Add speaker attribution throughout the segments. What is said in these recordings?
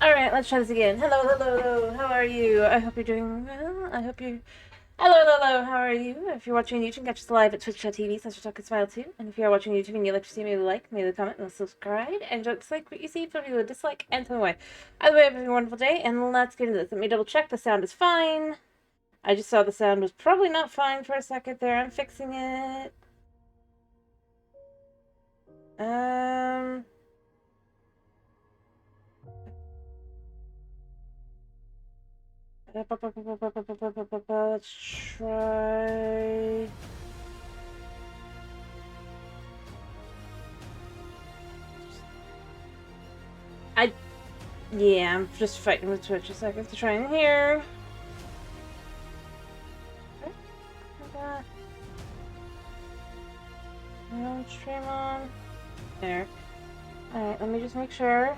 Speaker 1: Alright, let's try this again. Hello, hello, hello. How are you? I hope you're doing well. I hope you. Hello, hello, hello. How are you? If you're watching on YouTube, catch us live at twitch.tv/TalkIsFile2. And if you're watching on YouTube and you'd like to see me, like, maybe comment, and subscribe. And don't dislike what you see, feel free to dislike, and tell me why. Either way, have a wonderful day, and let's get into this. Let me double check. The sound is fine. I just saw the sound was probably not fine for a second there. I'm fixing it. Let's try. Yeah, I'm just fighting with Twitch a second to try in here. No stream on. There. Alright, let me just make sure.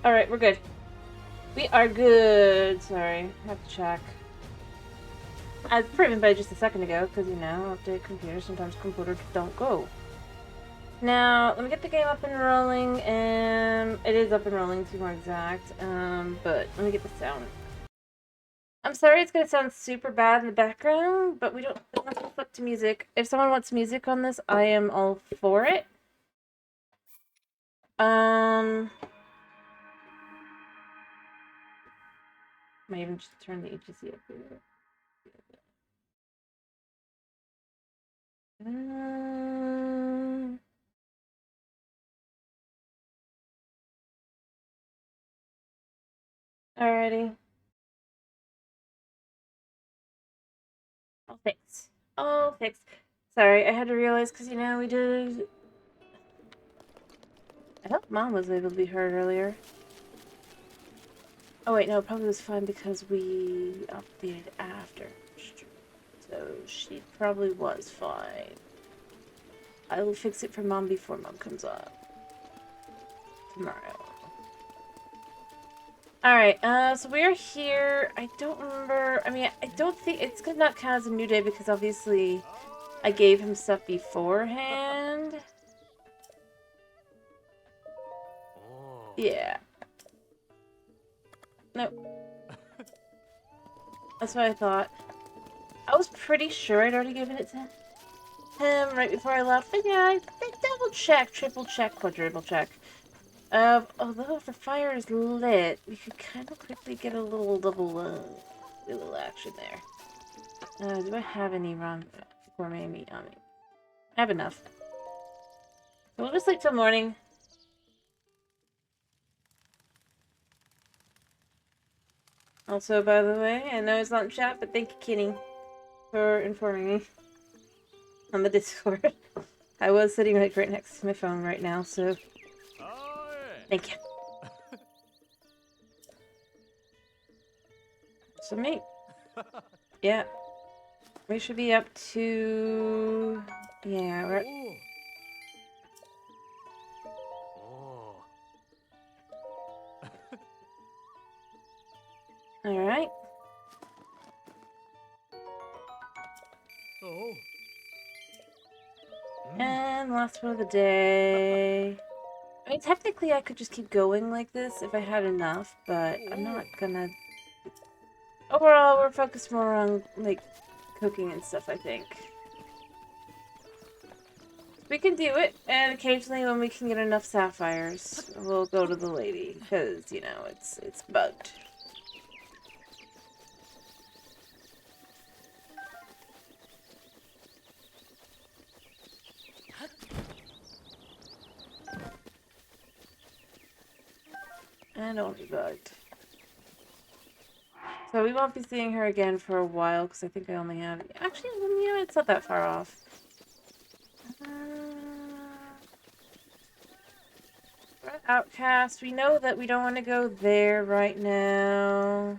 Speaker 1: Alright, we're good. We are good. Sorry, I have to check. I was proven by just a second ago, because, you know, update computer, sometimes computers don't go. Now, let me get the game up and rolling, and it is up and rolling to be more exact, but let me get the sound. I'm sorry it's gonna sound super bad in the background, but we don't have to flip to music. If someone wants music on this, I am all for it. Might even just turn the HC up here. Alrighty. All fixed. All fixed. Sorry, I had to realize because, you know, we did. I hope Mom was able to be heard earlier. Oh wait, no, it probably was fine because we updated after. So she probably was fine. I will fix it for Mom before Mom comes up. Tomorrow. Alright, so we're here. I don't remember. I mean, I don't think it's gonna not count as a new day because obviously I gave him stuff beforehand. Yeah. Nope. That's what I thought. I was pretty sure I'd already given it to him right before I left, but yeah, I double check, triple check, quadruple check. Although if the fire is lit, we could kind of quickly get a little little action there. Do I have any gourmet meat on me? I have enough. So we'll just sleep till morning. Also, by the way, I know it's not in chat, but thank you, Kenny, for informing me on the Discord. I was sitting like right next to my phone right now, so thank you. Some meat. Yeah. We should be up to... Yeah, we're... Alright. And last one of the day. I mean, technically I could just keep going like this if I had enough, but I'm not gonna... Overall, we're focused more on, like, cooking and stuff, I think. We can do it, and occasionally when we can get enough sapphires, we'll go to the lady, because, you know, it's bugged. And only bugged. So we won't be seeing her again for a while, because I think I only have... Actually, you know, it's not that far off. Outcast. We know that we don't want to go there right now.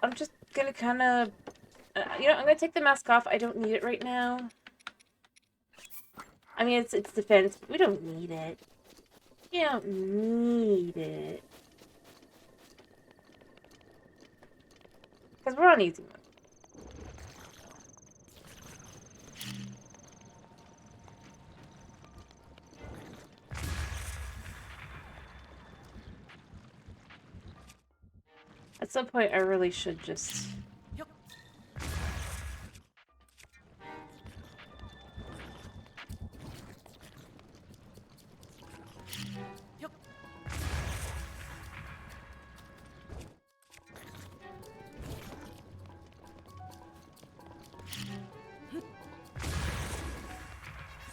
Speaker 1: I'm just gonna kind of... you know, I'm gonna take the mask off. I don't need it right now. I mean, it's defense, but we don't need it. We don't need it. Because we're on easy mode. At some point, I really should just...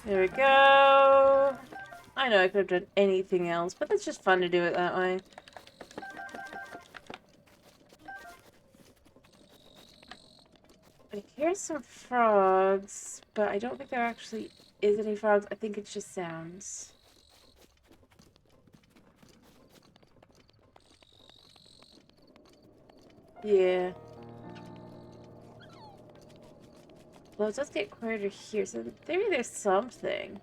Speaker 1: There we go. I know I could have done anything else, but it's just fun to do it that way. I hear some frogs, but I don't think there actually is any frogs. I think it's just sounds. Yeah. Well, it does get quieter here, so maybe there's something.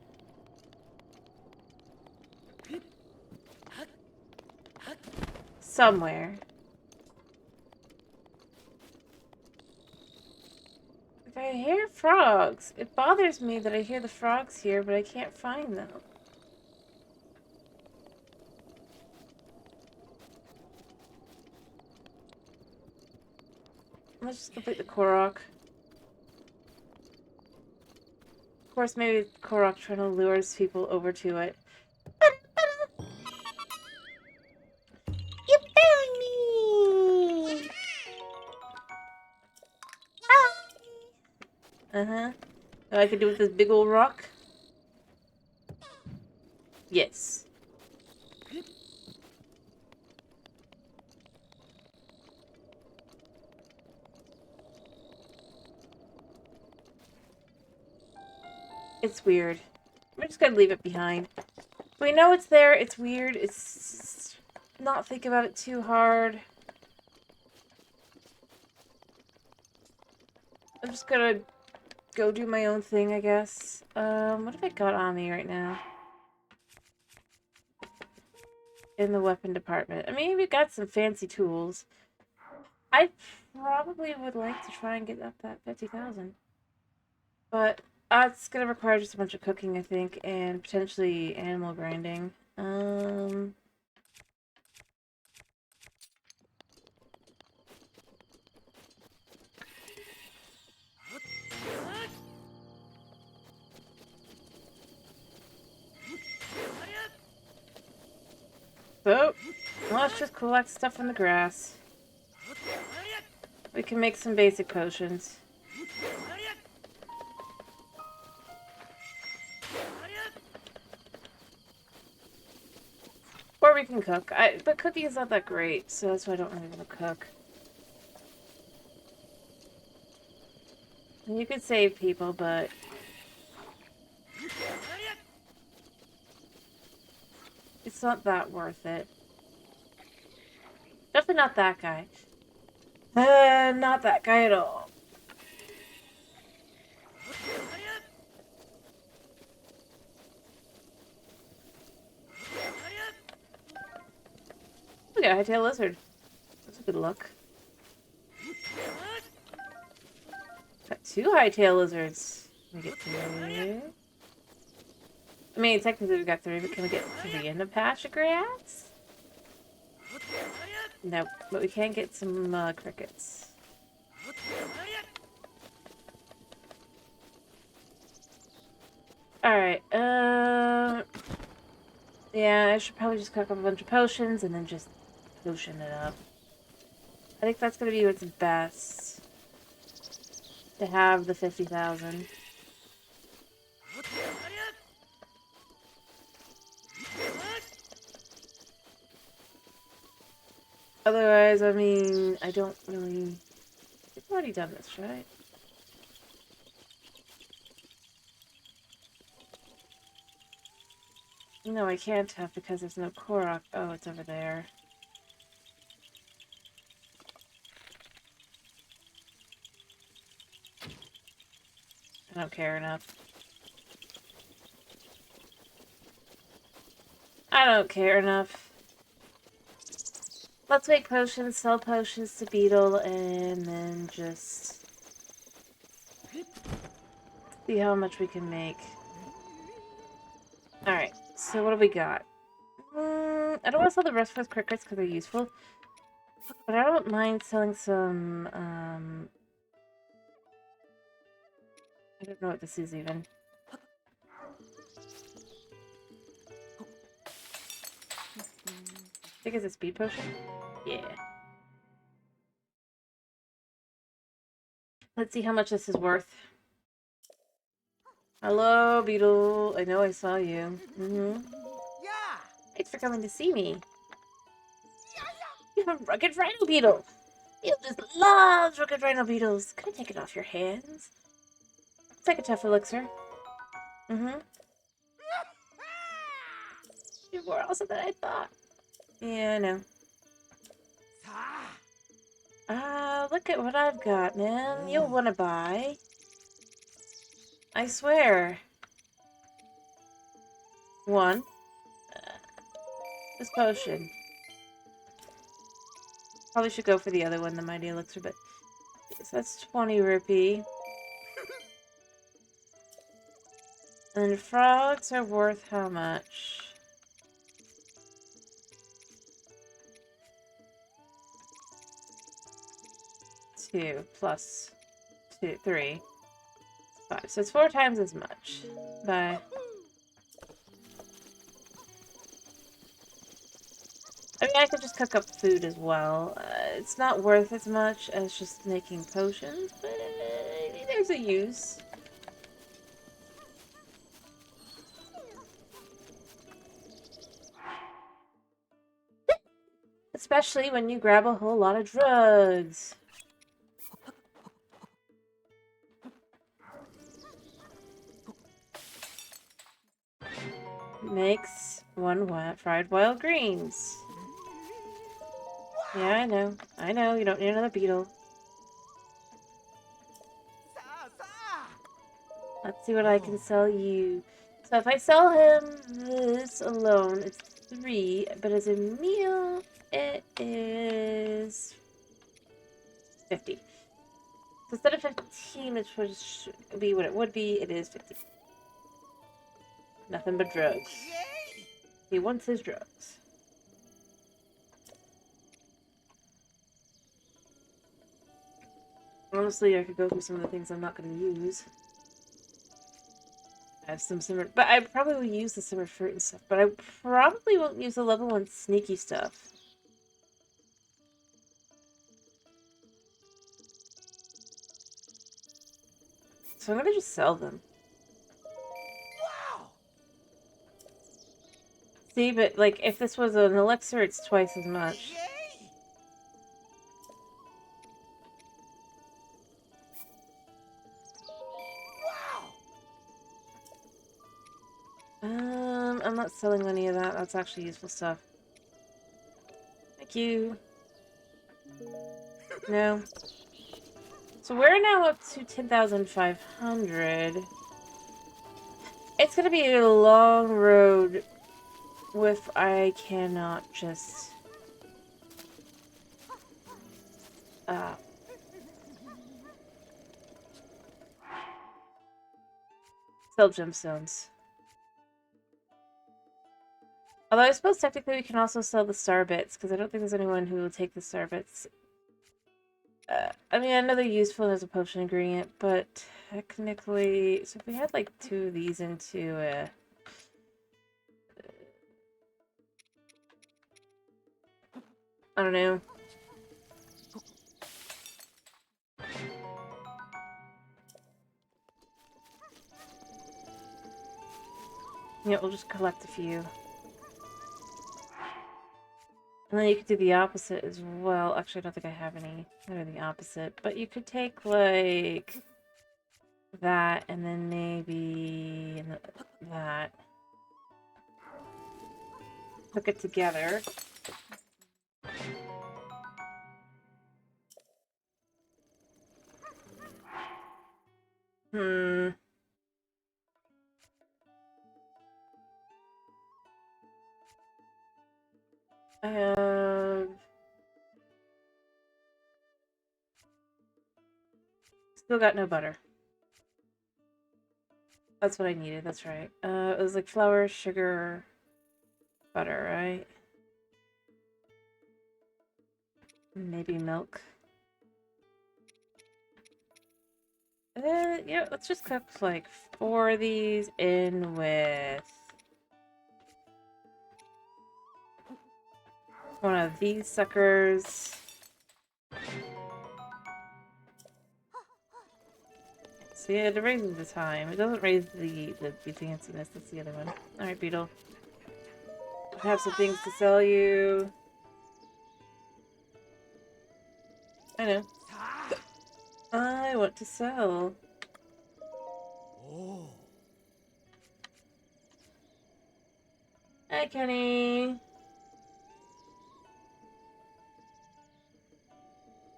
Speaker 1: Somewhere. If I hear frogs, it bothers me that I hear the frogs here, but I can't find them. Let's just complete the Korok. Of course, maybe Korok trying to lure people over to it. You found me! Uh-huh. Oh, I could do with this big old rock? Yes. It's weird. We're just gonna leave it behind. We know it's there, it's weird, it's... not think about it too hard. I'm just gonna go do my own thing, I guess. What have I got on me right now? In the weapon department. I mean, we've got some fancy tools. I probably would like to try and get up that 50,000. But it's gonna require just a bunch of cooking, I think, and potentially animal grinding. So, let's just collect stuff from the grass. We can make some basic potions. Or we can cook. But cooking is not that great, so that's why I don't really want to cook. And you could save people, but... it's not that worth it. Definitely not that guy. Not that guy at all. We got a hightail lizard. That's a good look. Got 2 hightail lizards. Can we get 3? I mean, technically we got 3, but can we get 3 in a patch of grass? No, but we can get some crickets. Alright, yeah, I should probably just cook up a bunch of potions and then just potion it up. I think that's gonna be what's best. To have the 50,000. Otherwise, I mean, I don't really... We've already done this, right? No, I can't have because there's no Korok. Oh, it's over there. I don't care enough. I don't care enough. Let's make potions, sell potions to Beetle, and then just see how much we can make. Alright, so what do we got? I don't want to sell the rest of those crickets because they're useful. But I don't mind selling some, I don't know what this is even. I think it's a speed potion? Yeah. Let's see how much this is worth. Hello, Beetle. I know I saw you. Yeah. Thanks for coming to see me. You have a rugged rhino beetle. Beetle just loves rugged rhino beetles. Can I take it off your hands? It's like a tough elixir. You're more awesome than I thought. Yeah, I know. Look at what I've got, man. You'll want to buy. I swear. One. This potion. Probably should go for the other one, the Mighty Elixir, but... So that's 20 rupee. And frogs are worth how much? 2 plus 2, 3, 5. So it's 4 times as much. Bye. I mean, I could just cook up food as well. It's not worth as much as just making potions, but there's a use. Especially when you grab a whole lot of drugs. Makes 1 fried wild greens. Yeah, I know. I know, you don't need another beetle. Let's see what I can sell you. So if I sell him this alone, it's 3, but as a meal, it is 50. So instead of 15, which would be what it would be, it is 50. Nothing but drugs. He wants his drugs. Honestly, I could go through some of the things I'm not going to use. I have some simmered, but I probably will use the simmered fruit and stuff, but I probably won't use the level 1 sneaky stuff. So I'm gonna just sell them. Wow. See, but like if this was an elixir, it's twice as much. I'm not selling any of that. That's actually useful stuff. Thank you. No. So we're now up to 10,500. It's gonna be a long road if I cannot just... sell gemstones. Although I suppose technically we can also sell the star bits, because I don't think there's anyone who will take the star bits. I mean, I know they're useful as a potion ingredient, but technically... So if we had, like, 2 of these into a... I don't know. Yeah, we'll just collect a few. And then you could do the opposite as well. Actually, I don't think I have any that are the opposite. But you could take, like... that, and then maybe... that. Hook it together. I have... Still got no butter. That's what I needed, that's right. It was like flour, sugar, butter, right? Maybe milk. Yeah, let's just cook like 4 of these in with one of these suckers. See, it raises the time. It doesn't raise the fanciness. That's the other one. Alright, Beetle. I have some things to sell you. I know. I want to sell.
Speaker 2: Oh.
Speaker 1: Hi, Kenny.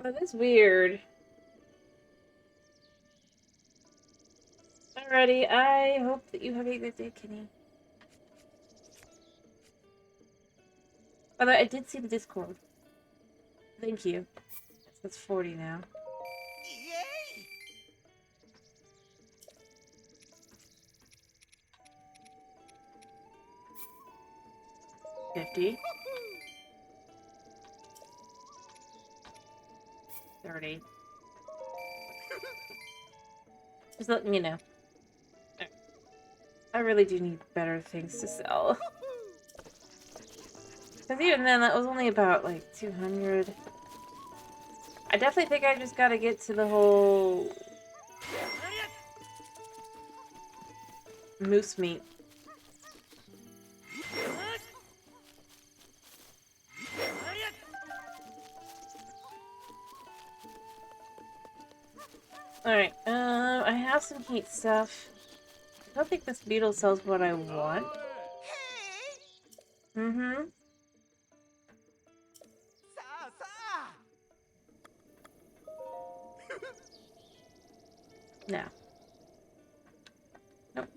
Speaker 1: Oh, that's weird. Alrighty, I hope that you have a good day, Kenny. Although I did see the Discord. Thank you. That's 40 now.
Speaker 2: Yay!
Speaker 1: 50. 30. Just letting you know. I really do need better things to sell. Because even then, that was only about, like, 200. I definitely think I just gotta get to the whole moose meat. Alright, I have some heat stuff. I don't think this beetle sells what I want. Mm-hmm. No. Nope.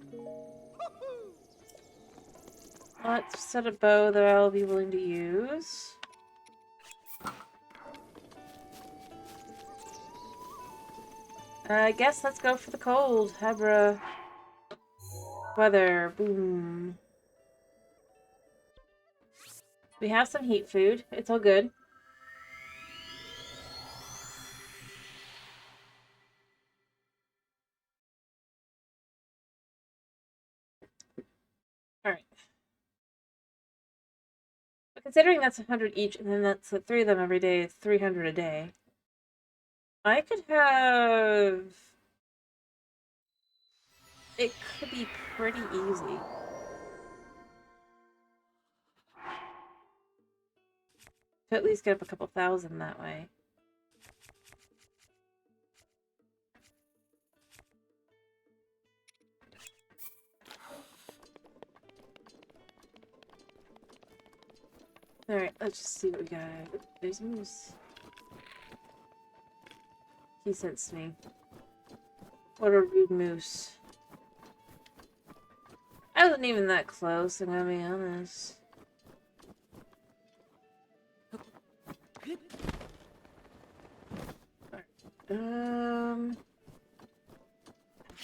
Speaker 1: Let's set a bow that I'll be willing to use. I guess let's go for the cold. Hebra. Weather. Boom. We have some heat food. It's all good. Alright. But considering that's 100 each, and then that's 3 of them every day, it's 300 a day. I could have... It could be pretty easy. To at least get up a couple thousand that way. Alright, let's just see what we got. There's moose. He sensed me. What a rude moose. I wasn't even that close, I'm gonna be honest. Alright.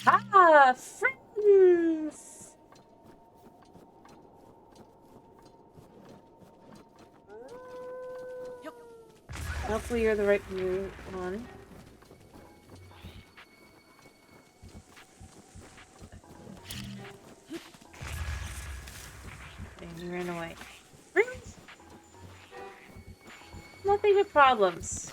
Speaker 1: Ah! Friends! Hopefully you're the right one. And you ran away. Really? Nothing but problems.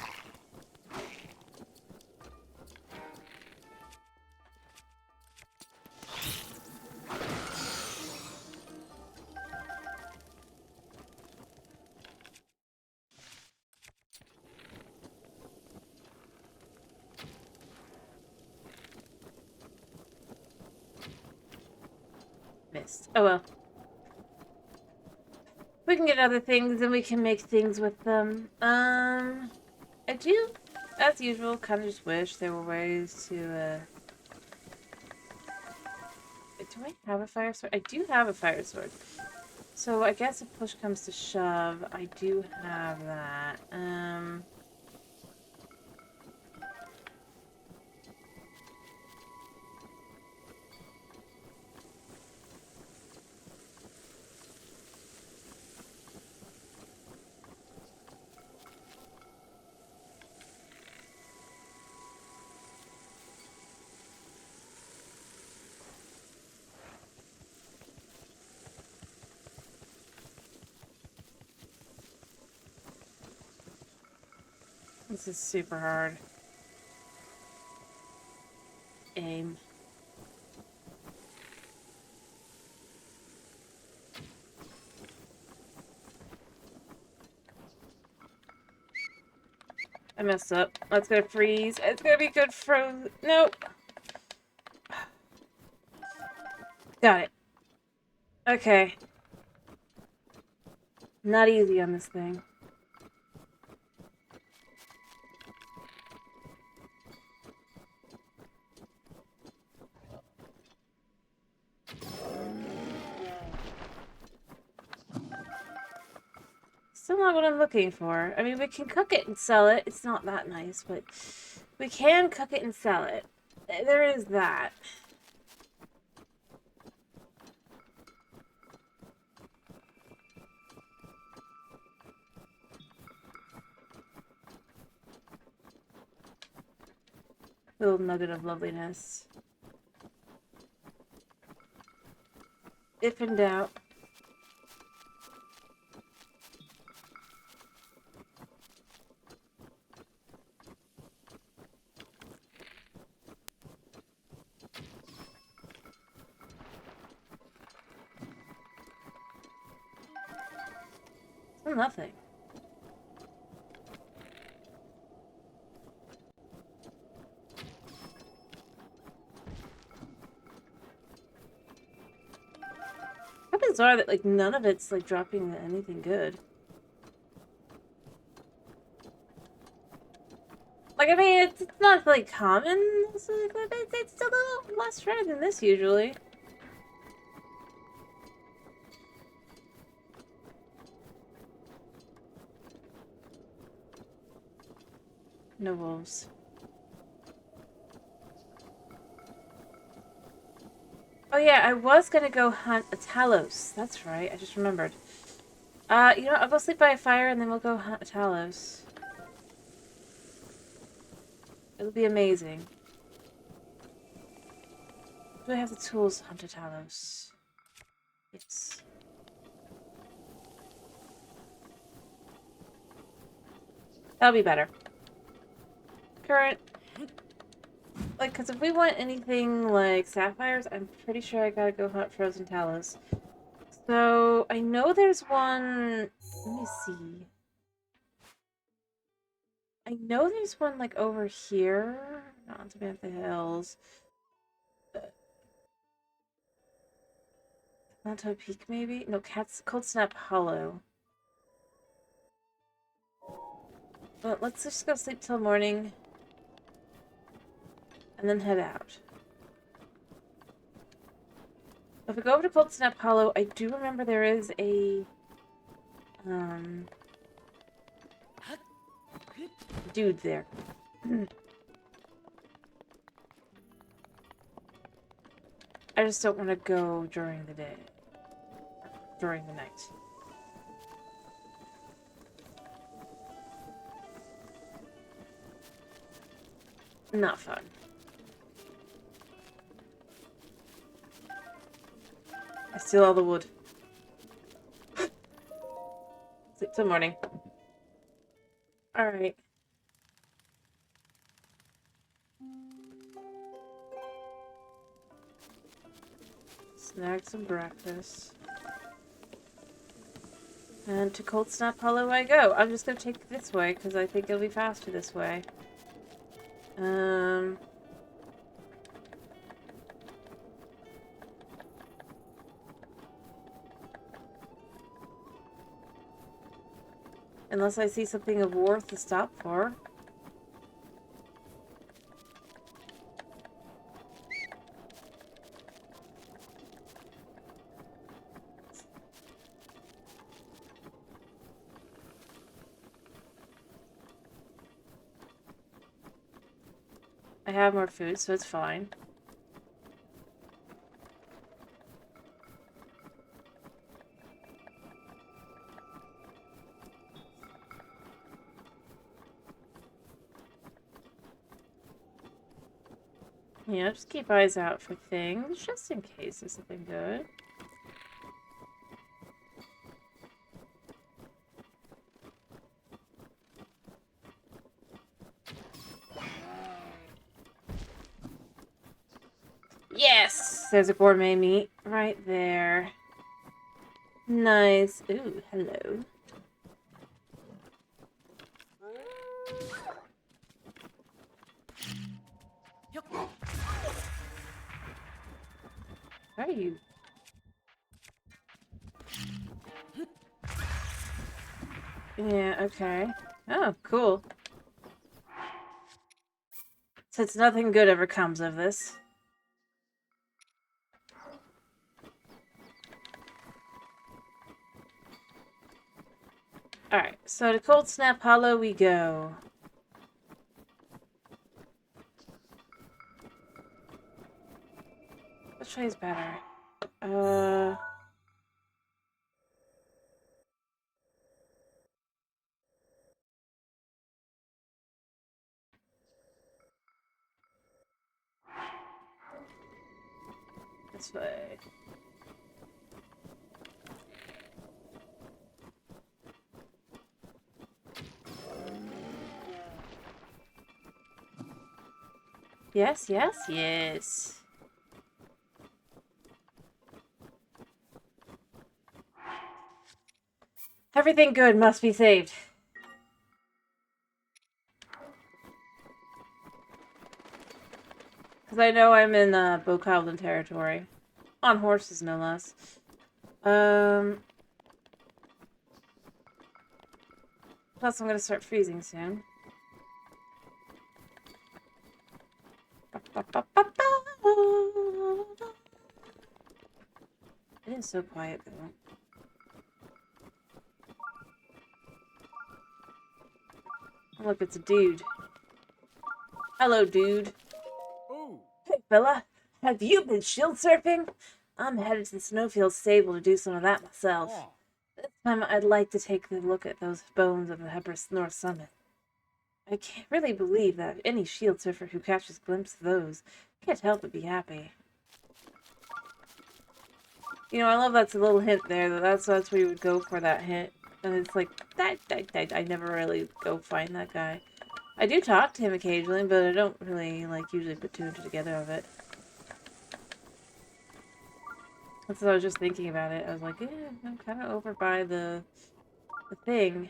Speaker 1: Missed. Oh well. We can get other things and we can make things with them. I do, as usual, kind of just wish there were ways to, do I have a fire sword? I do have a fire sword. So I guess if push comes to shove, I do have that. This is super hard. Aim. I messed up. That's gonna freeze. It's gonna be good frozen. Nope. Got it. Okay. Not easy on this thing. Still not what I'm looking for. I mean, we can cook it and sell it. It's not that nice, but we can cook it and sell it. There is that. Little nugget of loveliness. If in doubt. Still nothing. How bizarre that, like, none of it's, like, dropping anything good. Like, I mean, it's not, like, common. It's a little less rare than this, usually. No wolves. Oh yeah, I was gonna go hunt a Talos. That's right, I just remembered. You know what? I'll go sleep by a fire and then we'll go hunt a Talos. It'll be amazing. Do I have the tools to hunt a Talos? Yes. That'll be better. Current. Like, because if we want anything like sapphires, I'm pretty sure I gotta go hunt frozen Talos. So, I know there's one... Let me see. I know there's one, like, over here. Not on Samantha Hills. Monto Peak, maybe? No, Cold Snap Hollow. Well, let's just go sleep till morning. And then head out. If we go over to Cold Snap Hollow, I do remember there is a... dude there. I just don't want to go during the day. During the night. Not fun. I steal all the wood. Sleep till morning. Alright. Snag some breakfast. And to Cold Snap Hollow I go. I'm just gonna take this way, because I think it'll be faster this way. Unless I see something of worth to stop for. I have more food, so it's fine. Yeah, just keep eyes out for things, just in case there's something good. Yes! There's a gourmet meat right there. Nice. Ooh, hello. Where are you? Yeah, okay. Oh, cool. Since nothing good ever comes of this. Alright, so to Cold Snap Hollow we go. Which way is better? This way. Yes, yes, yes. Everything good must be saved. Because I know I'm in Bokoblin territory. On horses, no less. Plus I'm gonna start freezing soon. It is so quiet though. Oh, look, it's a dude. Hello, dude.
Speaker 2: Ooh.
Speaker 1: Hey, fella. Have you been shield surfing? I'm headed to the Snowfield stable to do some of that myself.
Speaker 2: Oh.
Speaker 1: This time I'd like to take a look at those bones of the Hebrus North Summit. I can't really believe that any shield surfer who catches a glimpse of those can't help but be happy. You know, I love that's a little hint there. That's where you would go for that hint. And it's like, I never really go find that guy. I do talk to him occasionally, but I don't really, like, usually put two and two together of it. That's what I was just thinking about it. I was like, I'm kind of over by the thing.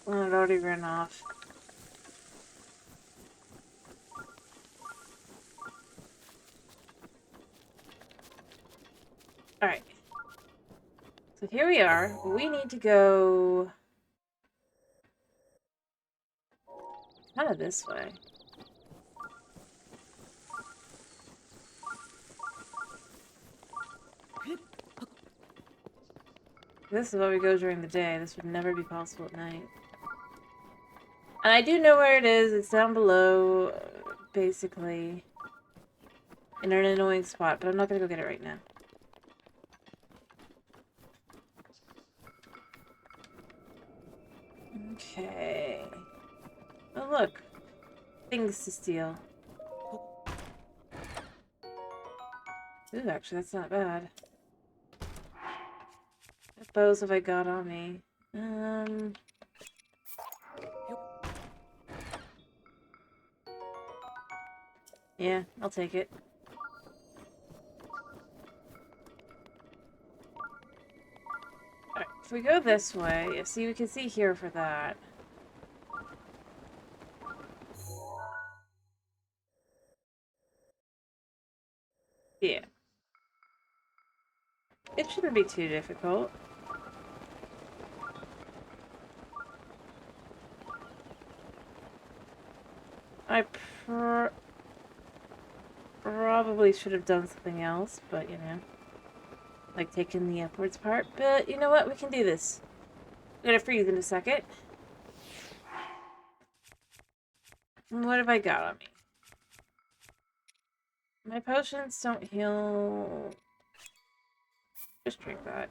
Speaker 1: Well, it already ran off. Alright. So here we are. We need to go kind of this way. This is why we go during the day. This would never be possible at night. And I do know where it is. It's down below, basically. In an annoying spot, but I'm not gonna go get it right now. Okay. Oh, look. Things to steal. Ooh, actually, that's not bad. What bows have I got on me? Yeah, I'll take it. Alright, if we go this way, see, we can see here for that. Yeah. It shouldn't be too difficult. I probably should have done something else, but you know. Like taking the upwards part. But you know what? We can do this. I'm gonna freeze in a second. What have I got on me? My potions don't heal. Just drink that.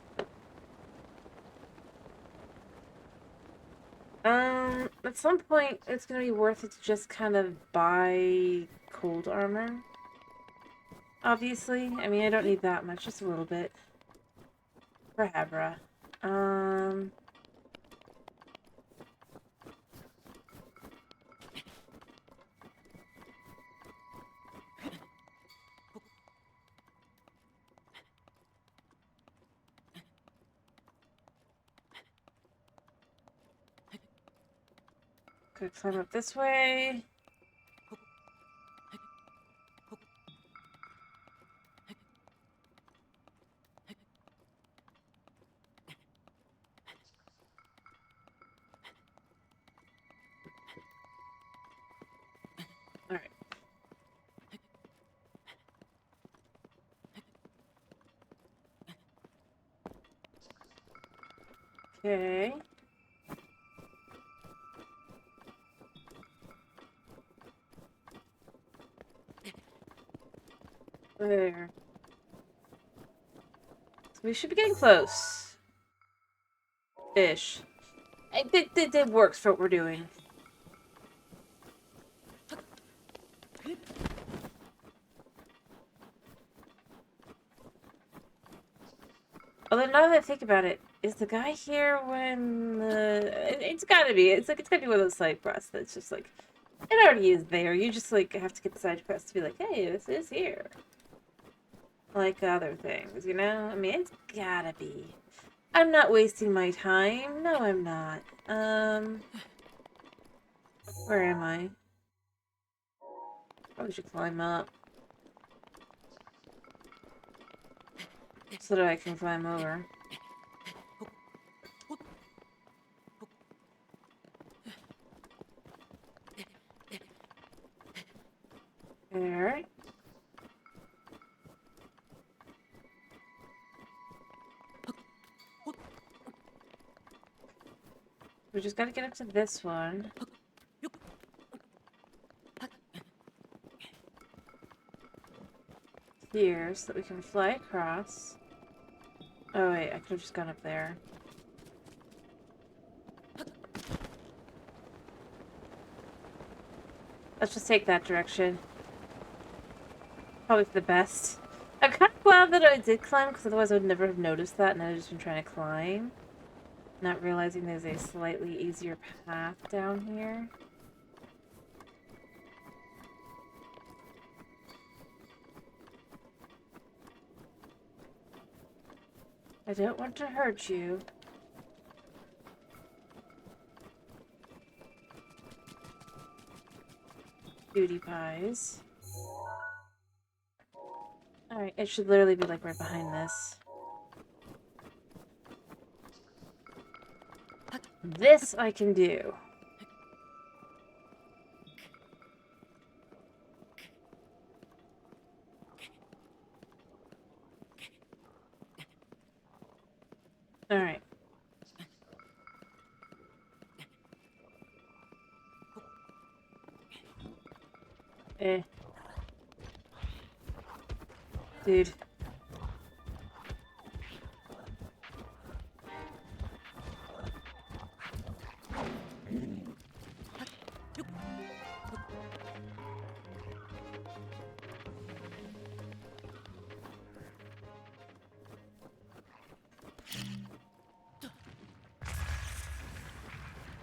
Speaker 1: At some point, it's gonna be worth it to just kind of buy cold armor. Obviously. I mean, I don't need that much, just a little bit. For Hebra. Could climb up this way. All right. Okay. There. So we should be getting close. Ish. It works for what we're doing. Although now that I think about it, is the guy here when the... It's gotta be. It's gotta be one of those side quests that's just like... It already is there. You just like have to get the side quest to be like, hey, this is here. Like other things, you know? I mean, it's gotta be. I'm not wasting my time. No, I'm not. Where am I? Probably should climb up. So that I can climb over. There. We just gotta get up to this one. Here, so that we can fly across. Oh wait, I could have just gone up there. Let's just take that direction. Probably for the best. I'm kind of glad that I did climb, because otherwise I would never have noticed that, and I'd just been trying to climb. Not realizing there's a slightly easier path down here. I don't want to hurt you. Cutie pies. Alright, it should literally be like right behind this. This I can do. Alright. Dude.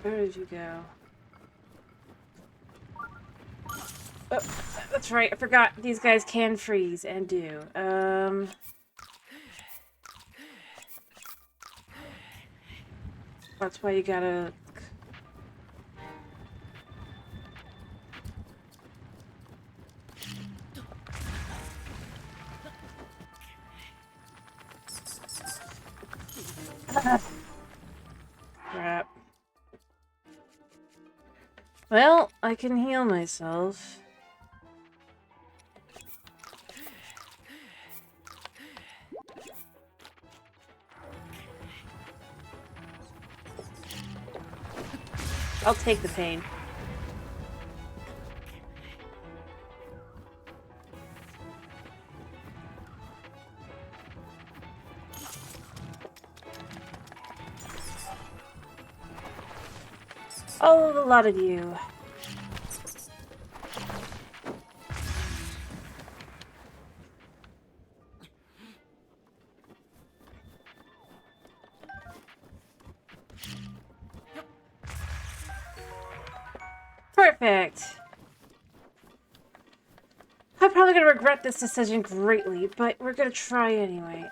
Speaker 1: Where did you go? Oh, that's right. I forgot. These guys can freeze and do. That's why you gotta... Crap. Well, I can heal myself. I'll take the pain. Oh, a lot of you. Perfect. I'm probably gonna regret this decision greatly, but we're gonna try anyway.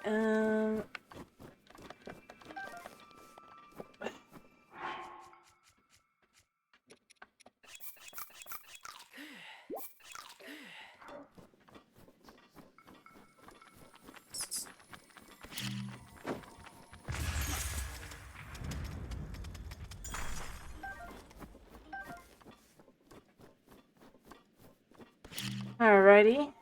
Speaker 1: Alrighty.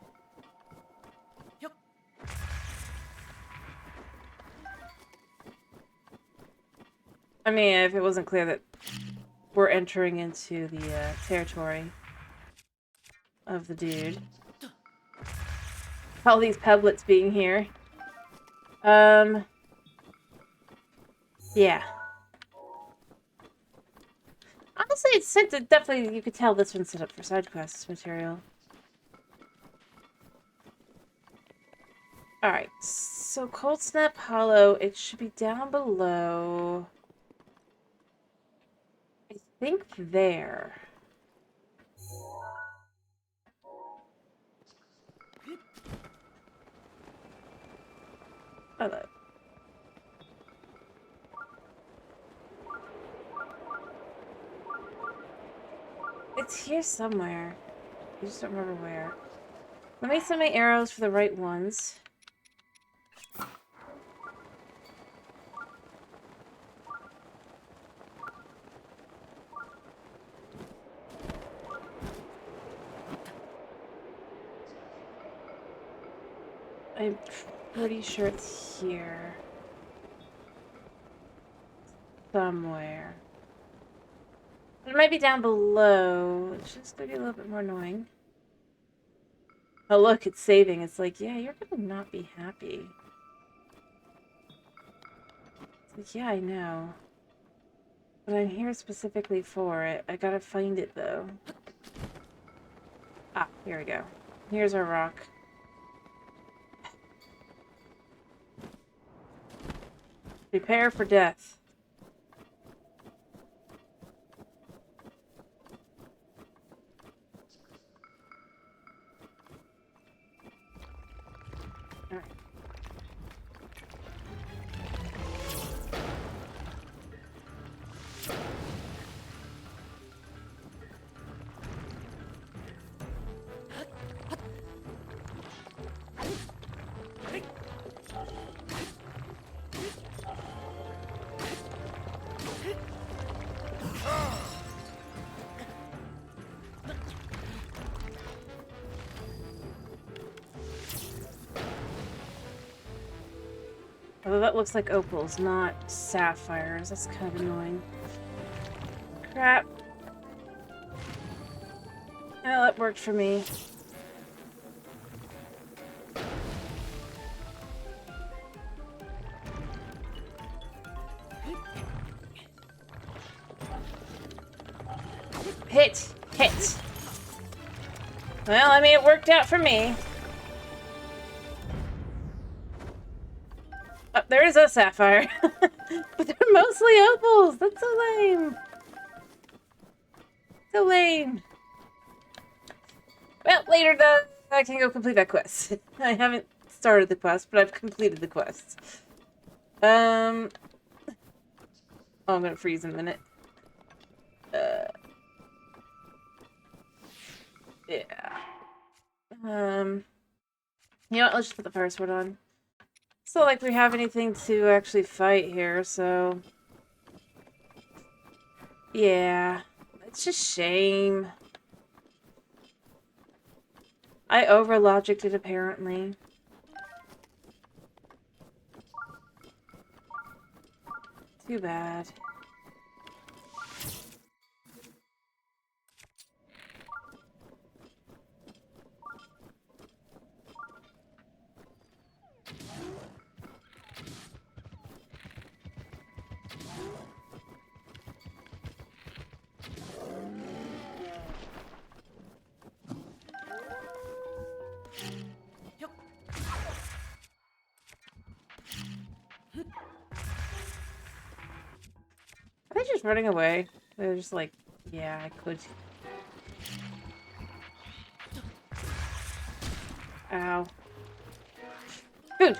Speaker 1: I mean, if it wasn't clear that we're entering into the territory of the dude. All these peblets being here. Yeah. Honestly, it's set to definitely, you could tell this one's set up for side quest material. Alright, so Cold Snap Hollow, it should be down below. I think there. Hello. It's here somewhere. I just don't remember where. Let me send my arrows for the right ones. I'm pretty sure it's here. Somewhere. It might be down below, which is going to be a little bit more annoying. Oh look, it's saving. It's like, yeah, you're going to not be happy. It's like, yeah, I know. But I'm here specifically for it. I gotta find it, though. Ah, here we go. Here's our rock. Prepare for death. Alright. Although that looks like opals, not sapphires. That's kind of annoying. Crap. Well, that worked for me. Hit! Hit! Well, I mean, it worked out for me. Oh, there is a sapphire. But they're mostly opals! That's so lame! So lame! Well, later though, I can go complete that quest. I haven't started the quest, but I've completed the quest. Oh, I'm gonna freeze in a minute. Yeah. You know what, let's just put the first one on. It's not like we have anything to actually fight here, so... Yeah. It's just shame. I over-logicked it, apparently. Too bad. Are they just running away? They're just like, yeah, I could Ow. Food!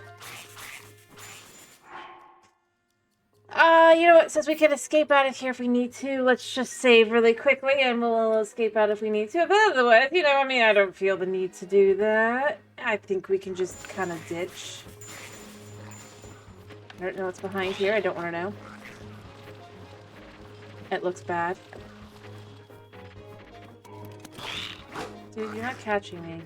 Speaker 1: You know what? Since we can escape out of here if we need to, let's just save really quickly and we'll escape out if we need to. But otherwise, you know, I mean, I don't feel the need to do that. I think we can just kind of ditch. I don't know what's behind here. I don't want to know. It looks bad. Dude, you're not catching me.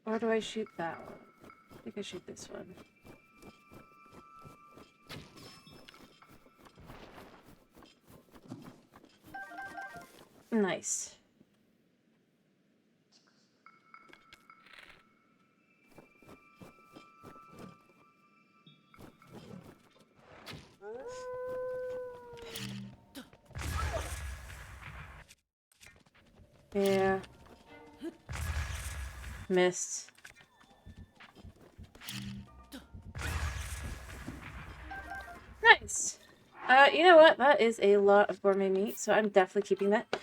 Speaker 1: Or do I shoot that one? I think I shoot this one. Nice. Yeah. Missed. Nice. You know what? That is a lot of gourmet meat, so I'm definitely keeping that.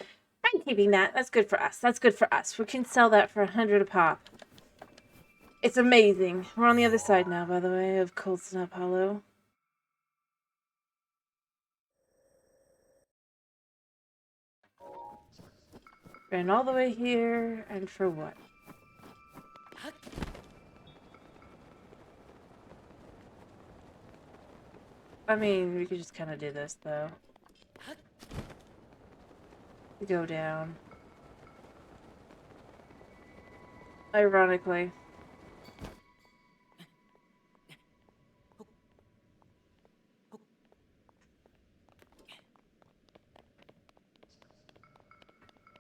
Speaker 1: I'm keeping that. That's good for us. That's good for us. We can sell that for 100 a pop. It's amazing. We're on the other side now, by the way, of Cold Snap Hollow. Ran all the way here, and for what? I mean, we could just kind of do this, though. Go down. Ironically.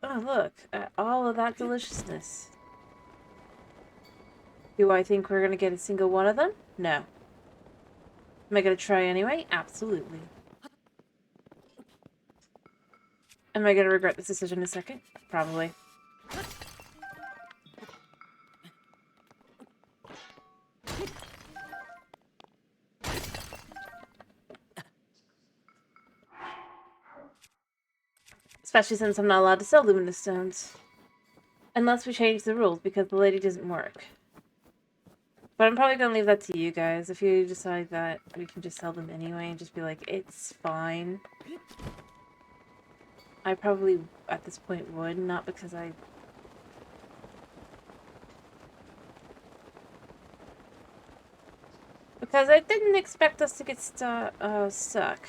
Speaker 1: Oh, look at all of that deliciousness. Do I think we're gonna get a single one of them? No. Am I gonna try anyway? Absolutely. Am I gonna regret this decision in a second? Probably. Especially since I'm not allowed to sell luminous stones. Unless we change the rules, because the lady doesn't work. But I'm probably gonna leave that to you guys. If you decide that we can just sell them anyway and just be like, it's fine. I probably, at this point, would. Not because I... Because I didn't expect us to get stuck.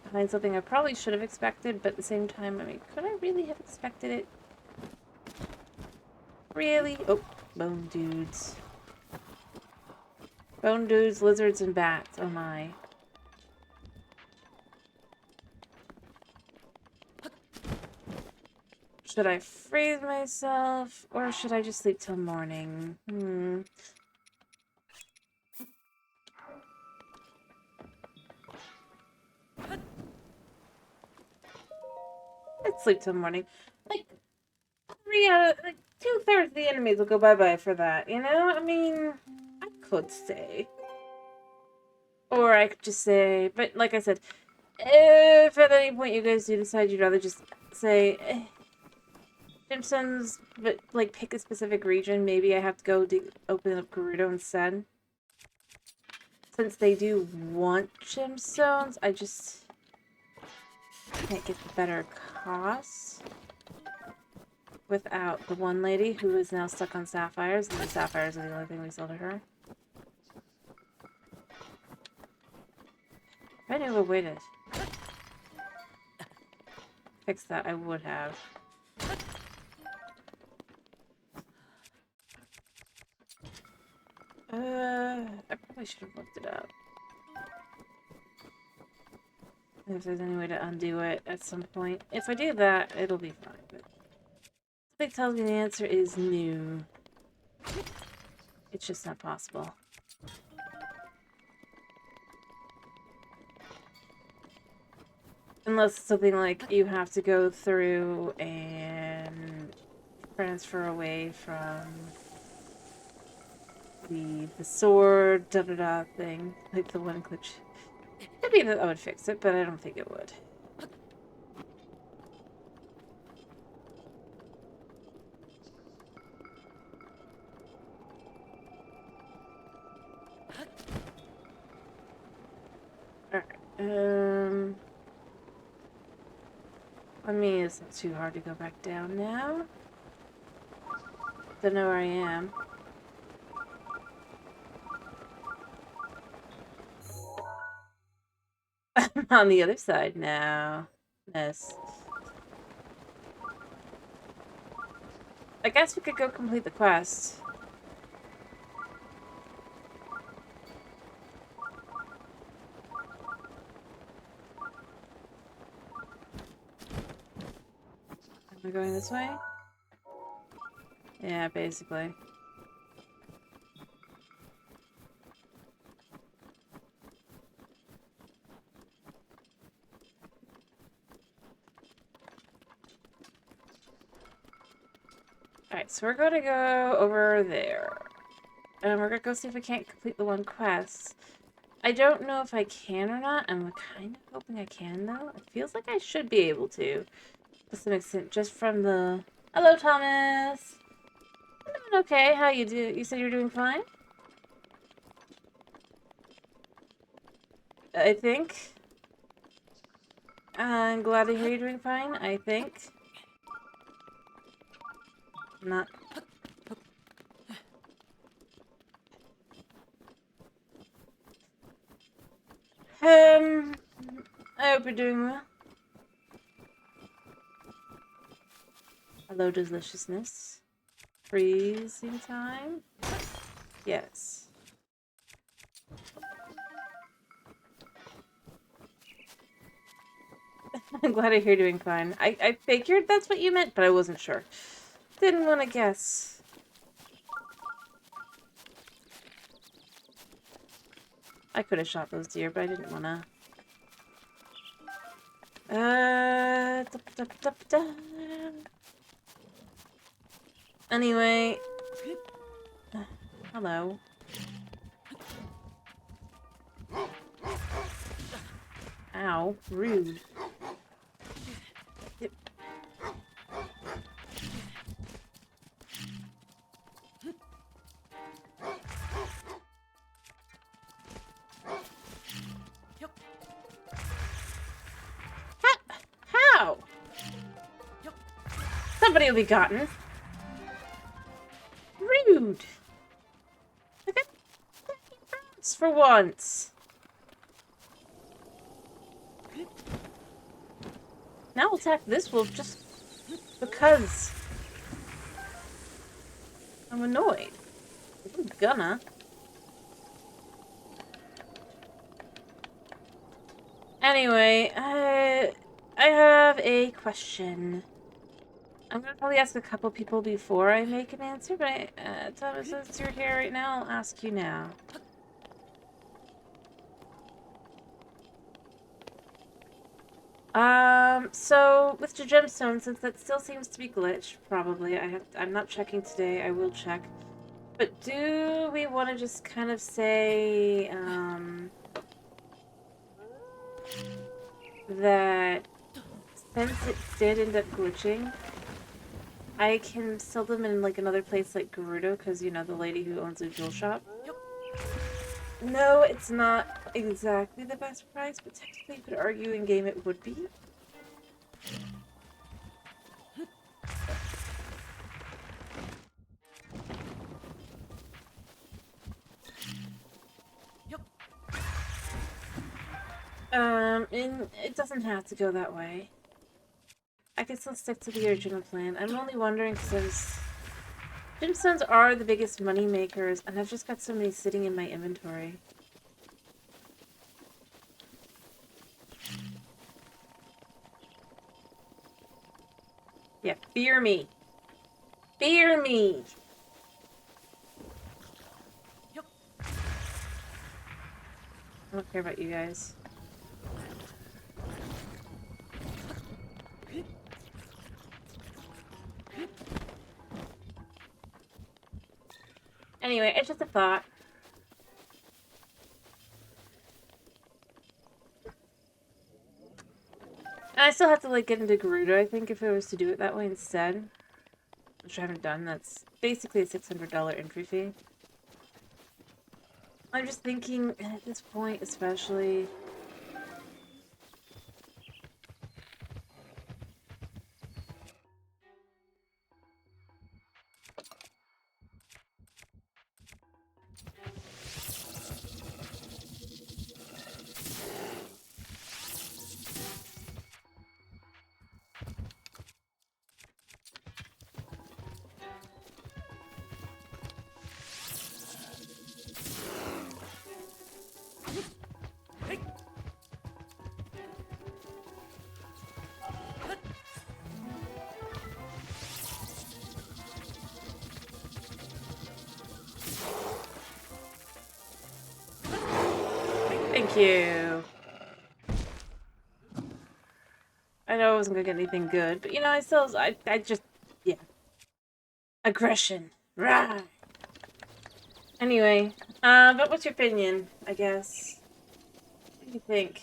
Speaker 1: Behind something I probably should have expected, but at the same time, I mean, could I really have expected it? Really? Oh, bone dudes. Bone dudes, lizards, and bats. Oh my. Should I freeze myself, or should I just sleep till morning? Let's sleep till morning. Like, 2/3 of the enemies will go bye-bye for that, you know? I mean, I could stay. Or I could just say, but like I said, if at any point you guys do decide you'd rather just say, gemstones, but like pick a specific region, maybe I have to go open up Gerudo instead. Since they do want gemstones, I just can't get the better cost without the one lady who is now stuck on sapphires, and the sapphires are the only thing we sell to her. If I knew a way to fix that, I would have. I probably should have looked it up. If there's any way to undo it at some point. If I do that, it'll be fine, but something tells me the answer is no. It's just not possible. Unless it's something like you have to go through and transfer away from the sword da da da thing, like the one glitch. Could be that I would fix it, but I don't think it would. Alright, I mean, it's not too hard to go back down now. Don't know where I am. I'm on the other side now. Yes. I guess we could go complete the quest. Am I going this way? Yeah, basically. Alright, so we're gonna go over there. And we're gonna go see if we can't complete the one quest. I don't know if I can or not. I'm kind of hoping I can, though. It feels like I should be able to some extent, just from the... Hello, Thomas! I'm doing okay. How you do? You said you're doing fine? I think. I'm glad to hear you're doing fine, I think. Not... I hope you're doing well. Hello, deliciousness. Freezing time? Yes. I'm glad I hear you're doing fine. I figured that's what you meant, but I wasn't sure. Didn't want to guess. I could have shot those deer, but I didn't want to. Anyway. Hello. Ow. Rude. Yep. How? Somebody will be gotten. Rude. Okay. For once. Now we'll attack this wolf just because I'm annoyed. I'm gonna. Anyway, I have a question. I'm gonna probably ask a couple people before I make an answer, but Thomas, since you're here right now, I'll ask you now. So with the gemstone, since that still seems to be glitched, probably I'm not checking today. I will check. But do we want to just kind of say that since it did end up glitching, I can sell them in like another place like Gerudo, because you know the lady who owns a jewel shop. No, it's not exactly the best price, but technically you could argue in game it would be. And it doesn't have to go that way. I can still stick to the original plan. I'm only wondering because gemstones are the biggest money makers, and I've just got so many sitting in my inventory. Yeah, fear me. Fear me! I don't care about you guys. Anyway, it's just a thought. And I still have to, like, get into Gerudo, I think, if I was to do it that way instead. Which I haven't done. That's basically a $600 entry fee. I'm just thinking, at this point especially... Thank you. I know I wasn't gonna get anything good, but you know, I just, yeah. Aggression. Rah! Anyway, but what's your opinion, I guess? What do you think?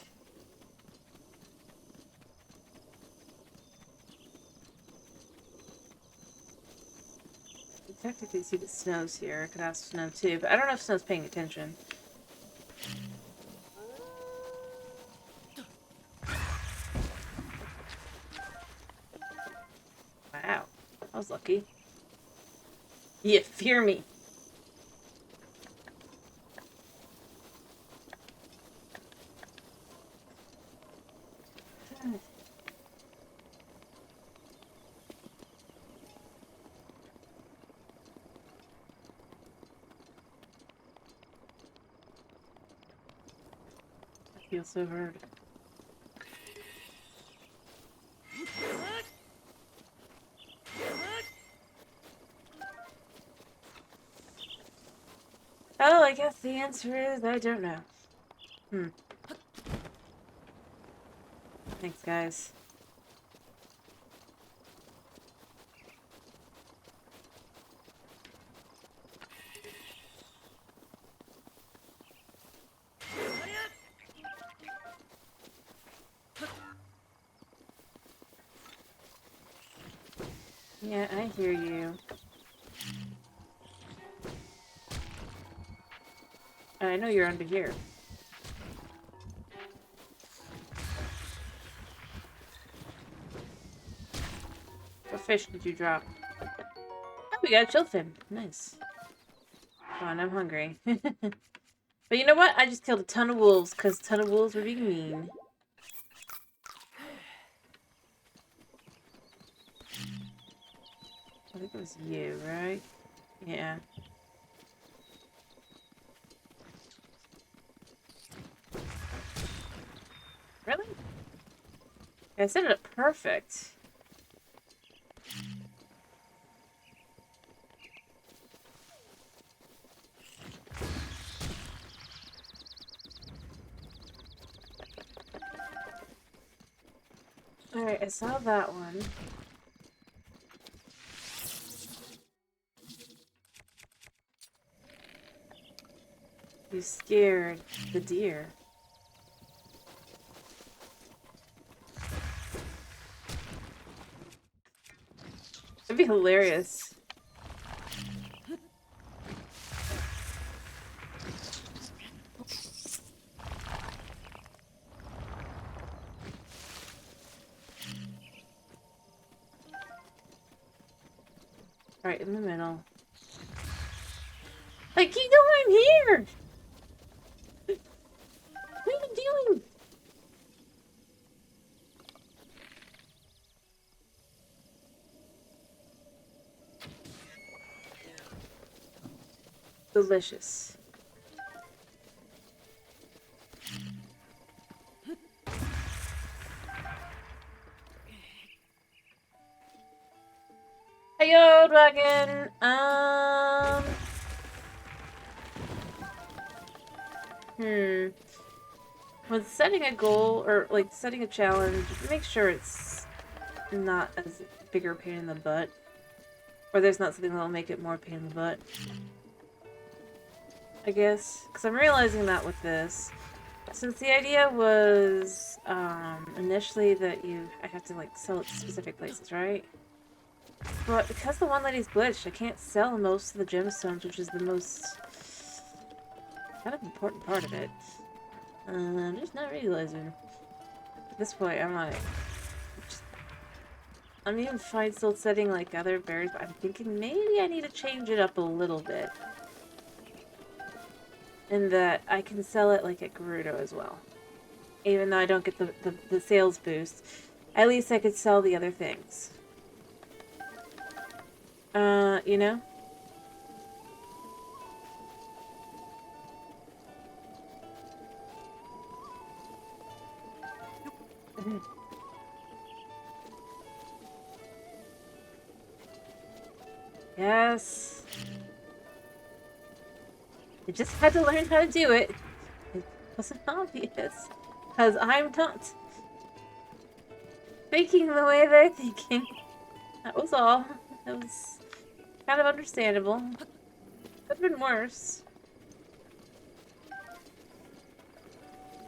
Speaker 1: You technically see that Snow's here. I could ask Snow too, but I don't know if Snow's paying attention. Wow, I was lucky. Yeah, fear me. I feel so hurt. Oh, I guess the answer is I don't know. Thanks, guys. Yeah, I hear you. I know you're under here. What fish did you drop? Oh, we got a chillfin. Nice. Come on, I'm hungry. But you know what? I just killed a ton of wolves because a ton of wolves were being mean. I think it was you, right? Yeah. Really? I set it up perfect. Alright, I saw that one. You scared the deer. That'd be hilarious. Right in the middle. Like, you know I'm here! What are you doing? Delicious. Hey, yo, dragon! When setting a goal, or, like, setting a challenge, make sure it's not as bigger pain in the butt. Or there's not something that'll make it more pain in the butt. I guess. Because I'm realizing that with this. Since the idea was, initially that I have to, like, sell it to specific places, right? But because the one lady's glitched, I can't sell most of the gemstones, which is the most kind of important part of it. I'm just not realizing. At this point, I'm like... I'm even fine still setting, like, other berries, but I'm thinking maybe I need to change it up a little bit. In that I can sell it, like, at Gerudo as well. Even though I don't get the sales boost. At least I could sell the other things. You know? Yes. I just had to learn how to do it. It wasn't obvious. Because I'm not thinking the way they're thinking. That was all. It was kind of understandable. Could have been worse.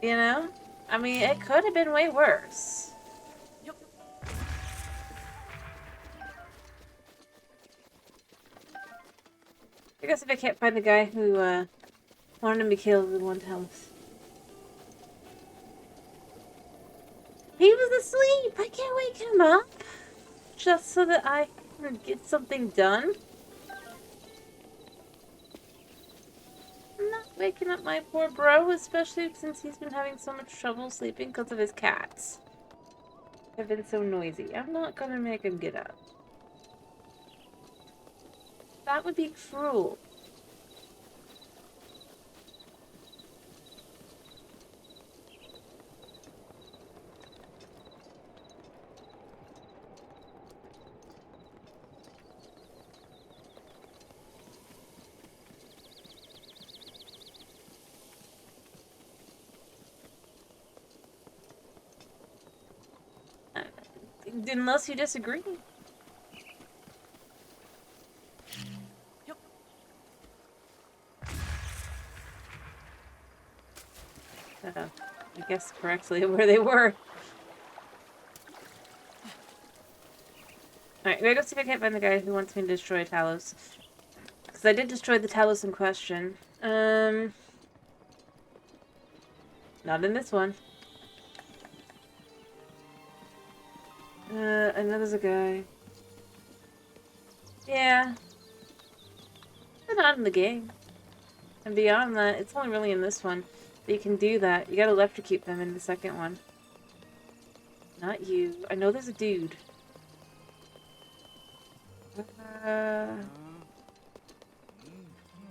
Speaker 1: You know? I mean, it could have been way worse. I guess if I can't find the guy who, wanted him to kill the one health. He was asleep! I can't wake him up! Just so that I can get something done? I'm not waking up my poor bro, especially since he's been having so much trouble sleeping because of his cats. They've been so noisy. I'm not gonna make him get up. That would be cruel. Unless you disagree. I guess correctly where they were. Alright, I'm gonna go see if I can't find the guy who wants me to destroy Talos. Because I did destroy the Talos in question. Not in this one. I know there's a guy. Yeah. They're not in the game. And beyond that, it's only really in this one that you can do that. You gotta electrocute them in the second one. Not you. I know there's a dude.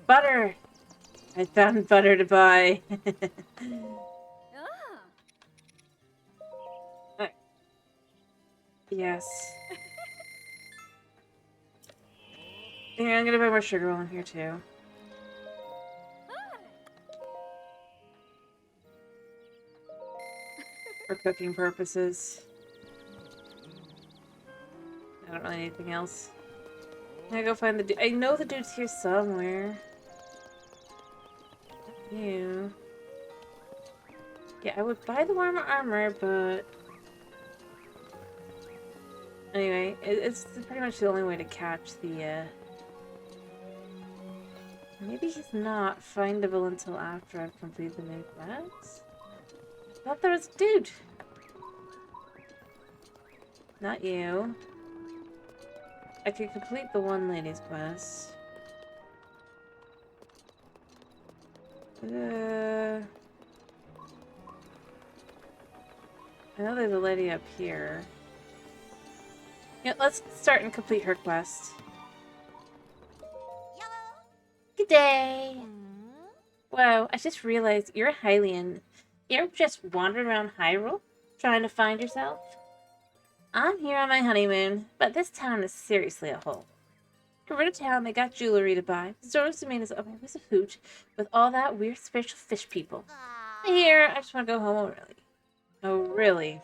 Speaker 1: Butter! I found butter to buy. Yes. Yeah, I'm gonna buy more sugar while I'm here too. For cooking purposes. I don't really need anything else. I'm gonna go find the dude. I know the dude's here somewhere. You. Yeah, I would buy the warmer armor, but... Anyway, it's pretty much the only way to catch the, Maybe he's not findable until after I've completed the main quest? I thought there was a dude! Not you. I could complete the one lady's quest. I know there's a lady up here. Yeah, let's start and complete her quest. Good day! Whoa, I just realized you're a Hylian. You're just wandering around Hyrule, trying to find yourself? I'm here on my honeymoon, but this town is seriously a hole. Gerudo Town, they got jewelry to buy. Zora's domain is always a hoot with all that weird spiritual fish people. Here, I just want to go home already. Oh, really?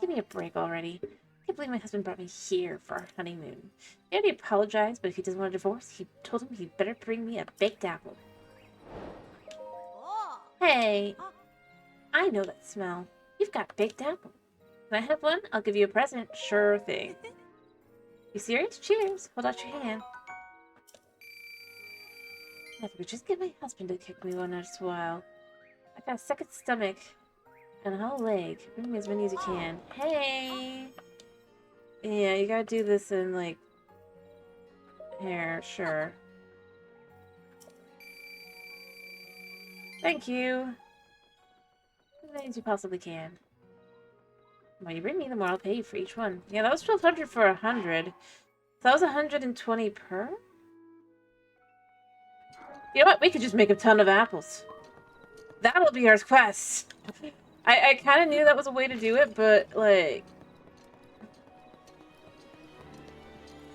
Speaker 1: Give me a break already. I can't believe my husband brought me here for our honeymoon. He already apologized, but if he doesn't want a divorce, he told him he'd better bring me a baked apple. Hey, I know that smell. You've got baked apple. Can I have one? I'll give you a present. Sure thing. You serious? Cheers. Hold out your hand. If I could just get my husband to kick me one once in a while. I got a second stomach and a whole leg. Bring me as many as you can. Hey! Yeah, you gotta do this in, like, here, sure. Thank you. As many as you possibly can. The more you bring me, the more I'll pay you for each one. Yeah, that was 1,200 for 100. So that was 120 per? You know what? We could just make a ton of apples. That'll be our quest. I kind of knew that was a way to do it, but, like...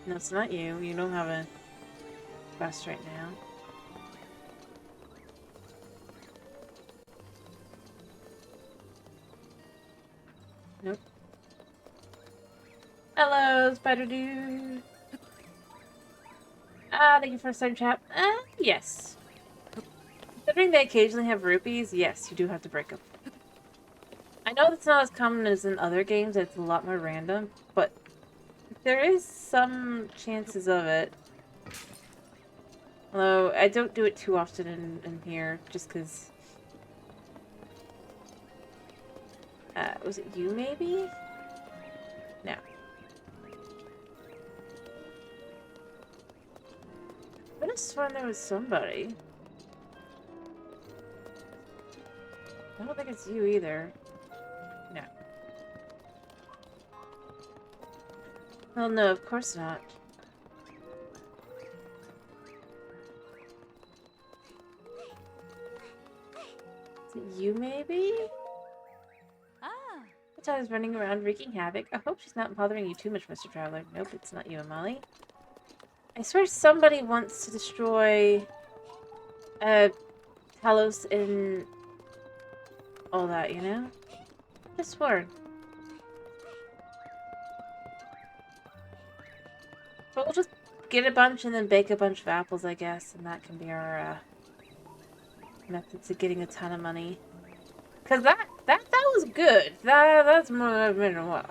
Speaker 1: No, it's not you. You don't have a quest right now. Nope. Hello, Spider Dude. Thank you for the same chat. Yes. Considering they occasionally have rupees, yes, you do have to break them. I know that's not as common as in other games, it's a lot more random, but there is some chances of it. Although, I don't do it too often in here, just because... was it you, maybe? No. I could have sworn there was somebody. I don't think it's you either. No. Well, no, of course not. Is it you, maybe? Is running around wreaking havoc. I hope she's not bothering you too much, Mr. Traveler. Nope, it's not you, Molly. I swear somebody wants to destroy Talos and all that, you know? I swear. But we'll just get a bunch and then bake a bunch of apples, I guess, and that can be our methods of getting a ton of money. Cause that was good. That's more than I've been in a while.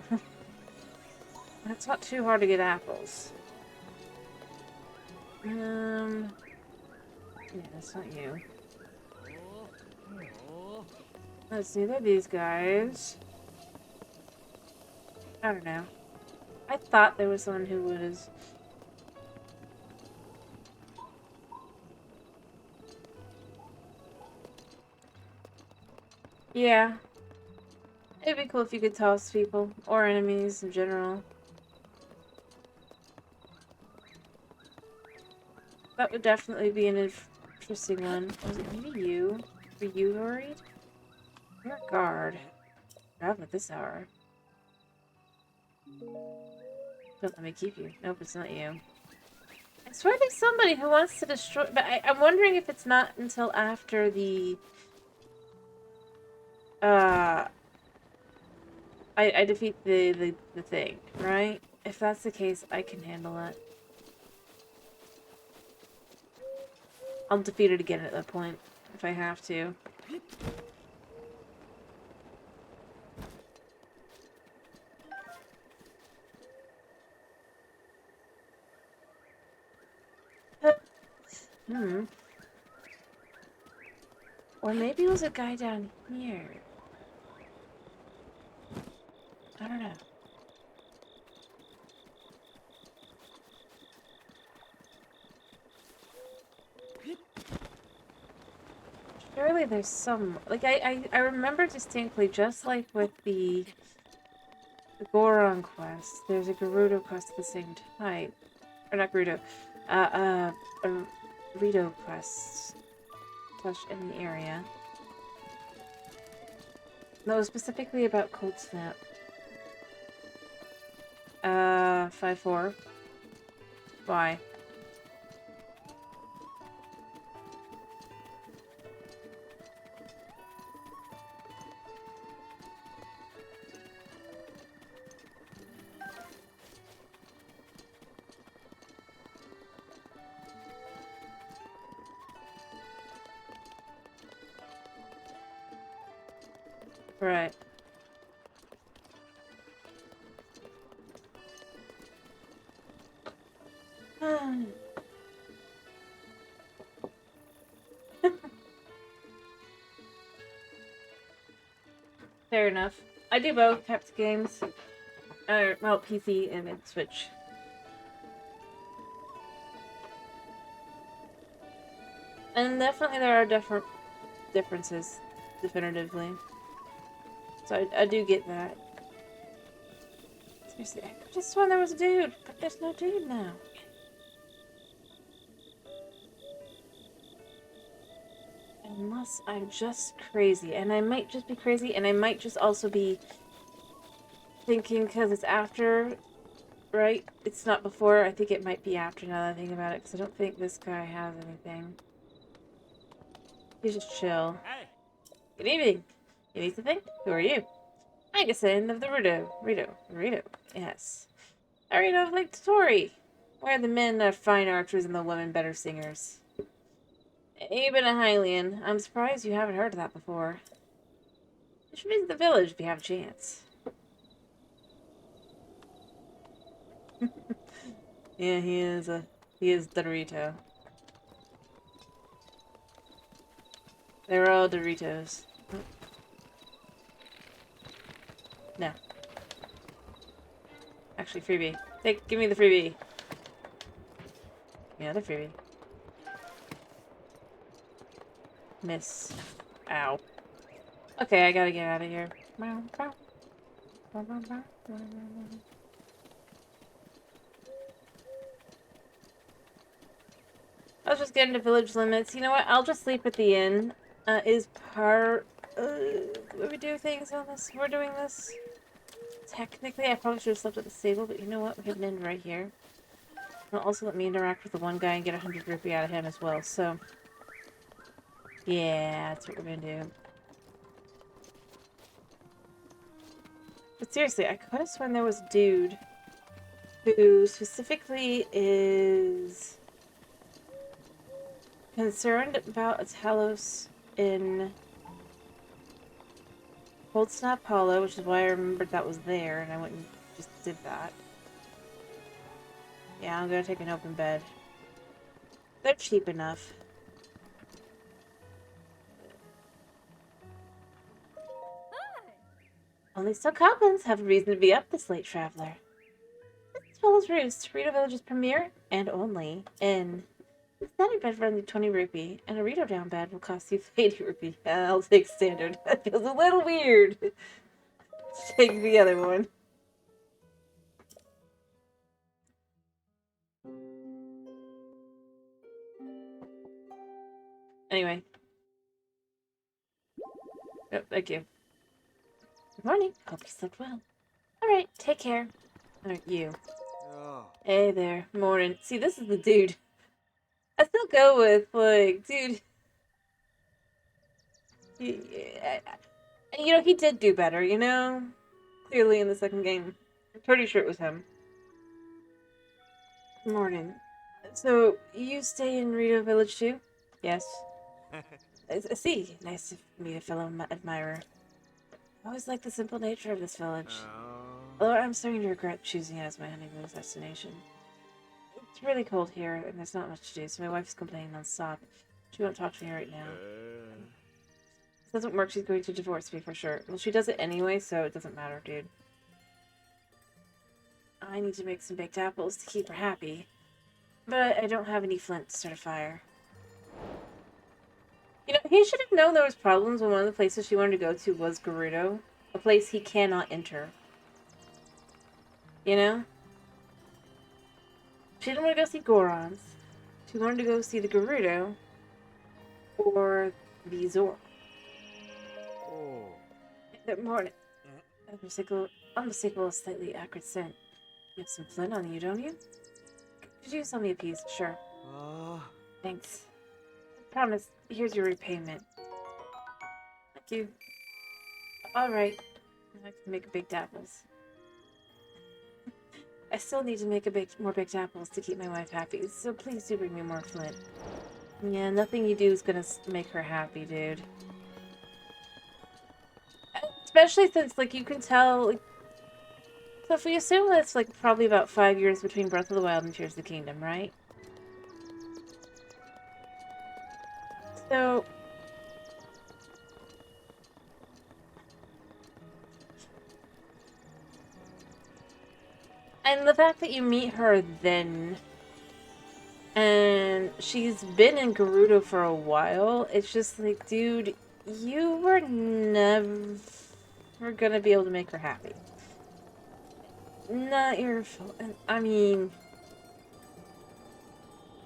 Speaker 1: It's not too hard to get apples. Yeah, that's not you. Let's see, they're these guys. I don't know. I thought there was someone who was. Yeah. It'd be cool if you could toss people, or enemies in general. That would definitely be an interesting one. Was it maybe you? Were you worried? You're a guard. Not at this hour. Don't let me keep you. Nope, it's not you. I swear there's somebody who wants to destroy... But I'm wondering if it's not until after the... I defeat the thing, right? If that's the case, I can handle it. I'll defeat it again at that point, if I have to. Or maybe it was a guy down here. I don't know. Surely there's some... Like, I remember distinctly, just like with the Goron quest, there's a Gerudo quest at the same time. Or not Gerudo. A Rito quest. Touched in the area. That was specifically about Cold Snap. 5-4. Why? Right. Fair enough. I do both types of games. Well, PC and then Switch. And definitely there are differences, definitively. So I do get that. Seriously, I just sworn there was a dude, but there's no dude now. Unless I'm just crazy, and I might just be crazy, and I might just also be thinking because it's after, right? It's not before. I think it might be after now that I think about it, because I don't think this guy has anything. He's just chill.
Speaker 2: Hey.
Speaker 1: Good evening. You need something? Who are you? Magasin of the Rito. Yes. Arena of Lake Tori, where the men are fine archers and the women better singers. You've been a Hylian. I'm surprised you haven't heard of that before. You should visit the village if you have a chance. Yeah, he is Dorito. They're all Doritos. No. Actually, freebie. Give me the freebie. Yeah, the freebie. Miss. Ow. Okay, I gotta get out of here. I was just getting to village limits. You know what? I'll just sleep at the inn. Is part... Will we do things on this? We're doing this? Technically, I probably should have slept at the stable, but you know what? We have an inn right here. It'll also let me interact with the one guy and get 100 rupee out of him as well, so... Yeah, that's what we're gonna do. But seriously, I could have sworn there was a dude who specifically is concerned about a Talos in Cold Snap Hollow, which is why I remembered that was there, and I went and just did that. Yeah, I'm gonna take an open bed. They're cheap enough. Only so goblins have a reason to be up this late, traveler. This is Fellow's Roost, Rito Village's premier and only inn. A standard bed runs you 20 rupee, and a Rito down bed will cost you 80 rupee. I'll take standard. That feels a little weird. Take the other one. Anyway. Oh, thank you. Good morning. Hope you slept well. Alright, take care. Alright, you.
Speaker 2: Oh.
Speaker 1: Hey there. Morning. See, this is the dude. I still go with, like, dude. You know, he did do better, you know? Clearly in the second game. I'm pretty sure it was him. Morning. So, you stay in Rito Village too? Yes. I see. Nice to meet a fellow admirer. I always like the simple nature of this village. Although I'm starting to regret choosing it as my honeymoon destination. It's really cold here, and there's not much to do, so my wife's complaining non-stop. She won't talk to me right now. If this doesn't work, she's going to divorce me for sure. Well, she does it anyway, so it doesn't matter, dude. I need to make some baked apples to keep her happy. But I don't have any flint to start a fire. You know, he should have known there was problems when one of the places she wanted to go to was Gerudo. A place he cannot enter. You know? She didn't want to go see Gorons. She wanted to go see the Gerudo. Or the Zor.
Speaker 2: Oh.
Speaker 1: Good morning. Unmistakable, slightly acrid scent. You have some flint on you, don't you? Could you sell me a piece? Sure. Thanks. Promise, here's your repayment. Thank you. Alright. Now I can make baked apples. I still need to make more baked apples to keep my wife happy, so please do bring me more flint. Yeah, nothing you do is gonna make her happy, dude. Especially since, like, you can tell, like, so if we assume that it's, like, probably about 5 years between Breath of the Wild and Tears of the Kingdom, right? So... And the fact that you meet her then, and she's been in Gerudo for a while, it's just like, dude, you were never gonna be able to make her happy. Not your fault. I mean,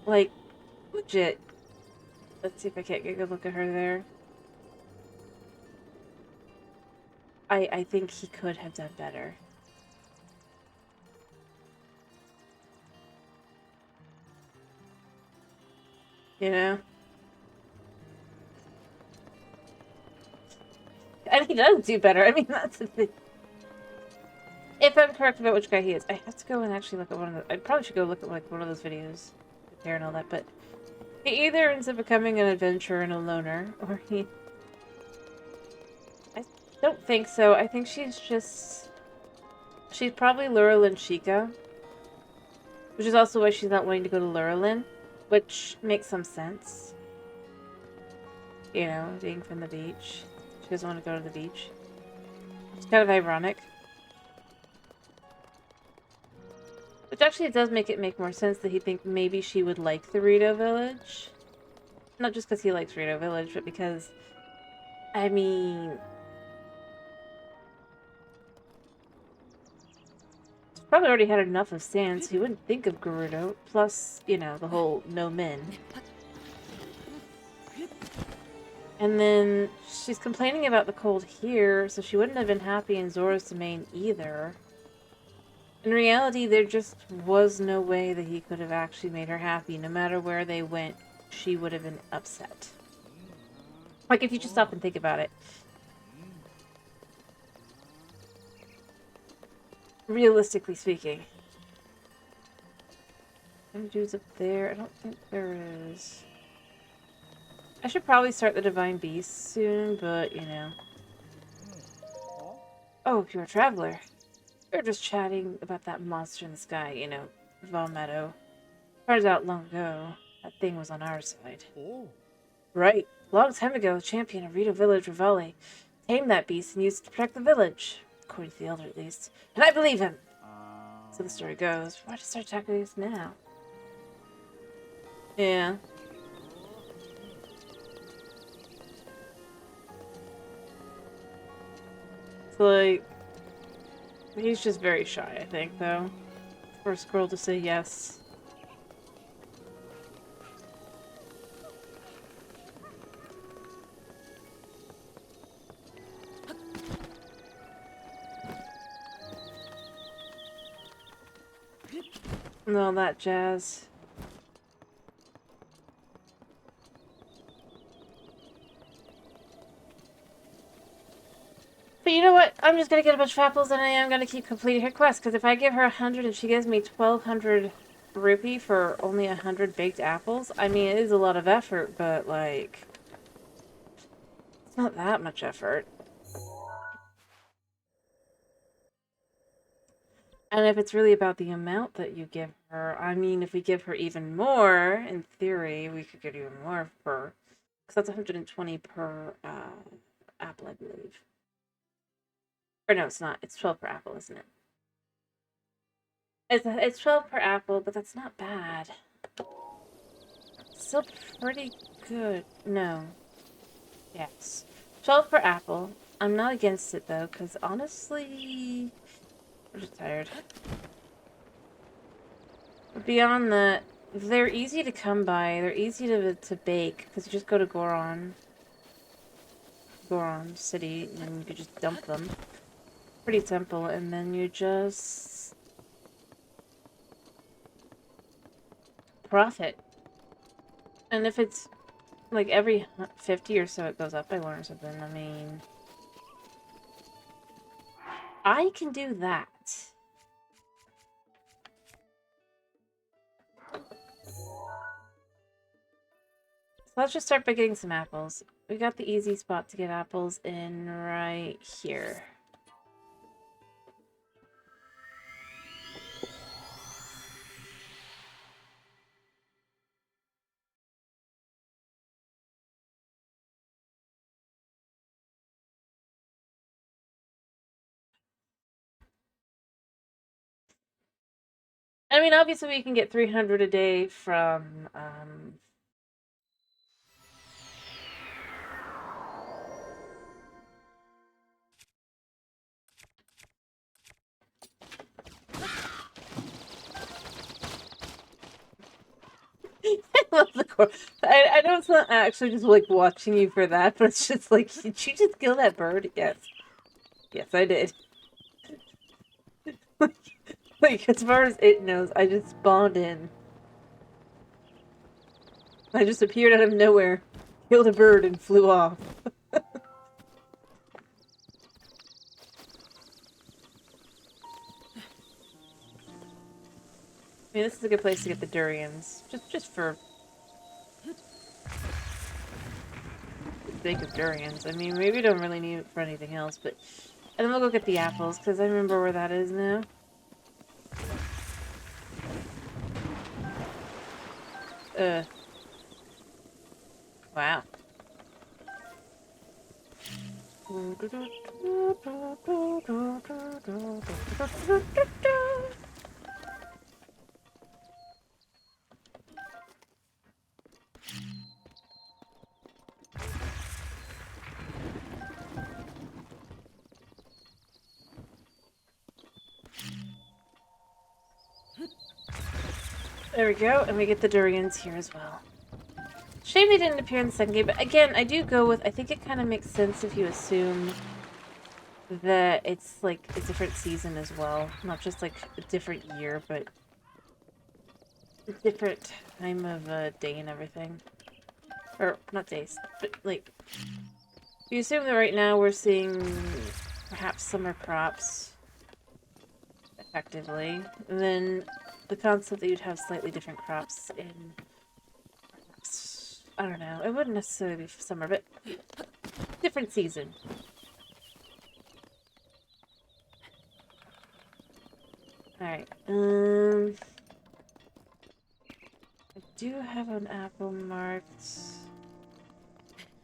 Speaker 1: like, legit. Let's see if I can't get a good look at her there. I think he could have done better. You know? And he does do better. I mean, that's the thing. If I'm correct about which guy he is, I have to go and actually look at one of the... I probably should go look at, like, one of those videos. Compare and all that, but... He either ends up becoming an adventurer and a loner, or he... I don't think so. I think she's just... She's probably Lurelin Chica. Which is also why she's not wanting to go to Lurelin. Which makes some sense. You know, being from the beach. She doesn't want to go to the beach. It's kind of ironic. Which actually does make more sense that he think maybe she would like the Rito Village. Not just because he likes Rito Village, but because... I mean... He's probably already had enough of sand, so he wouldn't think of Gerudo. Plus, you know, the whole no men. And then she's complaining about the cold here, so she wouldn't have been happy in Zora's domain either. In reality, there just was no way that he could have actually made her happy. No matter where they went, she would have been upset. Like, if you just stop and think about it. Realistically speaking. Any dudes up there? I don't think there is. I should probably start the Divine Beast soon, but, you know. Oh, you're a traveler. We were just chatting about that monster in the sky, you know, Valmetto. Turns out long ago, that thing was on our side.
Speaker 2: Oh.
Speaker 1: Right. A long time ago, the champion of Rito Village, Rivali, tamed that beast and used it to protect the village. According to the elder, at least. And I believe him! So the story goes. Why just start attacking us now? Yeah. It's like... He's just very shy, I think, though. First girl to say yes. And all that jazz. But you know what? I'm just gonna get a bunch of apples and I am gonna keep completing her quest, because if I give her 100 and she gives me 1,200 rupee for only 100 baked apples, I mean, it is a lot of effort, but, like... It's not that much effort. And if it's really about the amount that you give her, I mean, if we give her even more, in theory, we could get even more per... Because that's 120 per apple, I believe. Or no, it's not. It's 12 per apple, isn't it? It's 12 per apple, but that's not bad. It's still pretty good. No. Yes. 12 per apple. I'm not against it, though, because honestly... I'm just tired. Beyond that, they're easy to come by. They're easy to bake, because you just go to Goron City, and you could just dump them. Pretty simple, and then you just... profit. And if it's, like, every 50 or so it goes up by 1 or something, I mean... I can do that. let's just start by getting some apples. We got the easy spot to get apples in right here. I mean, obviously we can get 300 a day from, I love the core. I know it's not actually just like watching you for that, but it's just like, did you just kill that bird? Yes. Yes, I did. Like, as far as it knows, I just spawned in. I just appeared out of nowhere, killed a bird, and flew off. I mean, this is a good place to get the durians. Just for the sake of durians. I mean, maybe we don't really need it for anything else, but... And then we'll go get the apples, because I remember where that is now. Wow. There we go, and we get the durians here as well. Shame they didn't appear in the second game, but again, I do go with, I think it kind of makes sense if you assume that it's like a different season as well. Not just like a different year, but a different time of day and everything. Or, not days, but like, you assume that right now we're seeing perhaps summer crops, effectively, and then the concept that you'd have slightly different crops in, perhaps, I don't know, it wouldn't necessarily be summer, but different season. Alright, I do have an apple marked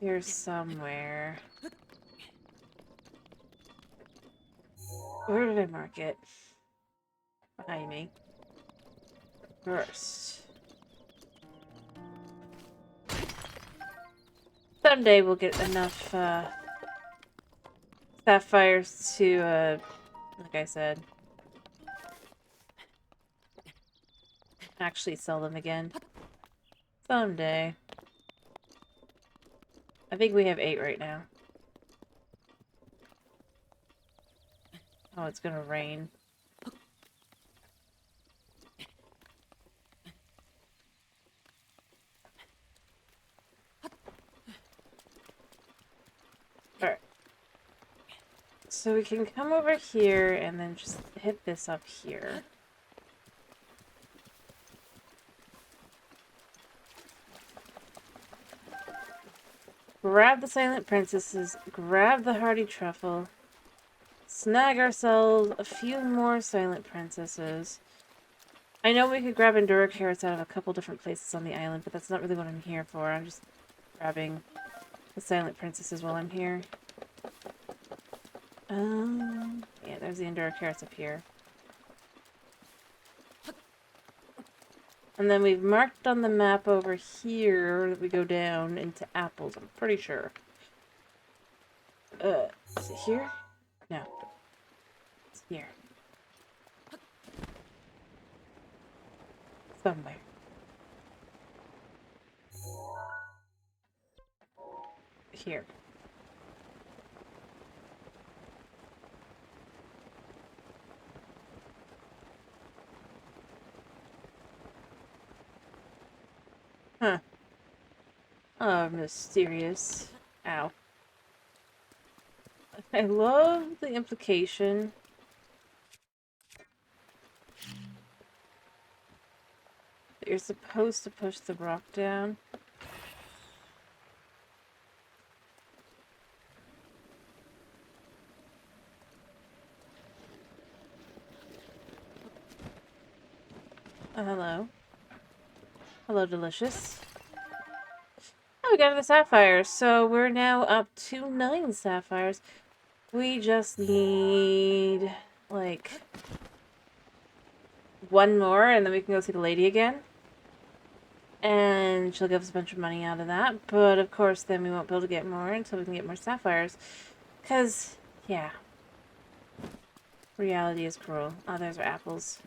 Speaker 1: here somewhere. Where did I mark it? Behind me. First. Someday we'll get enough, sapphires to, like I said, actually sell them again. Someday. I think we have 8 right now. Oh, it's gonna rain. Alright. So we can come over here and then just hit this up here. Grab the Silent Princesses, grab the Hardy Truffle, snag ourselves a few more Silent Princesses. I know we could grab Endura Carrots out of a couple different places on the island, but that's not really what I'm here for. I'm just grabbing the Silent Princesses while I'm here. Yeah, there's the Endura Carrots up here. And then we've marked on the map over here that we go down into apples, I'm pretty sure. Is it here? No. It's here. Somewhere. Here. Huh. Oh, mysterious. Ow. I love the implication that you're supposed to push the rock down. Oh, hello. Hello, delicious. Oh, we got the sapphires. So we're now up to 9 sapphires. We just need, like, 1 more, and then we can go see the lady again. And she'll give us a bunch of money out of that. But, of course, then we won't be able to get more until we can get more sapphires. Because, yeah. Reality is cruel. Oh, there's our apples.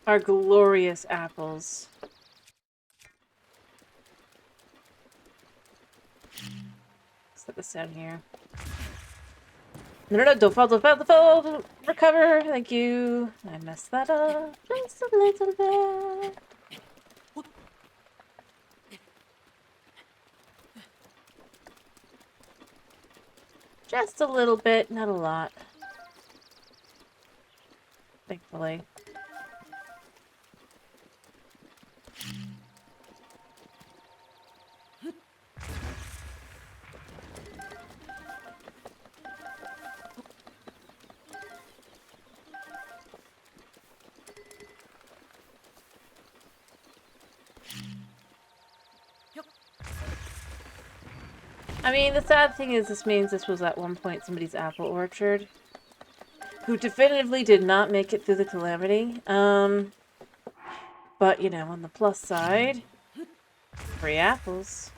Speaker 1: Our glorious apples. Set this down here. No, don't fall, don't fall, don't fall! Recover! Thank you. I messed that up just a little bit. Just a little bit, not a lot. Thankfully. I mean, the sad thing is this means this was at one point somebody's apple orchard. Who definitively did not make it through the calamity. But, you know, on the plus side, free apples.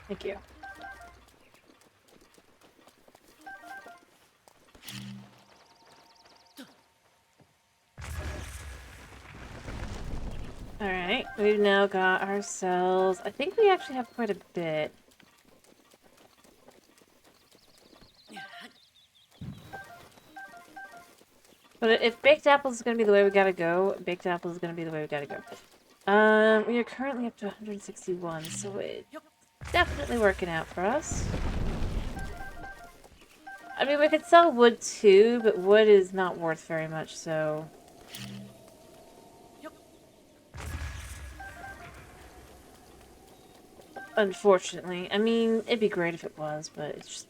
Speaker 1: Thank you. Alright, we've now got ourselves... I think we actually have quite a bit. But if baked apples is going to be the way we gotta go, baked apples is going to be the way we gotta go. We are currently up to 161, so it's definitely working out for us. I mean, we could sell wood too, but wood is not worth very much, so... Unfortunately. I mean, it'd be great if it was, but it's just...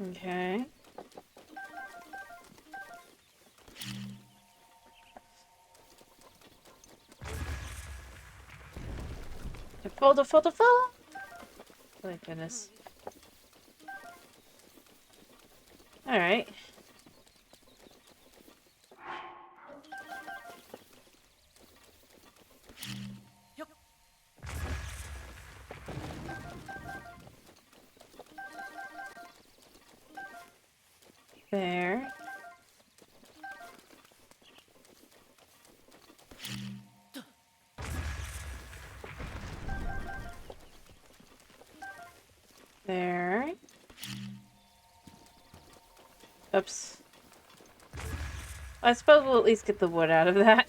Speaker 1: Okay. Default. Thank goodness. Alright. There. There. Oops. I suppose we'll at least get the wood out of that.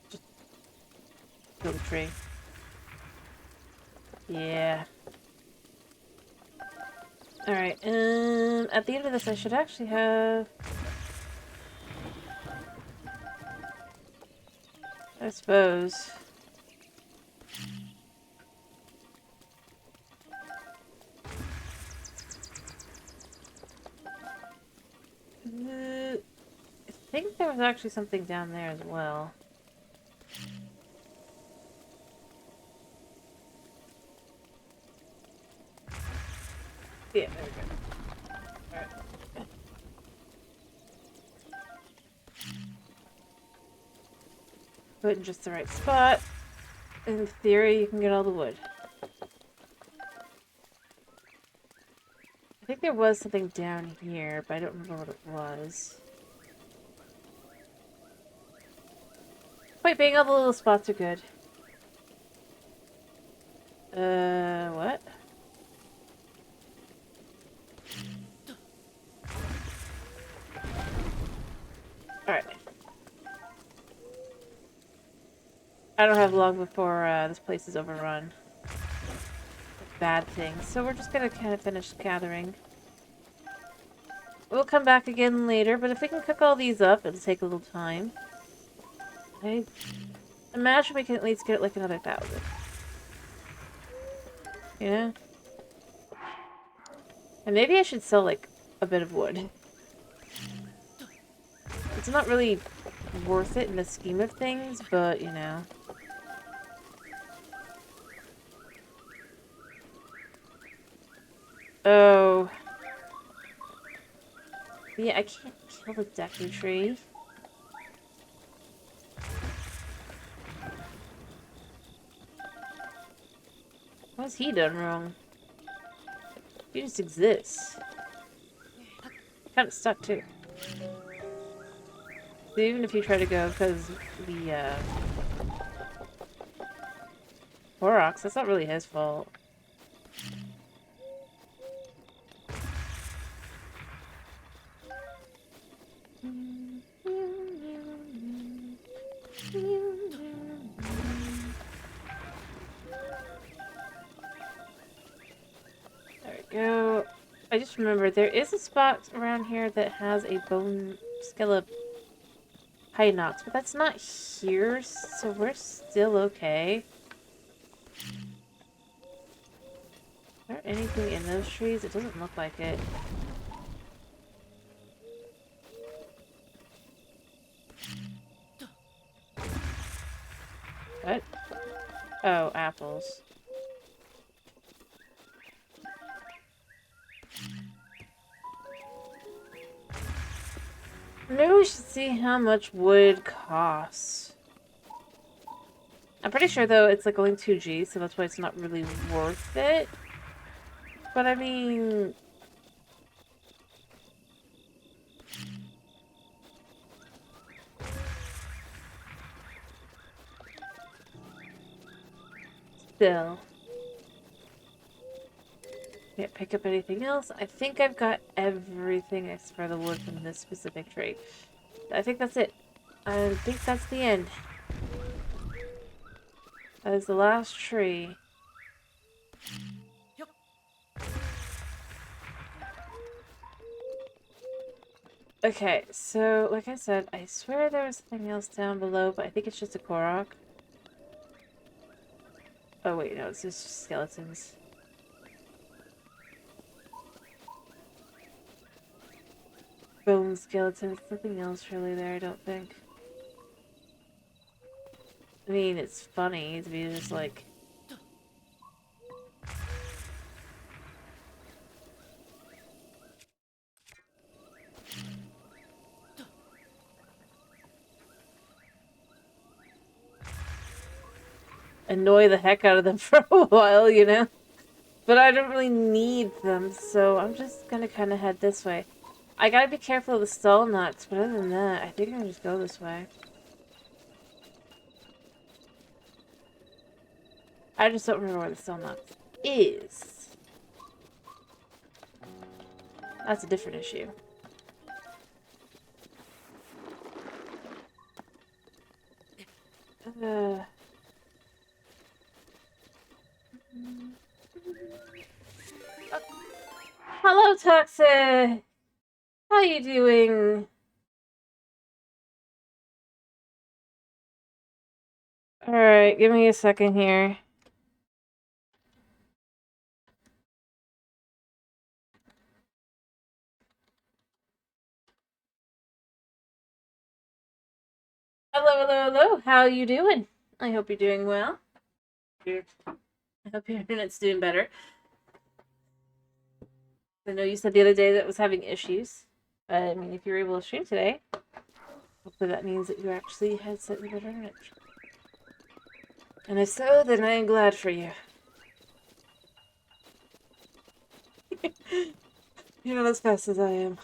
Speaker 1: Just kill the tree. Yeah. Alright, at the end of this I should actually have... I suppose. I think there was actually something down there as well. Yeah, there we go. Alright. Put in just the right spot. In theory, you can get all the wood. I think there was something down here, but I don't remember what it was. Wait, being all the little spots are good. What? Alright. I don't have long before this place is overrun. Bad things. So we're just gonna kind of finish gathering. We'll come back again later, but if we can cook all these up, it'll take a little time. I imagine we can at least get like another 1,000. Yeah? And maybe I should sell like a bit of wood. It's not really worth it in the scheme of things, but you know. Oh. Yeah, I can't kill the Deku tree. What's he done wrong? He just exists. Kind of stuck too. So even if you try to go, because the Horrocks, that's not really his fault. There we go. I just remembered there is a spot around here that has a bone skeleton Hinox, but that's not here, so we're still okay. Is there anything in those trees? It doesn't look like it. What? Oh, apples. Maybe we should see how much wood costs. I'm pretty sure, though, it's like only 2G, so that's why it's not really worth it. But I mean... Still. Can't pick up anything else. I think I've got everything except for the wood from this specific tree. I think that's it. I think that's the end. That is the last tree. Okay, so like I said, I swear there was something else down below, but I think it's just a Korok. Oh wait, no, it's just skeletons. Bone skeletons, nothing else really there, I don't think. I mean, it's funny to be just like... annoy the heck out of them for a while, you know? But I don't really need them, so I'm just gonna kind of head this way. I gotta be careful of the stall nuts, but other than that, I think I'm gonna just go this way. I just don't remember where the stall nuts is. That's a different issue. Hello, Toxic! How you doing? Alright, give me a second here. Hello, hello, hello. How you doing? I hope you're doing well. I hope your internet's doing better. I know you said the other day that it was having issues. But, I mean, if you're able to stream today, hopefully that means that you actually had slightly better internet. And if so, then I am glad for you. You're not as fast as I am.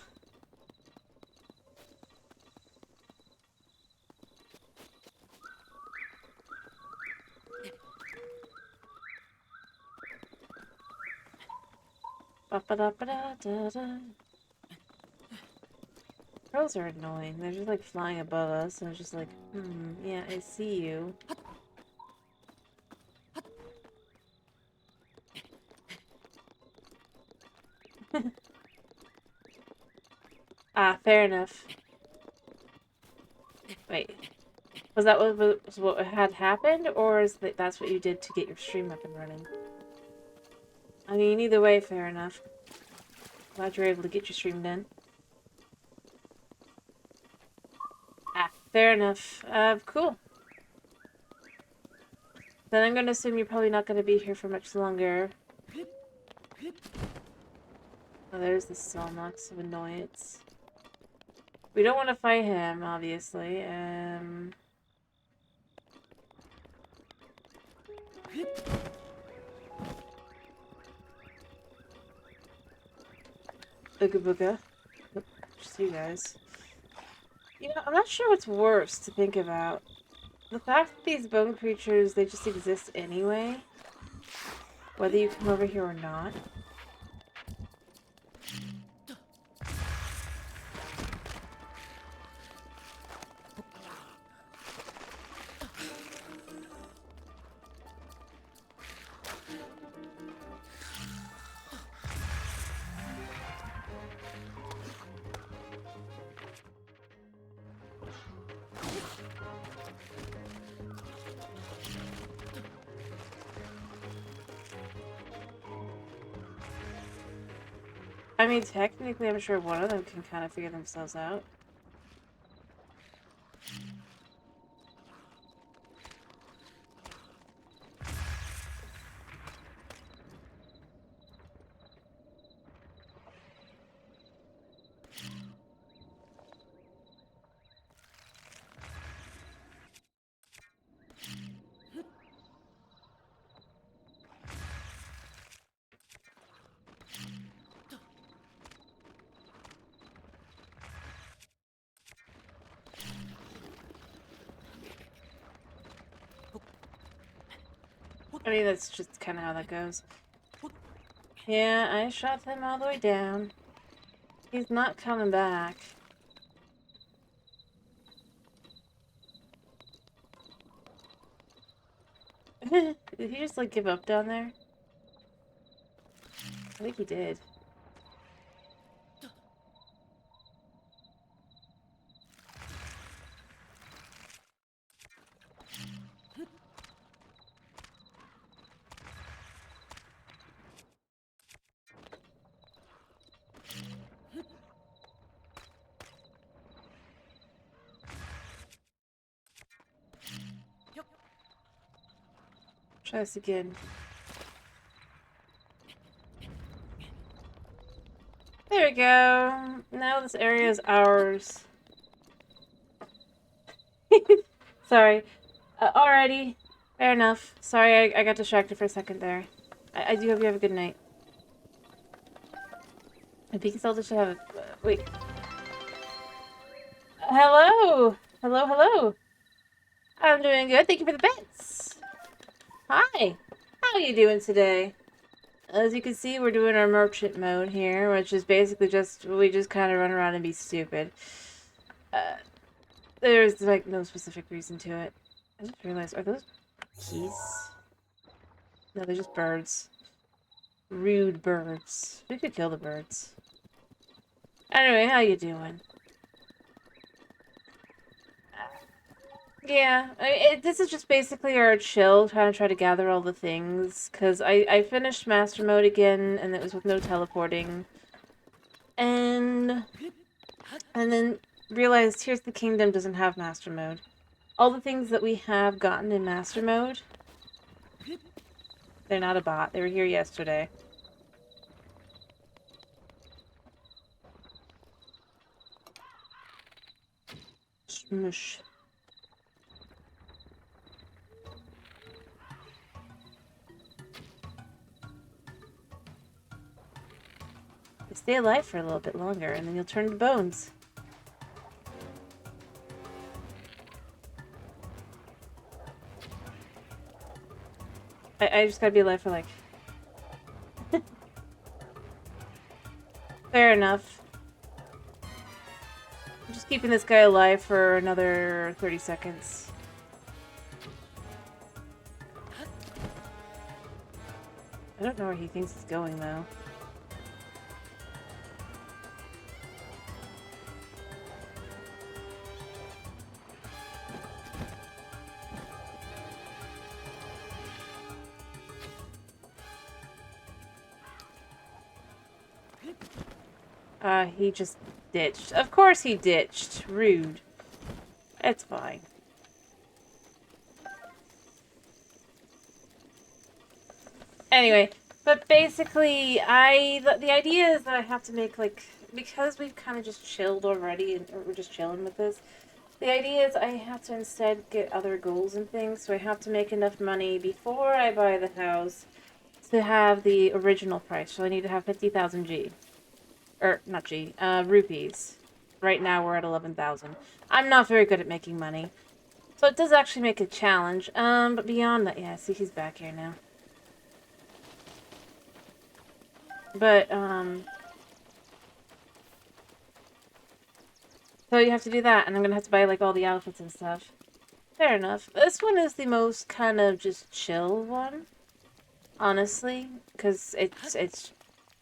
Speaker 1: Ba-ba-da-ba-da-da-da. Crows are annoying. They're just like flying above us, and it's just like, yeah, I see you. Ah, fair enough. Wait, was that what had happened, or is that's what you did to get your stream up and running? I mean, either way, fair enough. Glad you were able to get your stream done. Ah, fair enough. Cool. Then I'm gonna assume you're probably not gonna be here for much longer. Oh, there's the Selnox of annoyance. We don't want to fight him, obviously. Ooga booga. Just you guys. You know, I'm not sure what's worse to think about. The fact that these bone creatures, they just exist anyway. Whether you come over here or not. I mean, technically, I'm sure one of them can kind of figure themselves out. I mean, that's just kind of how that goes. Yeah, I shot him all the way down. He's not coming back. Did he just, like, give up down there? I think he did. Try this again. There we go. Now this area is ours. Sorry. Alrighty. Fair enough. Sorry, I got distracted for a second there. I do hope you have a good night. And Peaky Zelda should have a... wait. Hello! Hello, hello! I'm doing good. Thank you for the bits. Hi! How are you doing today? As you can see, we're doing our merchant mode here, which is basically just... we just kind of run around and be stupid. There's, like, no specific reason to it. I just realized, are those keys? No, they're just birds. Rude birds. We could kill the birds. Anyway, how you doing? Yeah, this is just basically our chill, try to gather all the things, because I finished Master Mode again, and it was with no teleporting. And then realized Here's the Kingdom doesn't have Master Mode. All the things that we have gotten in Master Mode, they're not a bot. They were here yesterday. Smush. stay alive for a little bit longer, and then you'll turn to bones. I just gotta be alive for, like... Fair enough. I'm just keeping this guy alive for another 30 seconds. I don't know where he thinks he's going, though. He just ditched. Of course he ditched. Rude. It's fine. Anyway, but basically, the idea is that I have to make, like, because we've kind of just chilled already, and we're just chilling with this, the idea is I have to instead get other goals and things, so I have to make enough money before I buy the house to have the original price. So I need to have 50,000 G. Or, not G, rupees. Right now we're at 11,000. I'm not very good at making money. So it does actually make a challenge. But beyond that, yeah, see, he's back here now. But, so you have to do that, and I'm gonna have to buy, like, all the outfits and stuff. Fair enough. This one is the most kind of just chill one. Honestly. Because it's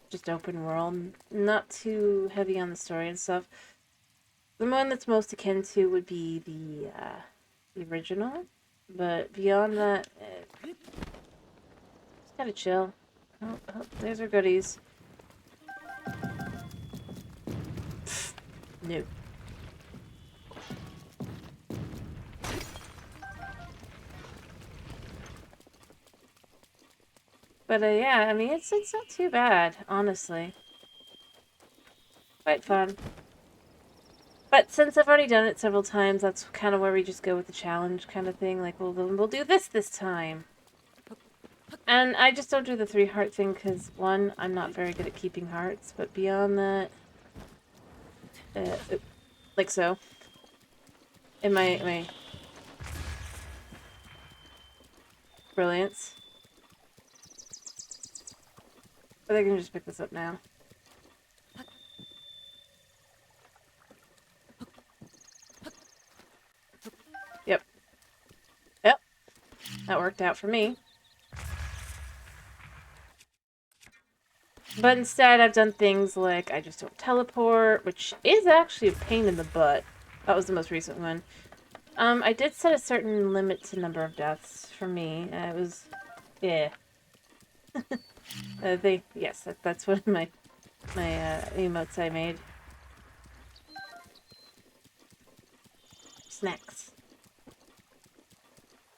Speaker 1: just open world. Not too heavy on the story and stuff. The one that's most akin to would be the original. But beyond that, it's kind of chill. Oh, there's our goodies. No. But yeah, I mean, it's not too bad, honestly. Quite fun. But since I've already done it several times, that's kind of where we just go with the challenge kind of thing. Like, well, we'll do this time. And I just don't do the 3 heart thing because, one, I'm not very good at keeping hearts. But beyond that, like so. In my brilliance. But I can just pick this up now. Yep. Yep. That worked out for me. But instead, I've done things like I just don't teleport, which is actually a pain in the butt. That was the most recent one. I did set a certain limit to number of deaths for me. It was... yeah. Yes, that's one of my emotes I made. Snacks.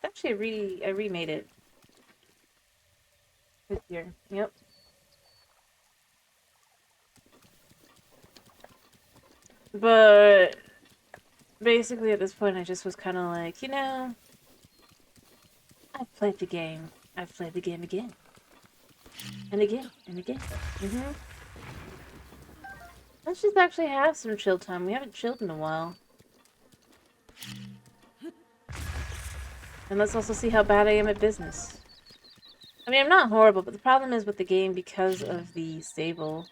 Speaker 1: Actually, I remade it this year. Yep. But basically at this point I just was kind of like, you know, I've played the game. I've played the game again. And again. And again. Let's just actually have some chill time. We haven't chilled in a while. And let's also see how bad I am at business. I mean, I'm not horrible, but the problem is with the game, because of the stable,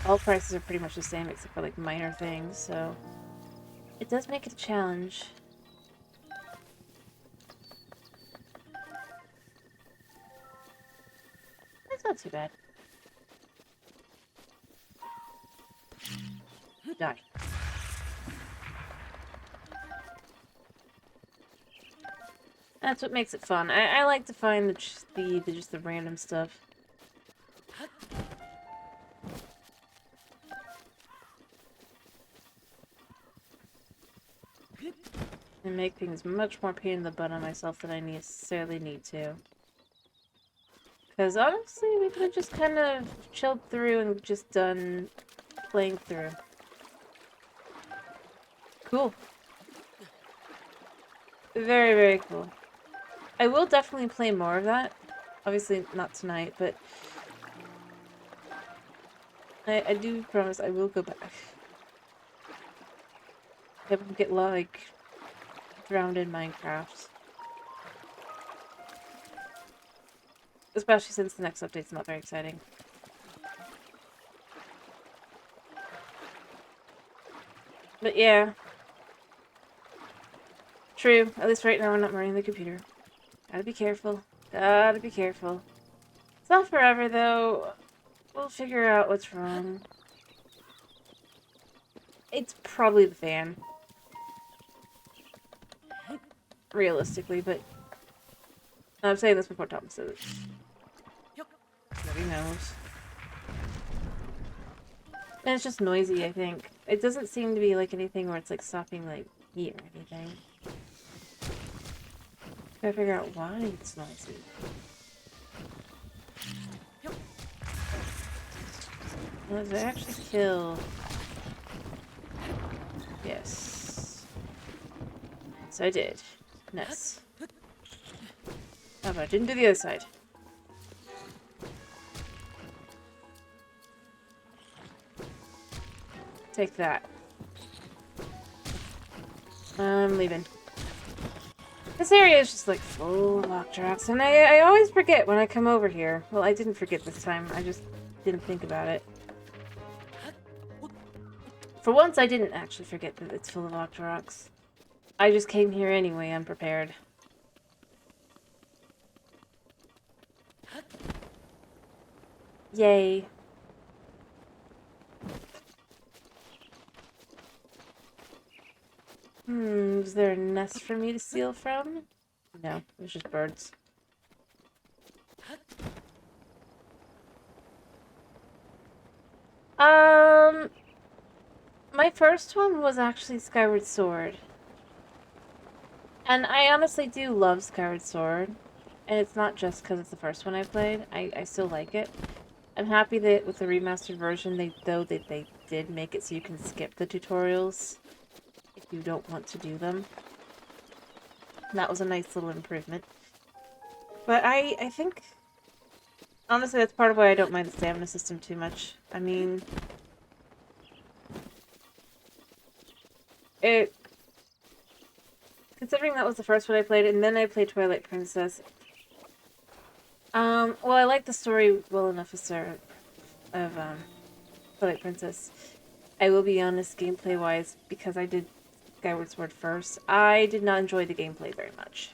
Speaker 1: all prices are pretty much the same except for, like, minor things, so it does make it a challenge. That's not too bad. Die. That's what makes it fun. I like to find just the random stuff. And make things much more pain in the butt on myself than I necessarily need to. Because honestly, we could have just kind of chilled through and just done playing through. Cool. Very, very cool. I will definitely play more of that. Obviously not tonight, but I do promise I will go back. I won't get, like, drowned in Minecraft. Especially since the next update's not very exciting. But yeah. True. At least right now I'm not running the computer. Gotta be careful. Gotta be careful. It's not forever, though. We'll figure out what's wrong. It's probably the fan. Realistically, but... I'm saying this before Tom says it. Nobody knows. And it's just noisy, I think. It doesn't seem to be like anything where it's like stopping like heat or anything. Gotta figure out why it's noisy. Well, did I actually kill? Yes. So I did. Nice. Oh, but I didn't do the other side. Take that. I'm leaving. This area is just like full of lock traps, and I always forget when I come over here. Well, I didn't forget this time. I just didn't think about it. For once, I didn't actually forget that it's full of locked rocks. I just came here anyway, unprepared. Yay. Is there a nest for me to steal from? No, it was just birds. My first one was actually Skyward Sword. And I honestly do love Skyward Sword. And it's not just because it's the first one I played. I still like it. I'm happy that with the remastered version, they did make it so you can skip the tutorials if you don't want to do them. That was a nice little improvement. But I think, honestly, that's part of why I don't mind the stamina system too much. I mean, considering that was the first one I played, and then I played Twilight Princess. Well, I like the story well enough of Twilight Princess. I will be honest, gameplay-wise, because I did Skyward Sword first, I did not enjoy the gameplay very much.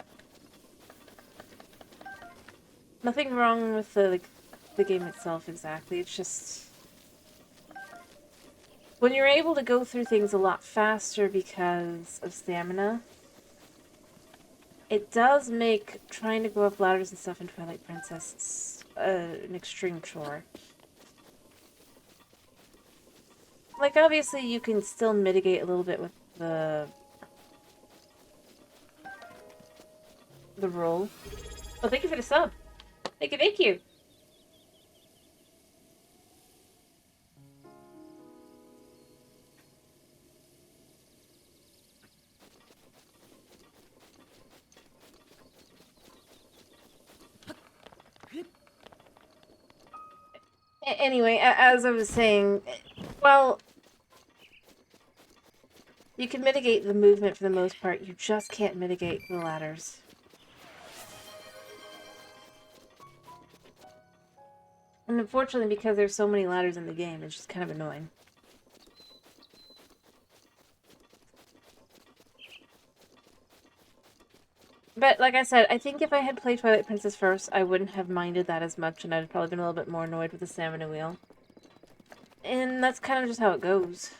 Speaker 1: Nothing wrong with the game itself exactly, it's just... when you're able to go through things a lot faster because of stamina, it does make trying to go up ladders and stuff in Twilight Princess an extreme chore. Like, obviously, you can still mitigate a little bit with the roll. Oh, thank you for the sub. Thank you, thank you. Anyway, as I was saying, well, you can mitigate the movement for the most part, you just can't mitigate the ladders. And unfortunately, because there's so many ladders in the game, it's just kind of annoying. But like I said, I think if I had played Twilight Princess first, I wouldn't have minded that as much, and I'd have probably been a little bit more annoyed with the stamina wheel. And that's kind of just how it goes.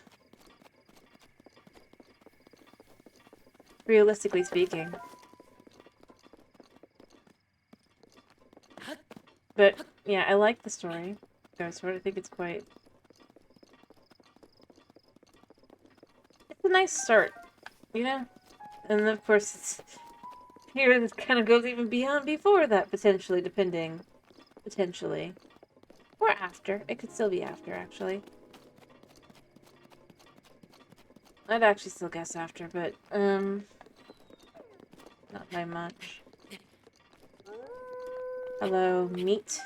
Speaker 1: Realistically speaking. But, yeah, I like the story. Ghost Sword, I think it's quite... it's a nice start, you know? And of course, it's... here, this kind of goes even beyond before that, potentially, depending. Potentially. Or after. It could still be after, actually. I'd actually still guess after, but, not by much. Hello, meat.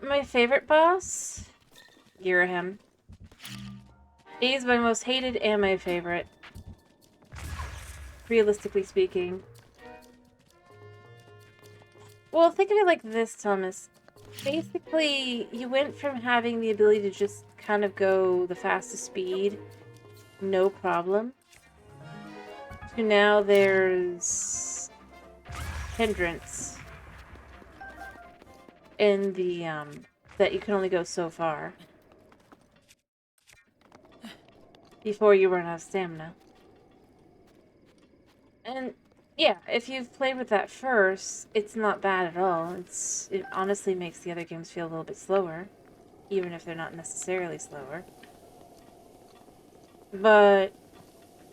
Speaker 1: My favorite boss? Girahim. He's my most hated and my favorite. Realistically speaking. Well, think of it like this, Thomas. Basically, you went from having the ability to just kind of go the fastest speed, no problem, to now there's hindrance in the, that you can only go so far before you run out of stamina. And yeah, if you've played with that first, it's not bad at all. It honestly makes the other games feel a little bit slower, even if they're not necessarily slower. But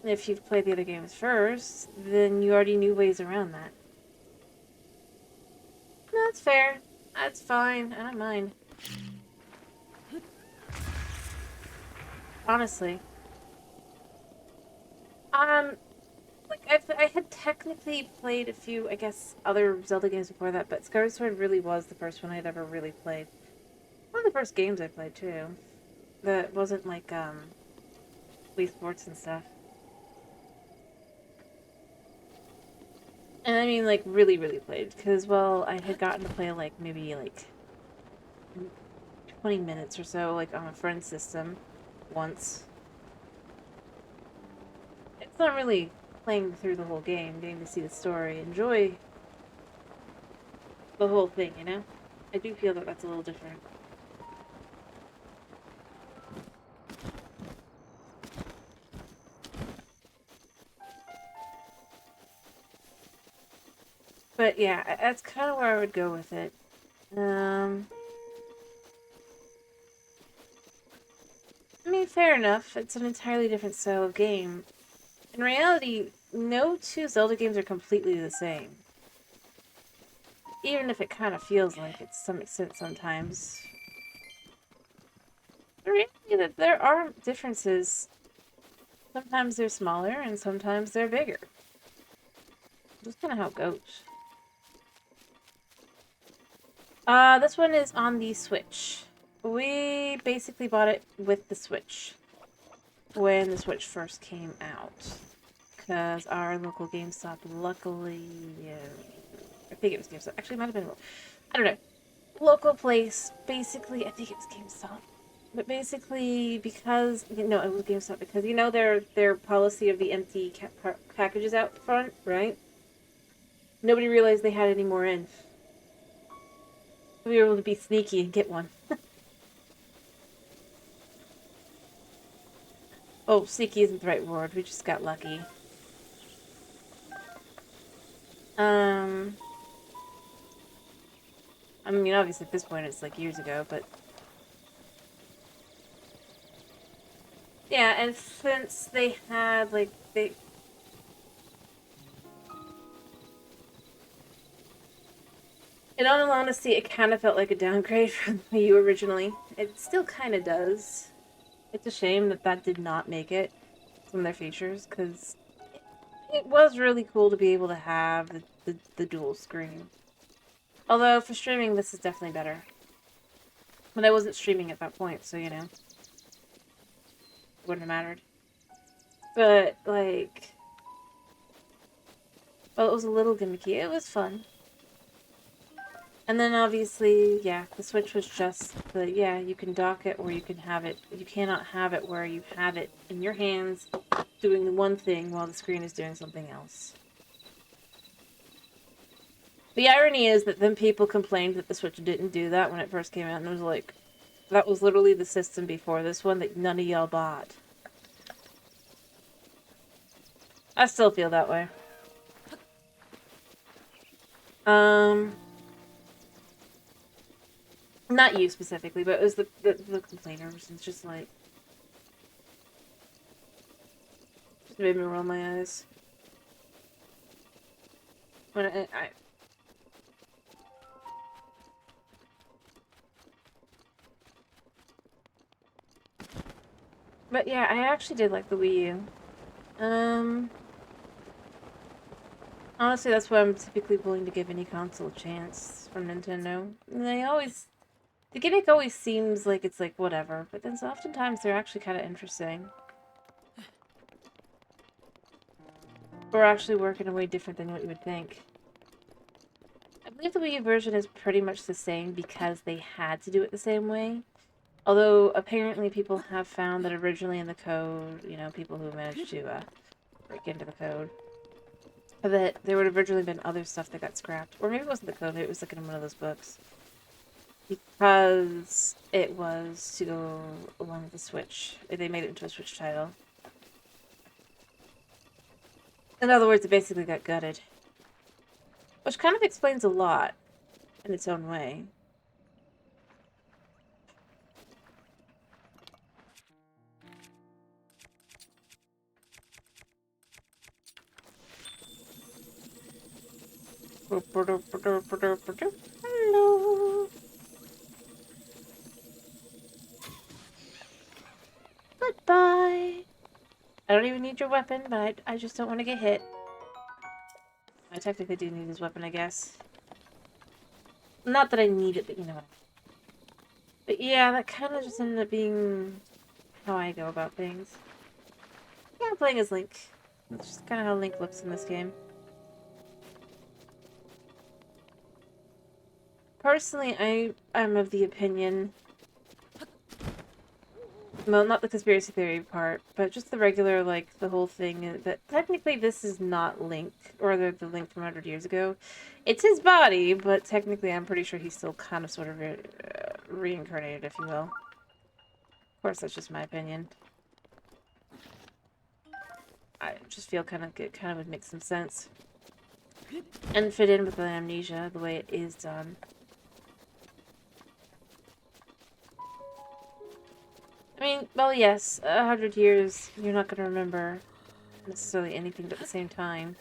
Speaker 1: if you've played the other games first, then you already knew ways around that. No, that's fair. That's fine. I don't mind. Honestly. Like, I had technically played a few, I guess, other Zelda games before that, but Skyward Sword really was the first one I'd ever really played. One of the first games I played, too. That wasn't like, Wii Sports and stuff. And I mean, like, really, really played, because, well, I had gotten to play, like, maybe, like, 20 minutes or so, like, on a friend's system once. It's not really playing through the whole game, getting to see the story, enjoy the whole thing, you know? I do feel that that's a little different. But yeah, that's kind of where I would go with it. I mean, fair enough. It's an entirely different style of game. In reality, no two Zelda games are completely the same. Even if it kind of feels like it to some extent sometimes. The reality is that there are differences. Sometimes they're smaller, and sometimes they're bigger. That's kind of how it goes. This one is on the Switch. We basically bought it with the Switch when the Switch first came out. Because our local GameStop, luckily, I think it was GameStop. Actually, it might have been, I don't know. Local place, basically, I think it was GameStop. But basically, because, no, it was GameStop, because you know their policy of the empty packages out front, right? Nobody realized they had any more in. We were able to be sneaky and get one. Oh, sneaky isn't the right word. We just got lucky. I mean, obviously at this point it's like years ago, but... Yeah, and since they had, like, in all honesty, it kind of felt like a downgrade from the Wii U originally. It still kind of does. It's a shame that that did not make it some of their features, because it was really cool to be able to have the dual screen. Although, for streaming, this is definitely better. But I wasn't streaming at that point, so, you know. Wouldn't have mattered. But, like... Well, it was a little gimmicky. It was fun. And then, obviously, yeah, the Switch was just the, yeah, you can dock it or you can have it. You cannot have it where you have it in your hands doing one thing while the screen is doing something else. The irony is that then people complained that the Switch didn't do that when it first came out, and it was like, that was literally the system before this one that none of y'all bought. I still feel that way. Not you specifically, but it was the complainers. It's just like... Just made me roll my eyes. When I But yeah, I actually did like the Wii U. Honestly, that's why I'm typically willing to give any console a chance from Nintendo. And The gimmick always seems like it's like whatever, but then so oftentimes they're actually kind of interesting. Or actually work in a way different than what you would think. I believe the Wii U version is pretty much the same because they had to do it the same way. Although, apparently people have found that originally in the code, you know, people who managed to break into the code, that there would have originally been other stuff that got scrapped. Or maybe it wasn't the code, maybe it was like in one of those books. Because it was to go along with the Switch. They made it into a Switch title. In other words, it basically got gutted. Which kind of explains a lot in its own way. Hello. Goodbye. I don't even need your weapon, but I just don't want to get hit. I technically do need his weapon, I guess. Not that I need it, but you know what. But yeah, that kind of just ended up being how I go about things. Yeah, I'm playing as Link. That's just kind of how Link looks in this game. Personally, I'm of the opinion... Well, not the conspiracy theory part, but just the regular, like, the whole thing that technically this is not Link, or the Link from 100 years ago. It's his body, but technically I'm pretty sure he's still kind of sort of reincarnated, if you will. Of course, that's just my opinion. I just feel it kind of would make some sense. And fit in with the amnesia, the way it is done. I mean, well, yes, 100 years, you're not going to remember necessarily anything, but at the same time.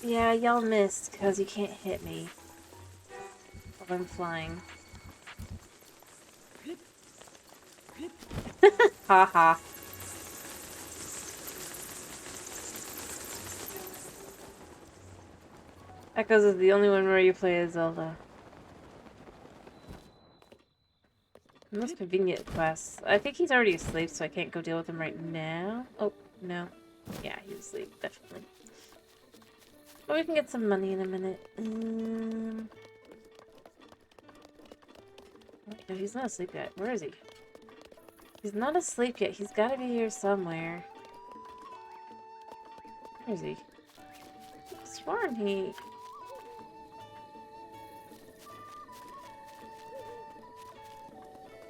Speaker 1: Yeah, y'all missed, because you can't hit me while I'm flying. Haha. Echoes is the only one where you play as Zelda. Most convenient quests. I think he's already asleep, so I can't go deal with him right now. Oh, no. Yeah, he's asleep, definitely. But we can get some money in a minute. Wait, no, he's not asleep yet. Where is he? He's not asleep yet. He's gotta be here somewhere. Where is he? I sworn he...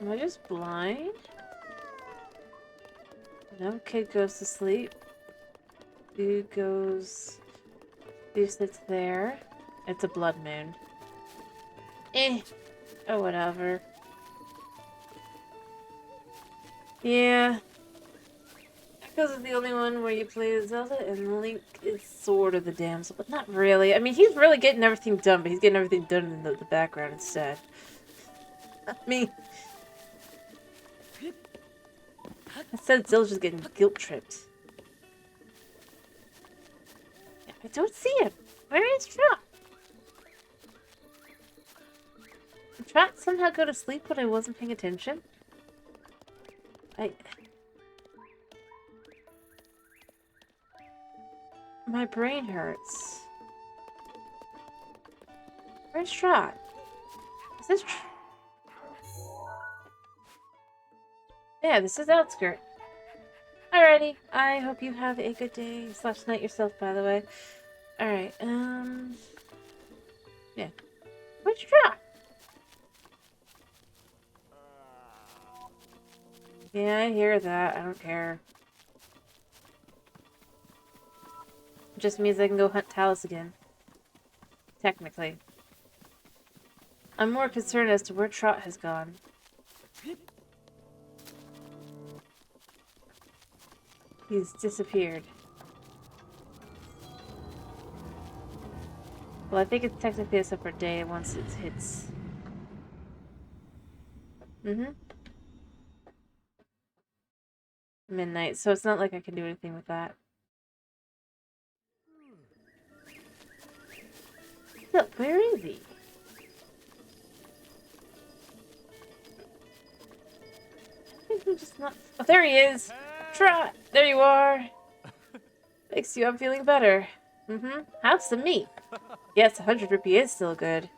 Speaker 1: Am I just blind? No, kid goes to sleep. Dude goes... Dude sits there. It's a blood moon. Eh. Oh, whatever. Yeah. Echoes is the only one where you play as Zelda, and Link is sort of the damsel, but not really. I mean, he's really getting everything done, but he's getting everything done in the background instead. I mean... Instead, Zelda's just getting guilt-tripped. I don't see him. Where is Trot? Did Trot somehow go to sleep when I wasn't paying attention? My brain hurts. Where's Trot? Is this Yeah, this is Outskirt. Alrighty, I hope you have a good day / night yourself, by the way. Alright, yeah. Where's Trot? Yeah, I hear that. I don't care. It just means I can go hunt Talus again. Technically. I'm more concerned as to where Trot has gone. He's disappeared. Well, I think it's technically a separate day once it hits. Midnight, so it's not like I can do anything with that. So, where is he? I think I'm just not... Oh, there he is! Trot! There you are! Thanks to you, I'm feeling better. Mm-hmm. Have some meat. Yes, 100 rupee is still good.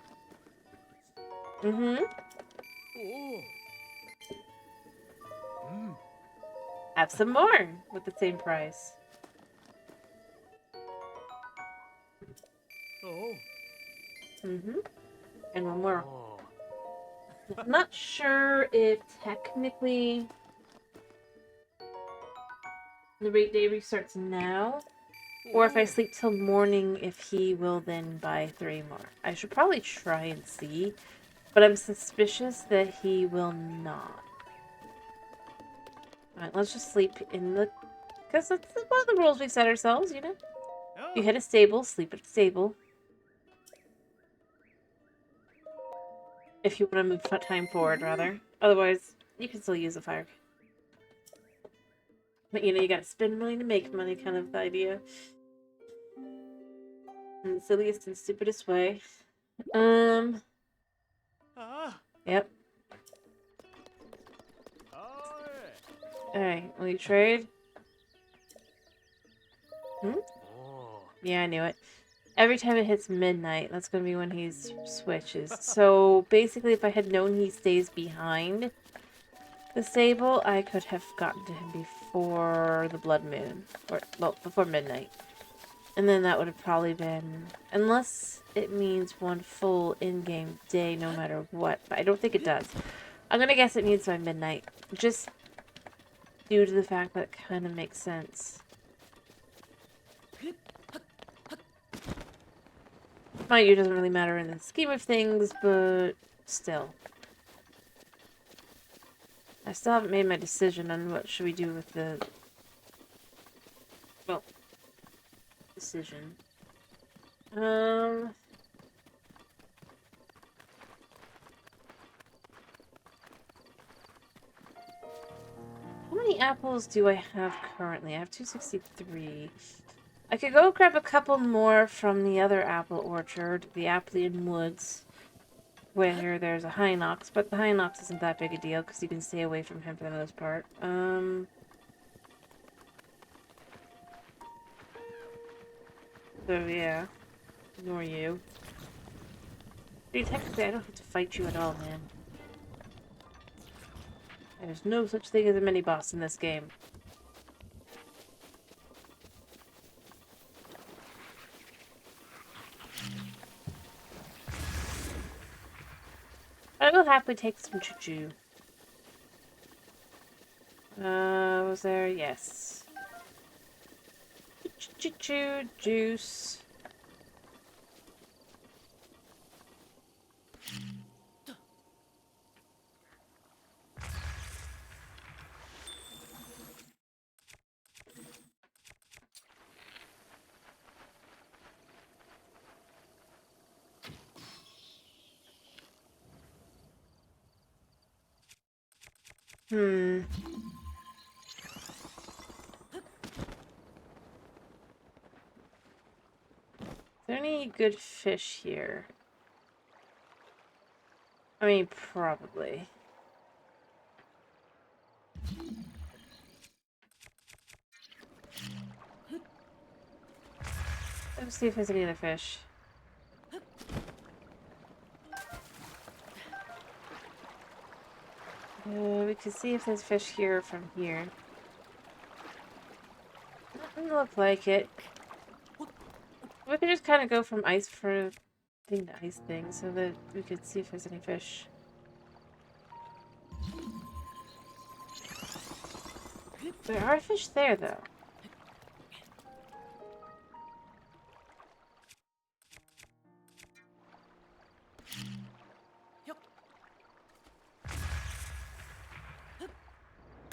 Speaker 1: Mm-hmm.
Speaker 2: Oh.
Speaker 1: Have some more with the same price.
Speaker 2: Oh.
Speaker 1: Mm-hmm. And one more.
Speaker 2: Oh.
Speaker 1: I'm not sure if technically the rate day restarts now, or if I sleep till morning, if he will then buy 3 more. I should probably try and see, but I'm suspicious that he will not. Alright, let's just sleep in the... Because that's one of the rules we set ourselves, you know? If you hit a stable, sleep at a stable. If you want to move time forward, rather. Otherwise, you can still use a fire. But, you know, you gotta spend money to make money, kind of the idea. In the silliest and stupidest way. Yep. Alright, will you trade? Hmm? Yeah, I knew it. Every time it hits midnight, that's going to be when he switches. So, basically, if I had known he stays behind the stable, I could have gotten to him before the blood moon. Or, well, before midnight. And then that would have probably been... Unless it means one full in-game day, no matter what. But I don't think it does. I'm going to guess it means by midnight. Just due to the fact that it kind of makes sense. Mind you, doesn't really matter in the scheme of things, but still. I still haven't made my decision on what should we do with the... Well, decision. How many apples do I have currently? I have 263. I could go grab a couple more from the other apple orchard, the Applian Woods, where there's a Hinox, but the Hinox isn't that big a deal because you can stay away from him for the most part. So yeah, ignore you. Dude, technically I don't have to fight you at all, man. There's no such thing as a mini-boss in this game. I will happily take some choo-choo. Was there? Yes. Choo-choo juice. Is there any good fish here? I mean, probably. Let's see if there's any other fish. We can see if there's fish here from here. Doesn't look like it. We could just kind of go from ice for thing to ice thing so that we could see if there's any fish. There are fish there, though.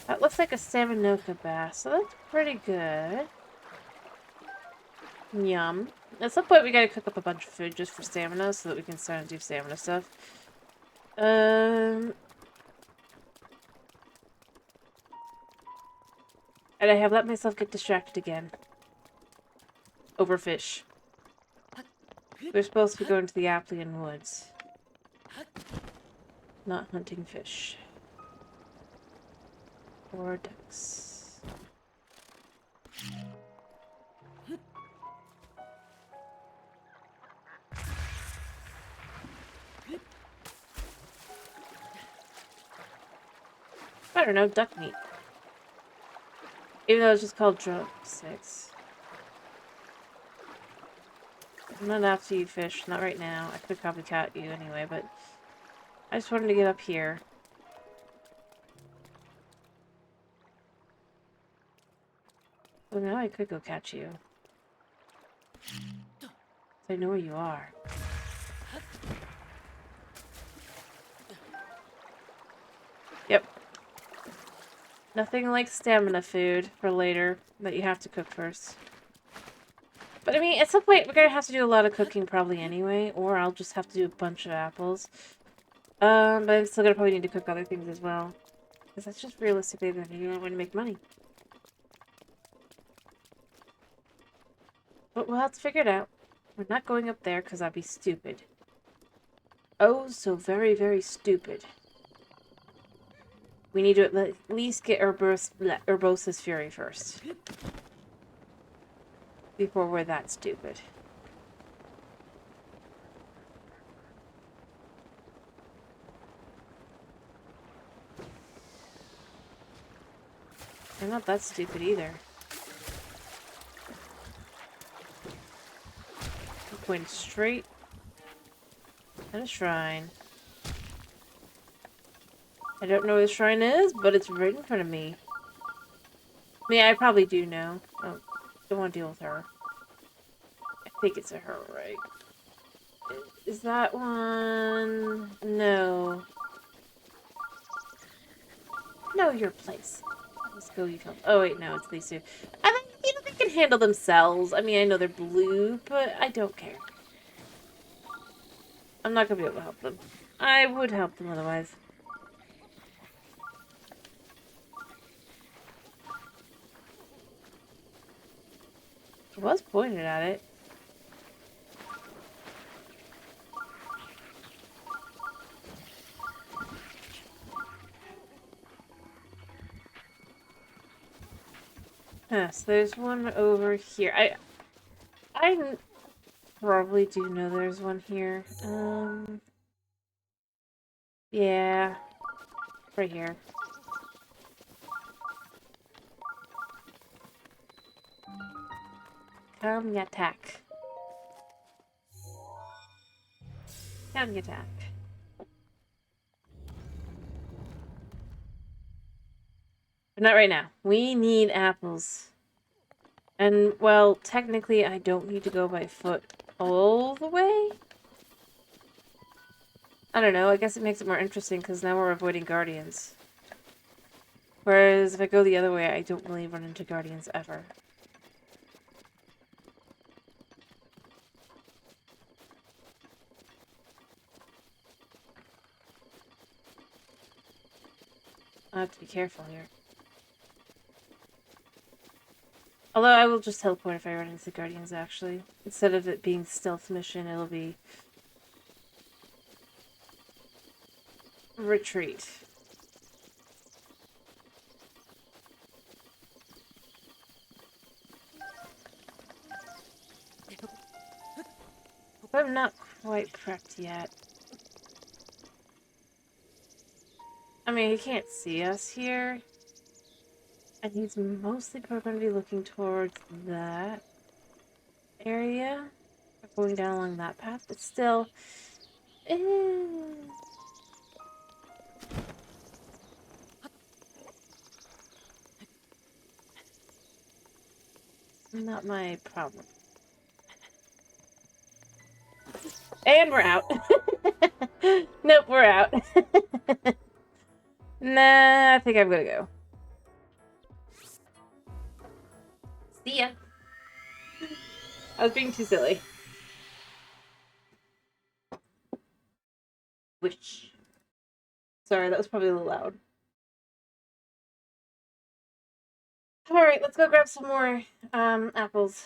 Speaker 1: That looks like a Salmonoka bass, so that's pretty good. Yum. At some point, we gotta cook up a bunch of food just for stamina so that we can start and do stamina stuff. And I have let myself get distracted again. Over fish. We're supposed to be going to the Applian Woods. Not hunting fish. Or ducks. I don't know, duck meat. Even though it's just called drumsticks. I'm not after you, fish. Not right now. I could probably cat you anyway, but I just wanted to get up here. Well, now I could go catch you. I know where you are. Yep. Nothing like stamina food for later that you have to cook first. But I mean, at some point, we're gonna have to do a lot of cooking probably anyway, or I'll just have to do a bunch of apples. But I'm still gonna probably need to cook other things as well. Because that's just realistically the only way to make money. But we'll have to figure it out. We're not going up there because I'd be stupid. Oh, so very, very stupid. We need to at least get Urbosa's Fury first. Before we're that stupid. I'm not that stupid either. I'm going straight at a shrine. I don't know where the shrine is, but it's right in front of me. I mean, I probably do know. Oh, don't want to deal with her. I think it's a her, right? Is that one? No. Know your place. Let's go, you come. Oh, wait, no, it's these two. I think, you know, they can handle themselves. I mean, I know they're blue, but I don't care. I'm not gonna be able to help them. I would help them otherwise. I was pointed at it. Yes, there's one over here. I probably do know there's one here. Yeah. Right here. Come attack. Come attack. But not right now. We need apples. And, well, technically I don't need to go by foot all the way? I don't know, I guess it makes it more interesting because now we're avoiding guardians. Whereas if I go the other way, I don't really run into guardians ever. I have to be careful here. Although I will just teleport if I run into the guardians, actually. Instead of it being stealth mission, it'll be retreat. But I'm not quite prepped yet. I mean, he can't see us here. And he's mostly probably going to be looking towards that area. Going down along that path, but still... not my problem. And we're out. Nope, we're out. Nah, I think I'm gonna go. See ya. I was being too silly. Wish. Sorry, that was probably a little loud. Alright, let's go grab some more apples.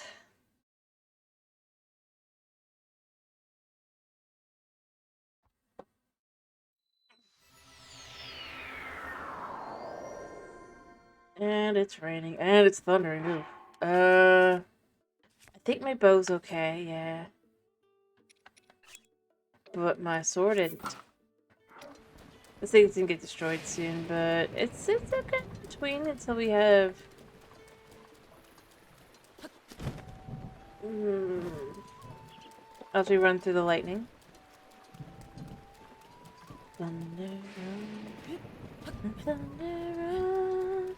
Speaker 1: And it's raining. And it's thundering. Ooh. I think my bow's okay, yeah. But my sword didn't. This thing's gonna get destroyed soon, but it's okay in between until we have... As we run through the lightning. Thunder on, thunder on,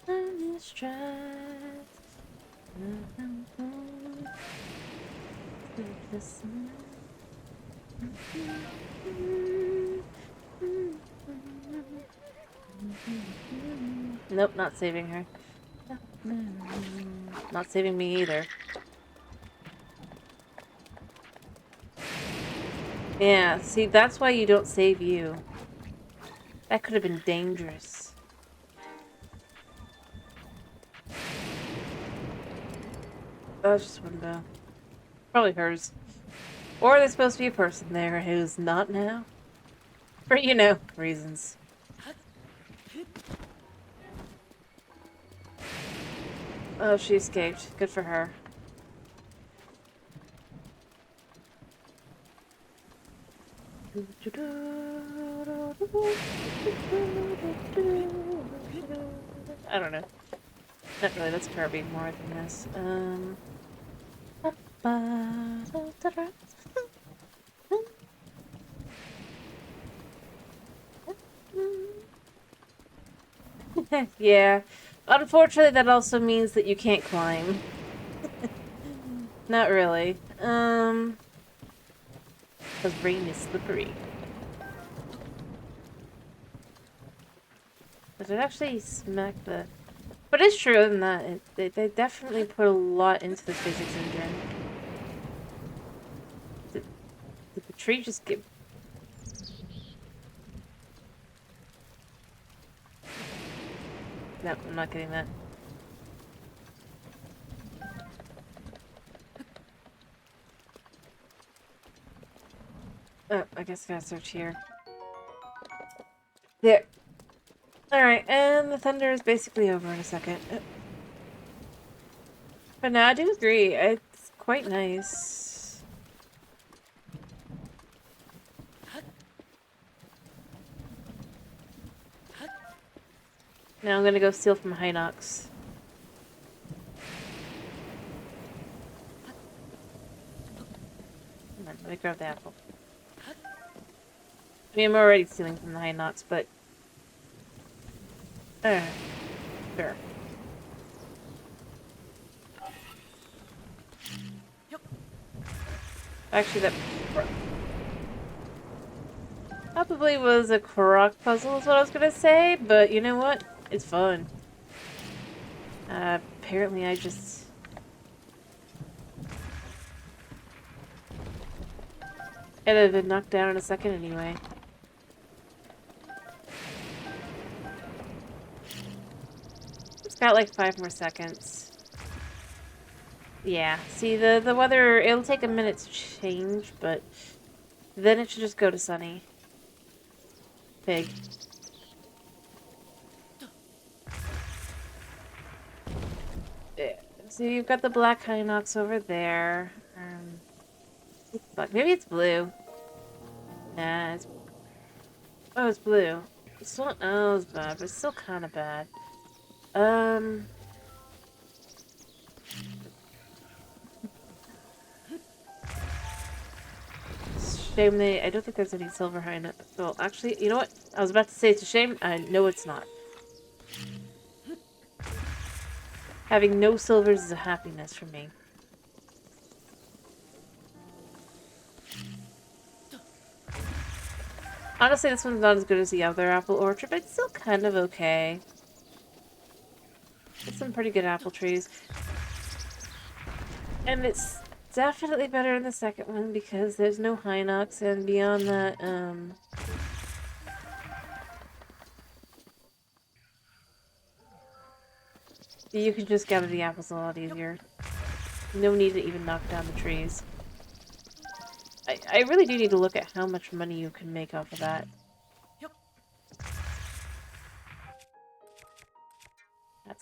Speaker 1: thunder strikes. The sun. Nope, not saving her. Not saving me either. Yeah, see, that's why you don't save you. That could have been dangerous. That was just one bow. Probably hers. Or there's supposed to be a person there who's not now. For, you know, reasons. Oh, she escaped. Good for her. I don't know. Not really, that's Kirby more than this. Yeah. Unfortunately, that also means that you can't climb. Not really. Because rain is slippery. Does it actually smack the... But it's true in that they definitely put a lot into the physics engine. Did the tree just get... No, I'm not getting that. Oh, I guess I gotta search here. There. Alright, and the thunder is basically over in a second. But no, I do agree. It's quite nice. Now I'm gonna go steal from Hinox. Come on, let me grab the apple. I mean, I'm already stealing from the Hinox, but... sure. Actually, that probably was a Korok puzzle is what I was gonna say, but you know what? It's fun. Apparently I just... It'd have been knocked down in a second anyway. It's got like 5 more seconds. Yeah, see, the weather, it'll take a minute to change, but then it should just go to sunny. Pig. Yeah. So you've got the black Hinox over there. Maybe it's blue. Nah, it's... Oh, it's blue. It's still... Oh, it's bad, but it's still kind of bad. Shame they... I don't think there's any silver Hinox. Well, actually, you know what? I was about to say it's a shame. No, it's not. Having no silvers is a happiness for me. Honestly, this one's not as good as the other apple orchard, but it's still kind of okay. It's some pretty good apple trees. And it's definitely better in the second one because there's no Hinox, and beyond that, you can just gather the apples a lot easier. No need to even knock down the trees. I really do need to look at how much money you can make off of that.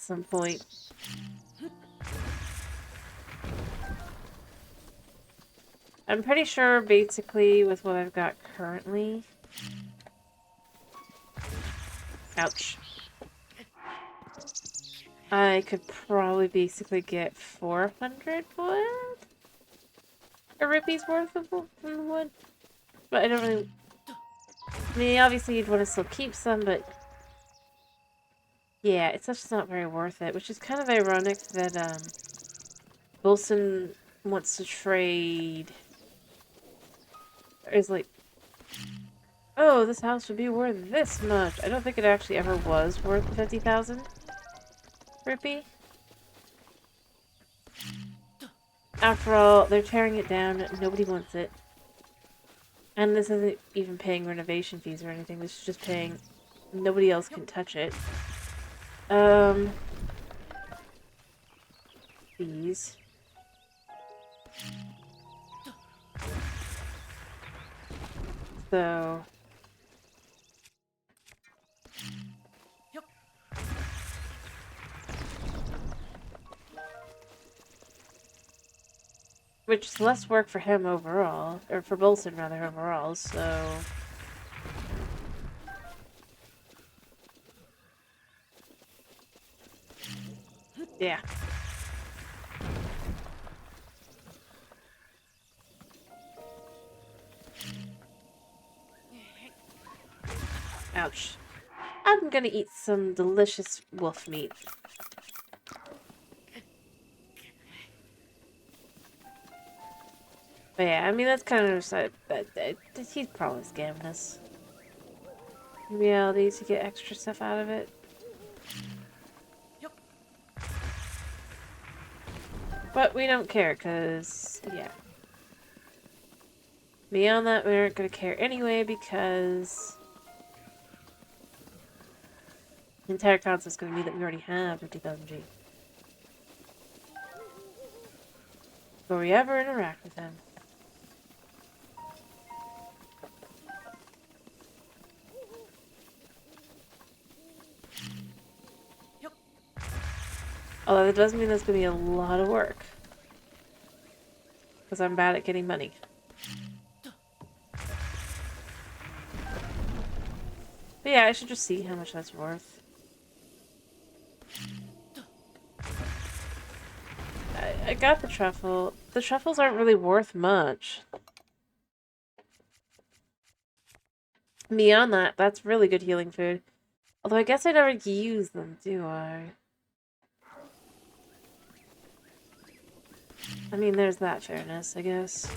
Speaker 1: some point. I'm pretty sure, basically, with what I've got currently... Ouch. I could probably basically get 400 wood? Or rupees worth of wood? But I don't really... I mean, obviously you'd want to still keep some, but... Yeah, it's just not very worth it, which is kind of ironic that, Wilson wants to trade... Is like... Oh, this house would be worth this much. I don't think it actually ever was worth the 50,000 rupee. After all, they're tearing it down. Nobody wants it. And this isn't even paying renovation fees or anything. This is just paying... Nobody else can touch it. Fees. So... Which is less work for him overall. Or for Bolson, rather, overall, so... Yeah. Ouch. I'm gonna eat some delicious wolf meat. But yeah, I mean, that's kind of sad, but he's probably scamming us. In reality, to get extra stuff out of it. But we don't care, because, yeah. Beyond that, we aren't going to care anyway, because... The entire concept's going to be that we already have 50,000 G. Before we ever interact with them. Although that does mean that's going to be a lot of work. Because I'm bad at getting money. But yeah, I should just see how much that's worth. I got the truffle. The truffles aren't really worth much. Beyond that, that's really good healing food. Although I guess I never use them, do I? I mean, there's that fairness, I guess.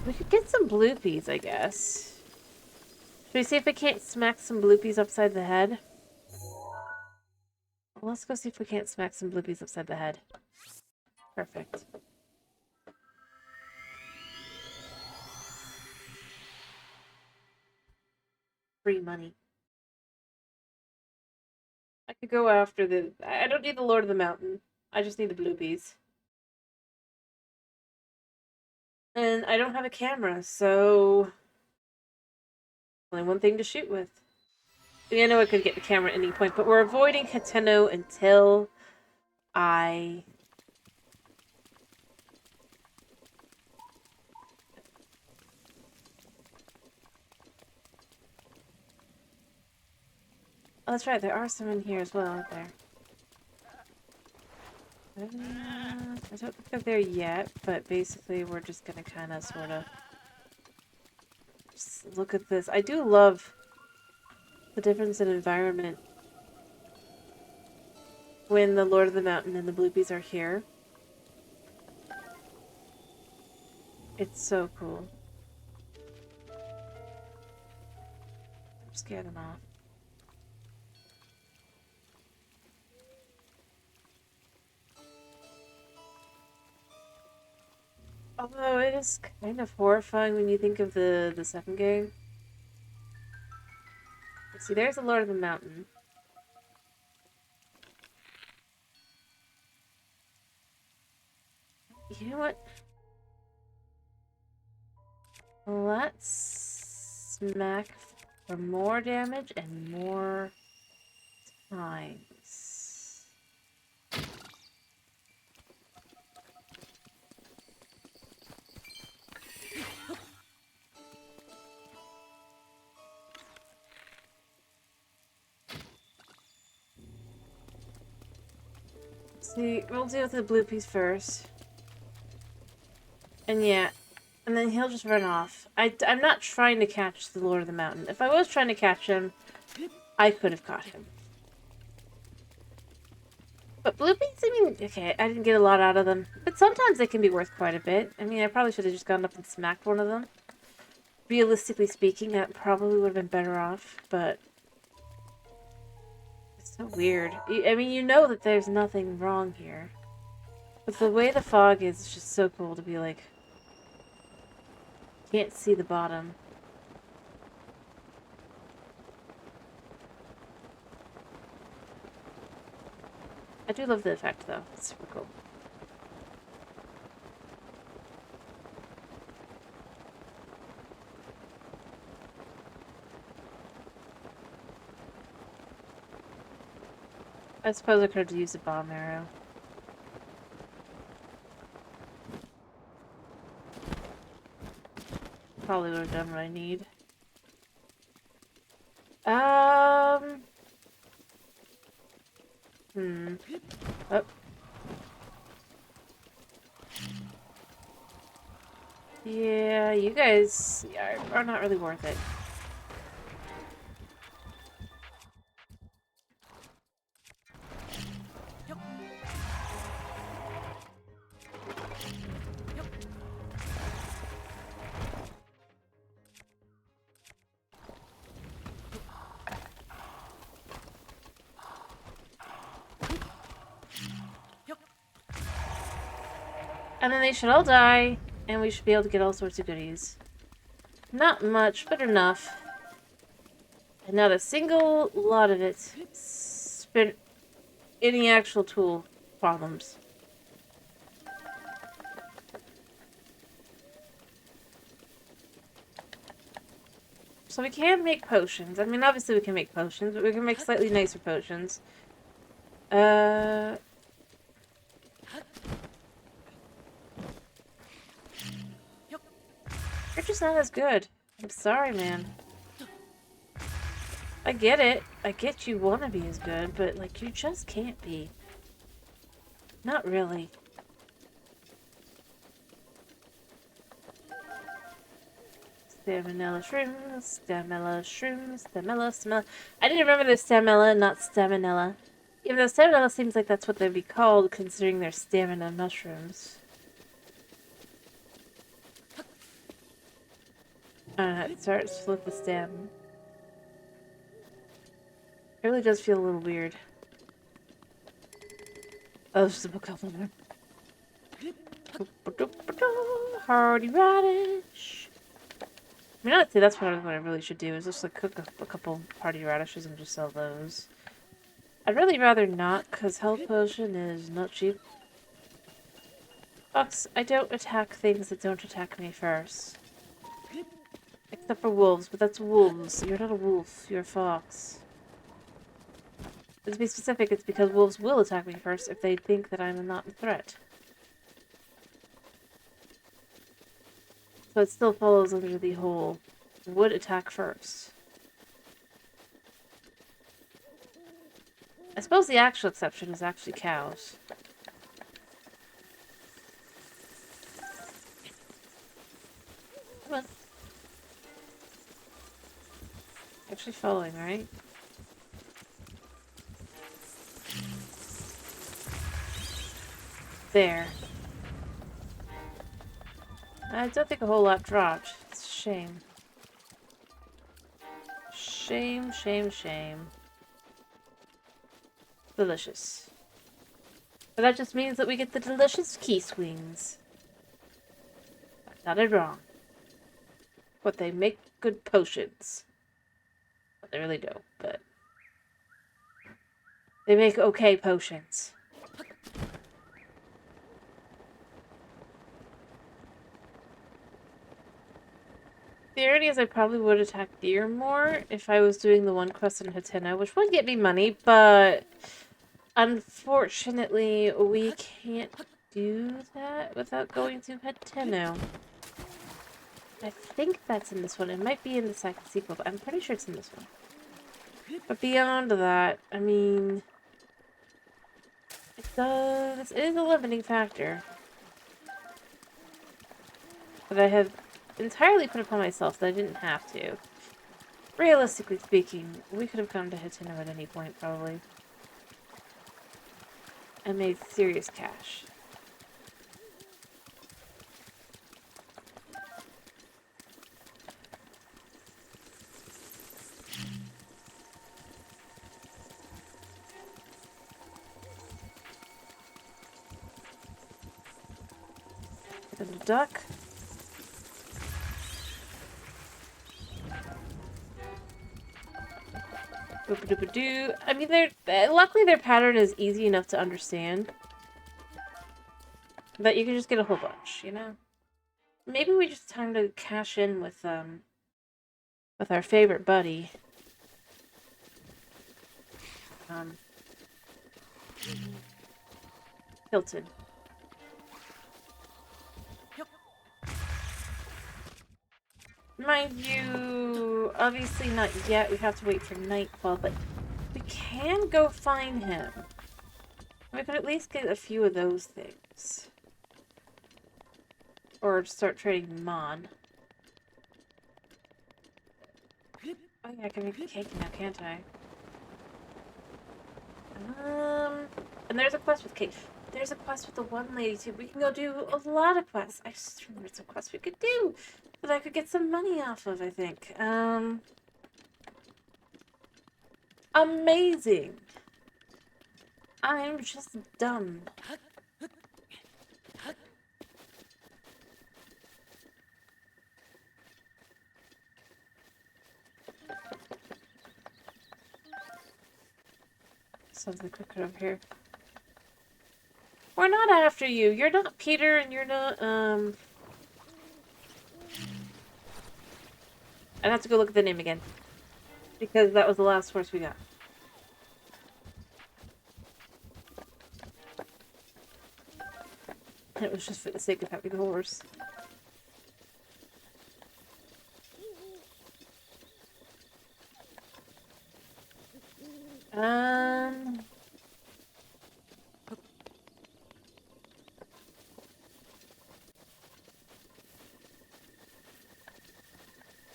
Speaker 1: We could get some bloopies, I guess. Should we see if we can't smack some bloopies upside the head? Well, let's go see if we can't smack some bloopies upside the head. Perfect. Free money. I could go after the... I don't need the Lord of the Mountain. I just need the bloopies. And I don't have a camera, so... Only one thing to shoot with. I know I could get the camera at any point, but we're avoiding Hateno until I... Oh, that's right, there are some in here as well, aren't there? I don't think they're there yet, but basically we're just gonna kind of sort of just look at this. I do love the difference in environment when the Lord of the Mountain and the bloopies are here. It's so cool. Scare them off. Although it is kind of horrifying when you think of the second game. See, there's the Lord of the Mountain. You know what? Let's smack for more damage and more Nice. See, we'll deal with the blue piece first. And yeah, and then he'll just run off. I'm not trying to catch the Lord of the Mountain. If I was trying to catch him, I could have caught him. But blue beans, I mean, okay, I didn't get a lot out of them. But sometimes they can be worth quite a bit. I mean, I probably should have just gone up and smacked one of them. Realistically speaking, that probably would have been better off, but... It's so weird. I mean, you know that there's nothing wrong here. But the way the fog is, it's just so cool to be like... Can't see the bottom. I do love the effect, though. It's super cool. I suppose I could have used a bomb arrow. Probably would have done what I need. Oh. Yeah, you guys are not really worth it. And then they should all die, and we should be able to get all sorts of goodies. Not much, but enough. And not a single lot of it spent any actual tool problems. So we can make potions. I mean, obviously we can make potions, but we can make slightly nicer potions. You're just not as good. I'm sorry, man. I get it. I get you want to be as good, but, like, you just can't be. Not really. Staminella shrooms, stamella shrooms, stamella. I didn't remember the stamella, not staminella. Even though staminella seems like that's what they'd be called, considering they're stamina mushrooms. It starts with the stem. It really does feel a little weird. Oh, there's a book up there. Hardy radish. I mean, I'd say that's what I really should do, is just like cook a couple hardy radishes and just sell those. I'd really rather not, because health potion is not cheap. Fox, I don't attack things that don't attack me first. Except for wolves, but that's wolves. You're not a wolf, you're a fox. But to be specific, it's because wolves will attack me first if they think that I'm not a threat. So it still follows under the whole would attack first. I suppose the actual exception is actually cows. Come on. Actually following, right? There. I don't think a whole lot dropped. It's a shame. Shame, shame, shame. Delicious. But that just means that we get the delicious key swings. Got it wrong. But they make good potions. Well, they really don't, but... They make okay potions. The irony is I probably would attack deer more if I was doing the one quest in Hatena, which would get me money, but unfortunately we can't do that without going to Hateno. I think that's in this one. It might be in the second sequel, but I'm pretty sure it's in this one. But beyond that, I mean, it is a limiting factor that I have entirely put upon myself that I didn't have to. Realistically speaking, we could have come to Hateno at any point, probably. And made serious cash. Get a duck. Boop-a-doop-a-doo. I mean, luckily their pattern is easy enough to understand. That you can just get a whole bunch, you know? Maybe we just time to cash in with our favorite buddy. Hilton. Mind you, obviously not yet. We have to wait for nightfall, but we can go find him. We could at least get a few of those things. Or start trading Mon. Oh yeah, I can make a cake now, can't I? And there's a quest with cake. There's a quest with the one lady too. We can go do a lot of quests. I just remembered some quests we could do that I could get some money off of, I think. Amazing. I'm just dumb. Something quicker over here. We're not after you. You're not Peter, and you're not, I'd have to go look at the name again. Because that was the last horse we got. It was just for the sake of having the horse.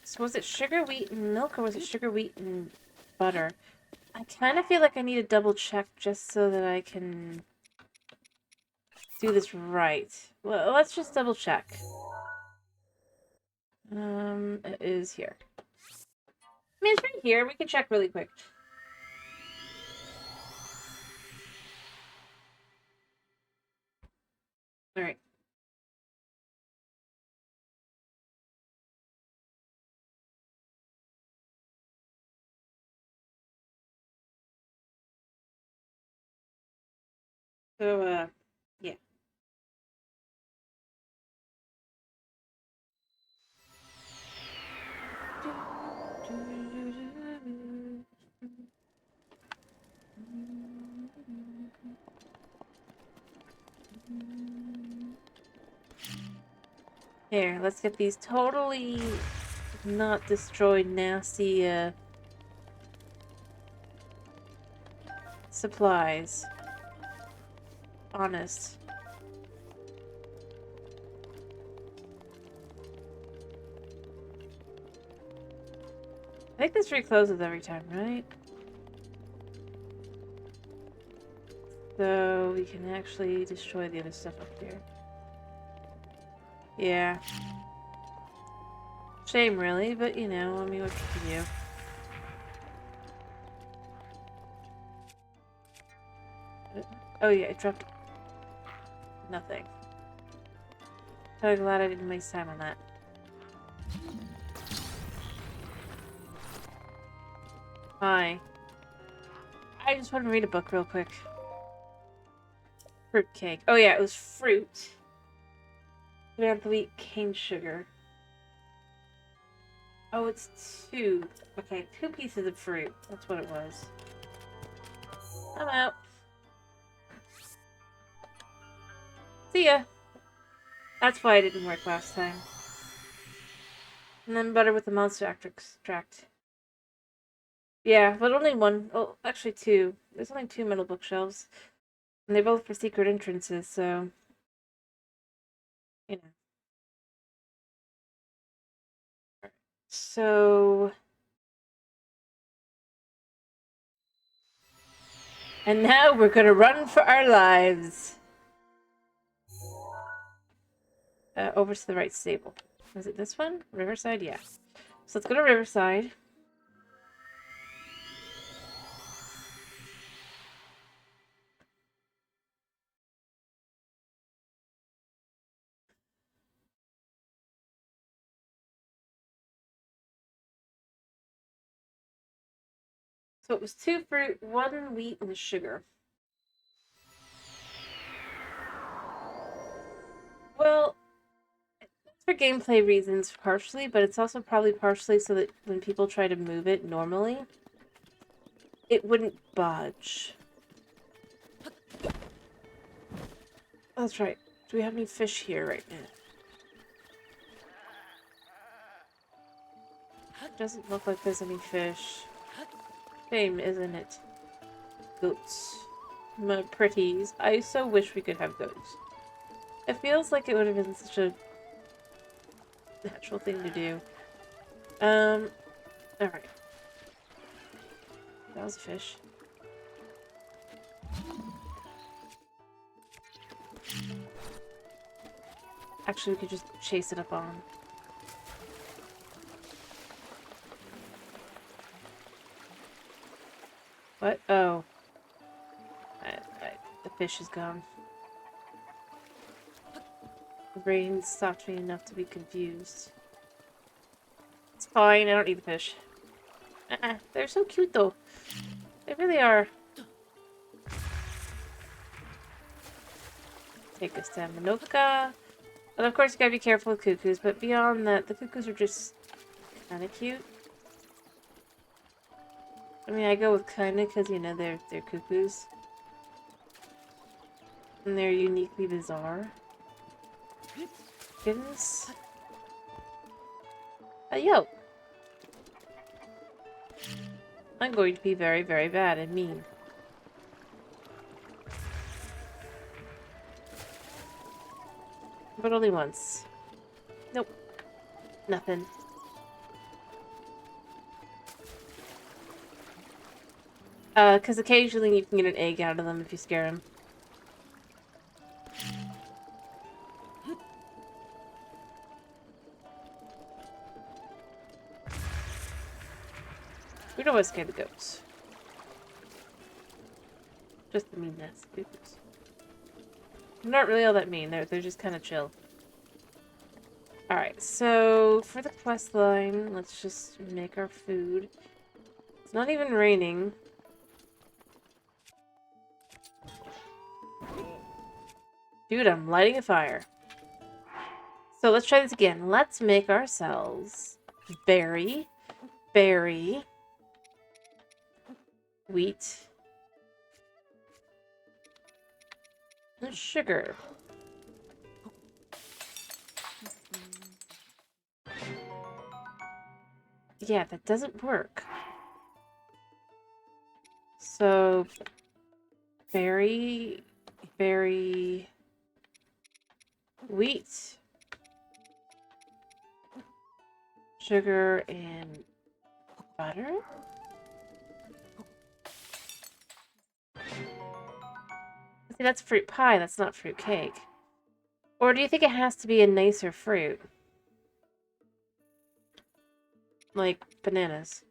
Speaker 1: So was it sugar, wheat, and milk, or was it sugar, wheat, and butter? I kind of feel like I need to double check just so that I can do this right. Well, let's just double check. It is here. I mean, it's right here. We can check really quick. All right. So, yeah. Here, let's get these totally not destroyed, nasty, supplies. Honest. I think this recloses every time, right? So we can actually destroy the other stuff up here. Yeah. Shame, really, but you know, I mean, what can you do? Oh yeah, it dropped nothing. So glad I didn't waste time on that. Hi. I just want to read a book real quick. Fruit cake. Oh yeah, it was fruit. We have the wheat cane sugar. Oh, it's 2. Okay, 2 pieces of fruit. That's what it was. I'm out. See ya. That's why it didn't work last time. And then butter with the monster extract. Yeah, but only one. Oh, actually 2. There's only 2 metal bookshelves. And they're both for secret entrances, so... You know. So... And now we're gonna run for our lives. Over to the right stable. Is it this one? Riverside? Yeah. So let's go to Riverside. So it was 2 fruit, 1 wheat, and sugar. Well, it's for gameplay reasons partially, but it's also probably partially so that when people try to move it normally, it wouldn't budge. That's right. Do we have any fish here right now? Doesn't look like there's any fish. Shame, isn't it? Goats. My pretties. I so wish we could have goats. It feels like it would have been such a natural thing to do. Alright. That was a fish. Actually, we could just chase it up on. What? Oh. The fish is gone. The brain stopped me enough to be confused. It's fine, I don't need the fish. They're so cute though. They really are. Take us to Manoka. And of course you gotta be careful with cuckoos, but beyond that, the cuckoos are just kinda cute. I mean, I go with kinda because, you know, they're cuckoos. And they're uniquely bizarre. Goodness. Yo! I'm going to be very, very bad and mean. But only once. Nope. Nothing. Because occasionally you can get an egg out of them if you scare them. We don't want to scare the goats. Just the meanness. They're not really all that mean. They're just kind of chill. Alright, so for the quest line, let's just make our food. It's not even raining. Dude, I'm lighting a fire. So let's try this again. Let's make ourselves berry, wheat, and sugar. Yeah, that doesn't work. So, berry, wheat, sugar, and butter? See, that's fruit pie, that's not fruit cake. Or do you think it has to be a nicer fruit? Like bananas.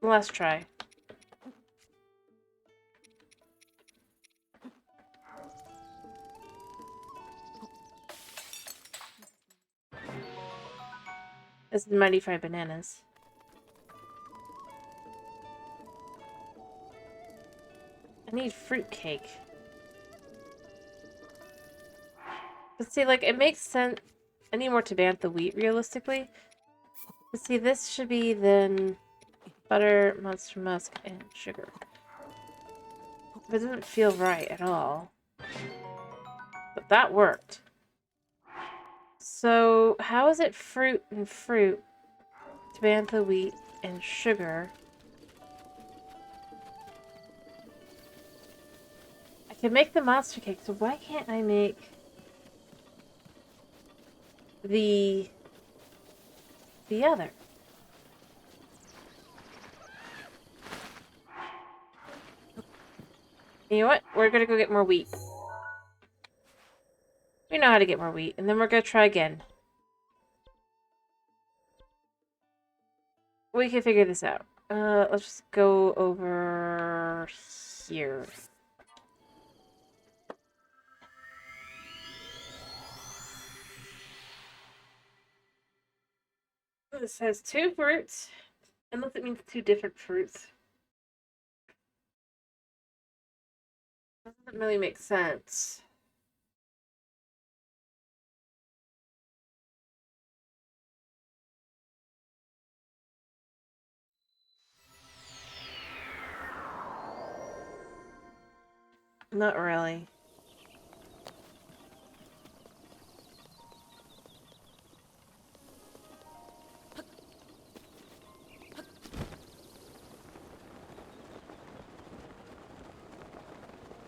Speaker 1: Let's try. This is Mighty Fried Bananas. I need fruit cake. But see, like, it makes sense. I need more to bantha wheat, realistically. But see, this should be then butter, monster musk, and sugar. But it doesn't feel right at all. But that worked. So, how is it fruit and fruit, tabantha wheat, and sugar? I can make the monster cake, so why can't I make the other? You know what? We're gonna go get more wheat. We know how to get more wheat, and then we're gonna try again. We can figure this out. Let's just go over here. This has 2 fruits, unless it means 2 different fruits. Doesn't really make sense. Not really.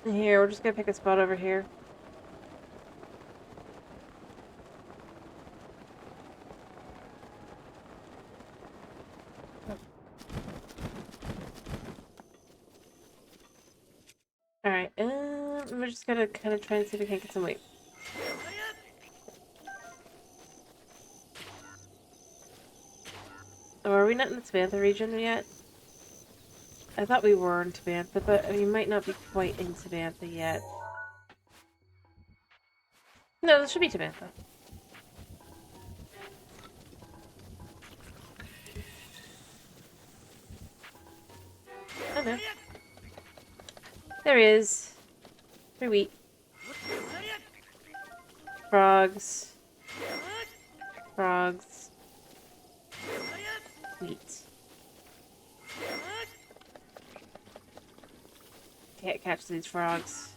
Speaker 1: Here, we're just gonna pick a spot over here. Alright, we're just gonna kind of try and see if we can get some weight. Oh, are we not in the Tabantha region yet? I thought we were in Tabantha, but we might not be quite in Tabantha yet. No, this should be Tabantha. Oh no. There is. 3 wheat. Frogs. Frogs. Wheat. Can't catch these frogs.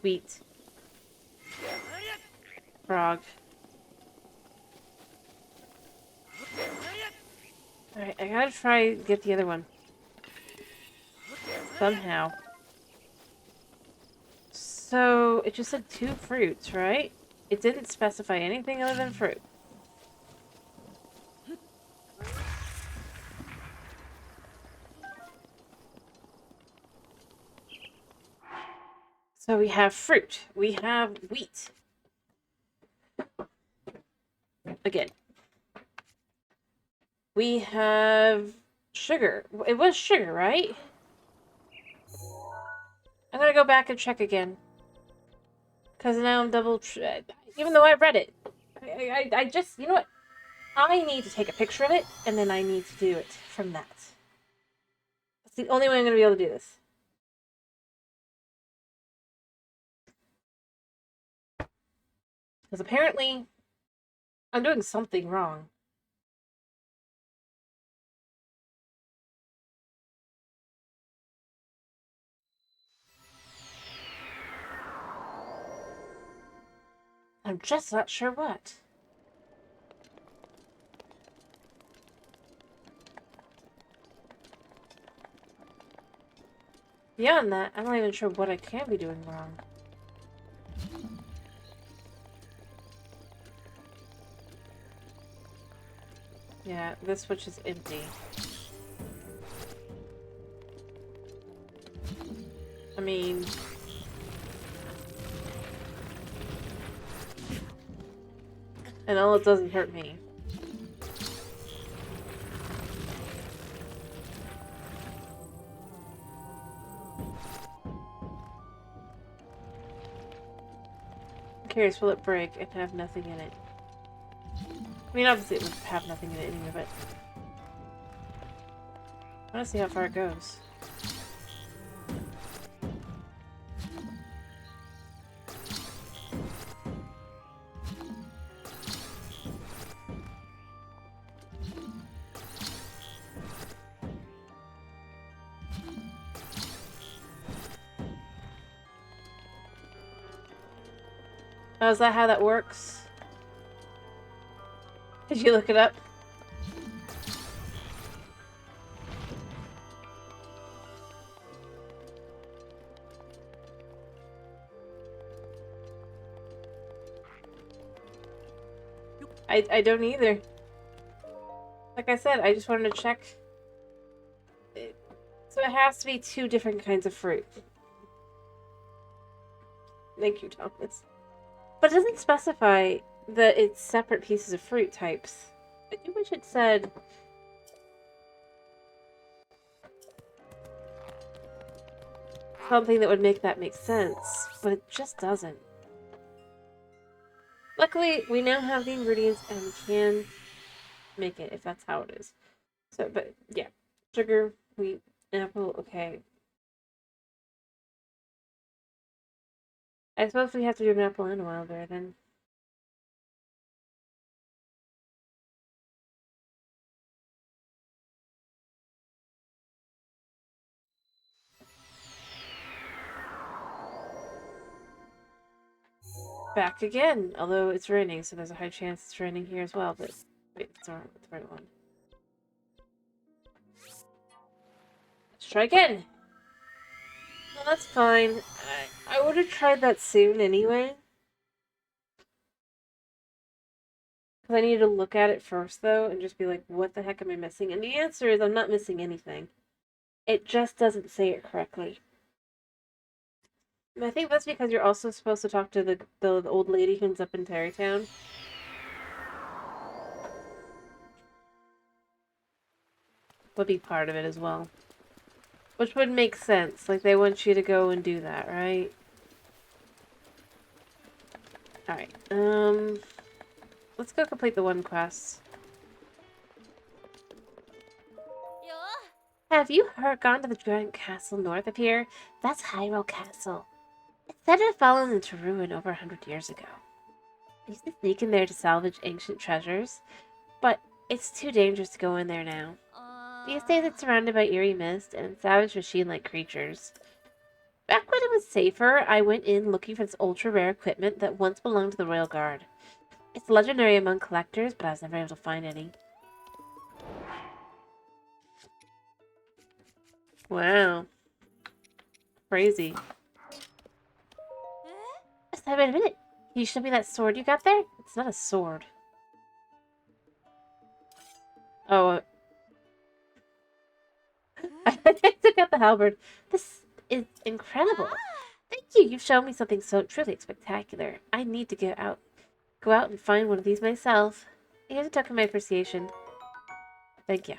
Speaker 1: Wheat. Frog. Alright, I gotta try to get the other one. Somehow. So, it just said 2 fruits, right? It didn't specify anything other than fruit. So we have fruit. We have wheat. Again. We have sugar. It was sugar, right? I'm gonna go back and check again. Because now I'm double... even though I read it. I just... You know what? I need to take a picture of it, and then I need to do it from that. That's the only way I'm gonna be able to do this. Because apparently, I'm doing something wrong. I'm just not sure what. Beyond that, I'm not even sure what I can be doing wrong. Yeah, this switch is empty. I mean... And all it doesn't hurt me. I'm curious, will it break and have nothing in it? I mean, obviously it would have nothing in it anyway, but... I want to see how far it goes. Oh, is that how that works? Did you look it up? I don't either. Like I said, I just wanted to check. So it has to be 2 different kinds of fruit. Thank you, Thomas. But it doesn't specify that it's separate pieces of fruit types. I do wish it said... something that would make that make sense, but it just doesn't. Luckily, we now have the ingredients and we can make it if that's how it is. So, but yeah, sugar, wheat, apple, okay. I suppose we have to do an apple and a wild berry then. Back again, although it's raining, so there's a high chance it's raining here as well, but wait, it's the right one. Let's try again! No, that's fine. I would have tried that soon anyway. Because I needed to look at it first, though, and just be like, what the heck am I missing? And the answer is I'm not missing anything. It just doesn't say it correctly. And I think that's because you're also supposed to talk to the old lady who's up in Terrytown. Would be part of it as well. Which would make sense. Like, they want you to go and do that, right? Alright, let's go complete the one quest. Have you gone to the giant castle north of here? That's Hyrule Castle. It's said to have fallen into ruin over 100 years ago. I used to sneak in there to salvage ancient treasures, but it's too dangerous to go in there now. These days it's surrounded by eerie mist and savage machine-like creatures. Back when it was safer, I went in looking for this ultra-rare equipment that once belonged to the Royal Guard. It's legendary among collectors, but I was never able to find any. Wow. Crazy. Wait a minute. Can you show me that sword you got there? It's not a sword. Oh. I took out the halberd. This is incredible. Thank you. You've shown me something so truly spectacular. I need to go out and find one of these myself. Here's a token of my appreciation. Thank you.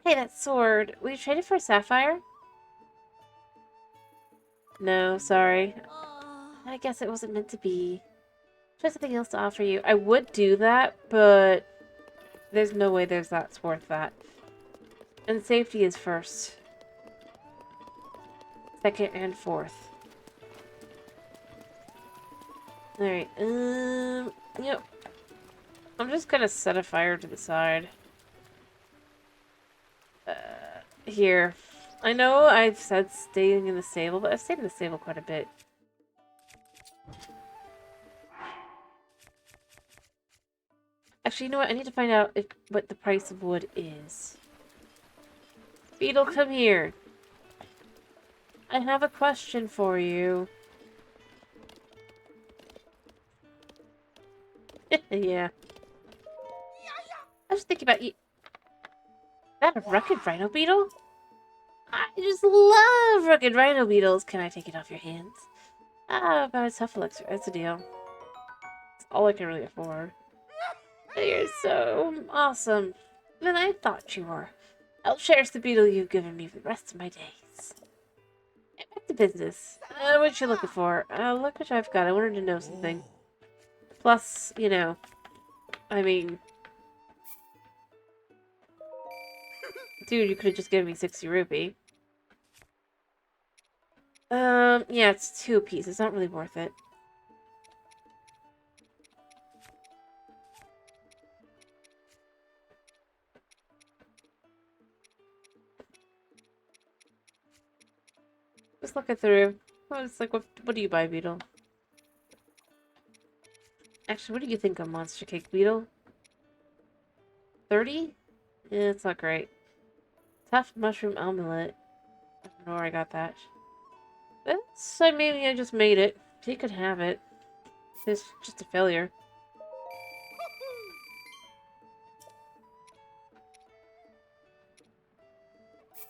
Speaker 1: Hey, that sword. Will you trade it for a sapphire? No, sorry. I guess it wasn't meant to be. Try something else to offer you. I would do that, but there's no way that's worth that. And safety is first. Second and fourth. Alright, yep. I'm just gonna set a fire to the side. Here. I know I've said staying in the stable, but I've stayed in the stable quite a bit. Actually, you know what? I need to find out what the price of wood is. Beetle, come here. I have a question for you. Yeah. I was thinking about you. Is that a rugged rhino beetle? I just love rugged rhino beetles. Can I take it off your hands? About a tough elixir. That's a deal. It's all I can really afford. You're so awesome. Than I thought you were. I'll cherish the beetle you've given me for the rest of my days. Back to business. What you looking for? Look what I've got. I wanted to know something. Plus, you know, I mean... Dude, you could have just given me 60 rupee. Yeah, it's 2 apiece. It's not really worth it. Just looking through. I was like, what do you buy, Beetle? Actually, what do you think of Monster Cake, Beetle? 30? Yeah, it's not great. Tough mushroom omelet. I don't know where I got that. That's, maybe I just made it. He could have it. It's just a failure.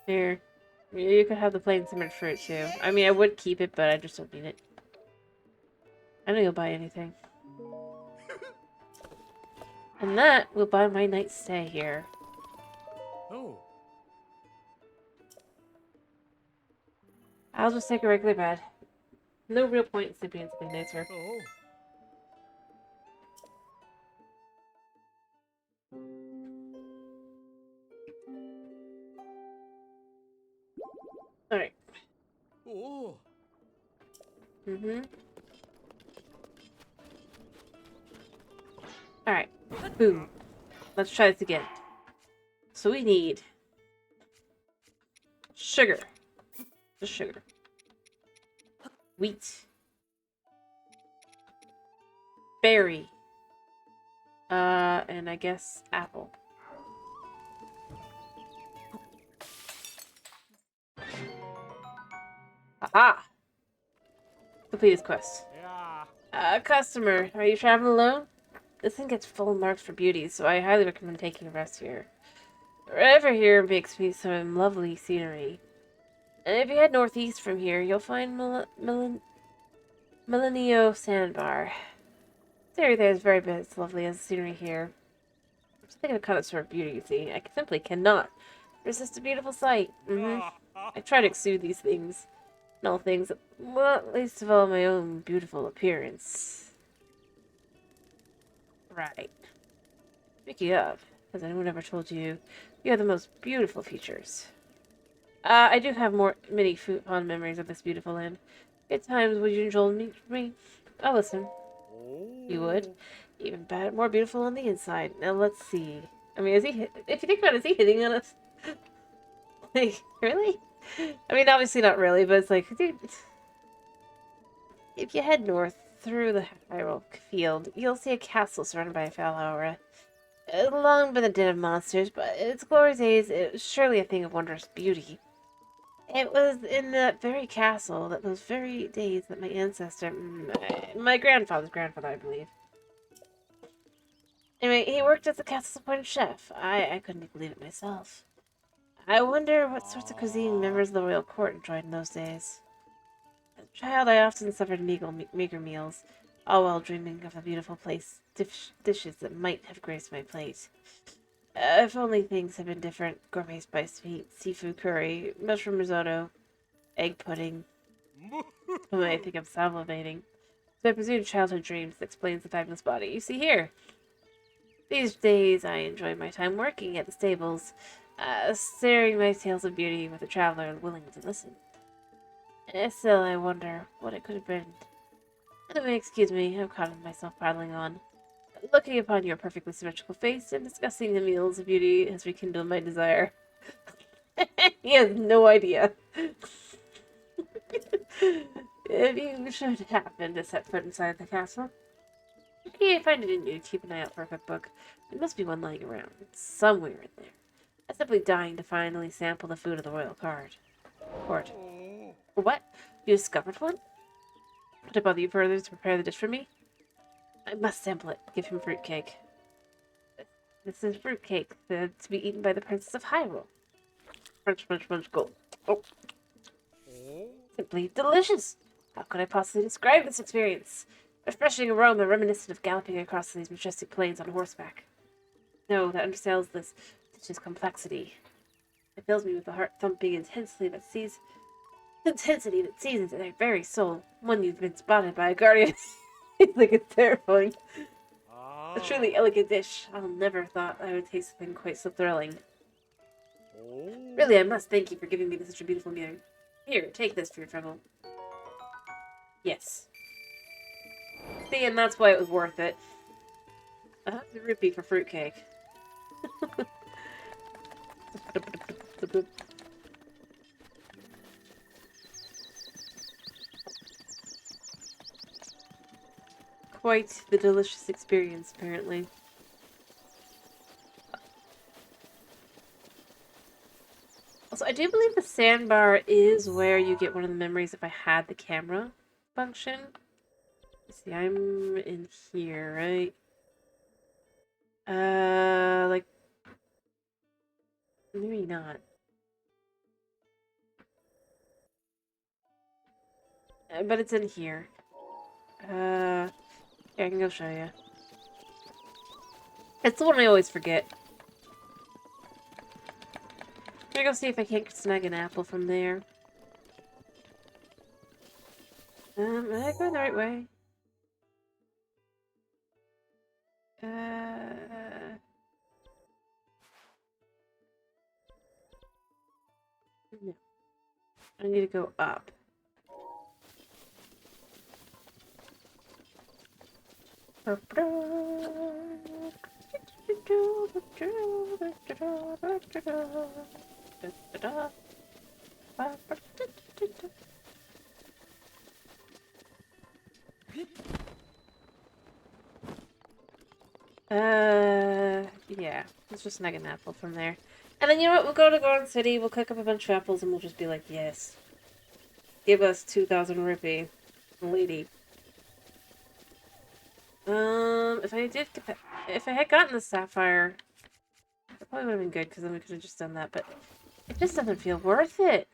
Speaker 1: Here. You could have the plain simmered fruit, too. I mean, I would keep it, but I just don't need it. I know you'll buy anything. And that will buy my night's stay here.
Speaker 2: Oh.
Speaker 1: I'll just take a regular bed. No real point in sleeping in something nicer.
Speaker 2: Oh.
Speaker 1: Alright.
Speaker 2: Oh.
Speaker 1: Alright. Boom. Let's try this again. So we need sugar. Just sugar. Wheat. Berry. And I guess apple. Aha! Complete his quest.
Speaker 2: Yeah.
Speaker 1: Customer, are you traveling alone? This thing gets full marks for beauty, so I highly recommend taking a rest here. The river here makes me some lovely scenery. And if you head northeast from here, you'll find Millenio Sandbar. This area there is very big. It's lovely as the scenery here. I'm just thinking of connoisseur of beauty, you see. I simply cannot resist a beautiful sight. I try to exude these things. And all things, well, at least of all my own beautiful appearance. Right. Speaking of, has anyone ever told you, you have the most beautiful features? I do have many fond memories of this beautiful land. At times, would you indulge me? I'll listen. You would? Even better, more beautiful on the inside. Now let's see. I mean, if you think about it, is he hitting on us? Like, really? I mean, obviously not really, but it's like, dude, if you head north through the Hyrule field, you'll see a castle surrounded by a foward. It's long been a den of monsters, but in its glory days, it was surely a thing of wondrous beauty. It was in that very castle that those very days that my ancestor, my grandfather's grandfather, I believe. Anyway, he worked as a castle's appointed chef. I couldn't believe it myself. I wonder what sorts of cuisine members of the royal court enjoyed in those days. As a child, I often suffered meager meals, all while dreaming of the beautiful dishes that might have graced my plate. If only things had been different. Gourmet spiced meat, seafood curry, mushroom risotto, egg pudding. I think I'm salivating. So I presume childhood dreams that explains the fabulous body you see here. These days, I enjoy my time working at the stables, staring my tales of beauty with a traveler willing to listen. Still, I wonder what it could have been. Anyway, excuse me, I'm caught in myself prattling on. Looking upon your perfectly symmetrical face and discussing the meals of beauty has rekindled my desire. He has no idea. If you should happen to set foot inside the castle, okay, I find it in you to keep an eye out for a cookbook. There must be one lying around, somewhere in there. I'm simply dying to finally sample the food of the royal court. What? You discovered one? Would it bother you further to prepare the dish for me? I must sample it. Give him fruitcake. This is fruitcake to be eaten by the Princess of Hyrule. Crunch, munch, munch, go. Oh. Simply delicious. How could I possibly describe this experience? Refreshing aroma reminiscent of galloping across these majestic plains on horseback. No, that undersells this dish's complexity. It fills me with the heart thumping intensity that seizes their very soul. One you've been spotted by a guardian. It's like it's terrifying. A truly elegant dish. I'll never thought I would taste something quite so thrilling. Really, I must thank you for giving me such a beautiful meal. Here, take this for your trouble. Yes. See, and that's why it was worth it. A rupee for fruitcake. quite the delicious experience, apparently. Also, I do believe the sandbar is where you get one of the memories if I had the camera function. Let's see, I'm in here, right? Like, maybe not. But it's in here. Yeah, I can go show you. It's the one I always forget. I'm gonna go see if I can't snag an apple from there. Am I going the right way? No. I need to go up. Yeah. Let's just snag an apple from there. And then, you know what? We'll go to Garden City, we'll cook up a bunch of apples, and we'll just be like, yes. Give us 2,000 rupee. Lady. If I did get that... If I had gotten the sapphire, it probably would have been good, because then we could have just done that, but it just doesn't feel worth it.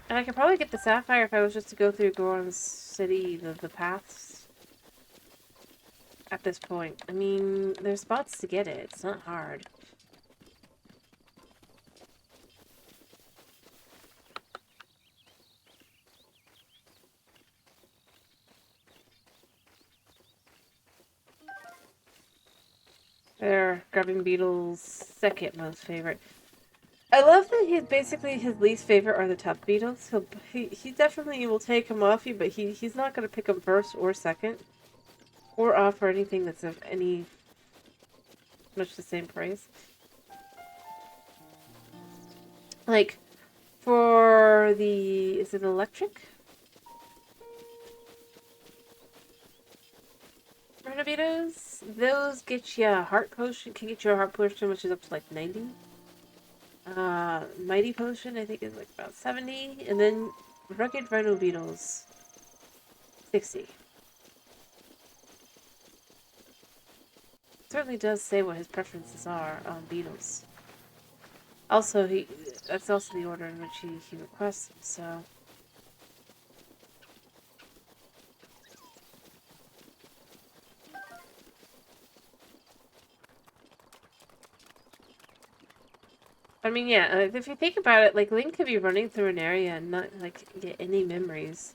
Speaker 1: And I could probably get the sapphire if I was just to go through Goron City, the paths. At this point. I mean, there's spots to get it. It's not hard. There, grabbing beetles, second most favorite. I love that he's basically his least favorite are the tough beetles. He definitely will take them off you, but he's not going to pick them first or second. Or offer anything that's of any much the same price. Like, for the... Is it electric? Renovatos? Those get you a heart potion. Can get you a heart potion, which is up to like 90. Mighty potion, I think, is like about 70. And then rugged rhino beetles, 60. Certainly does say what his preferences are on beetles. Also, that's also the order in which he requests them, so... I mean, yeah, if you think about it, like, Link could be running through an area and not, like, get any memories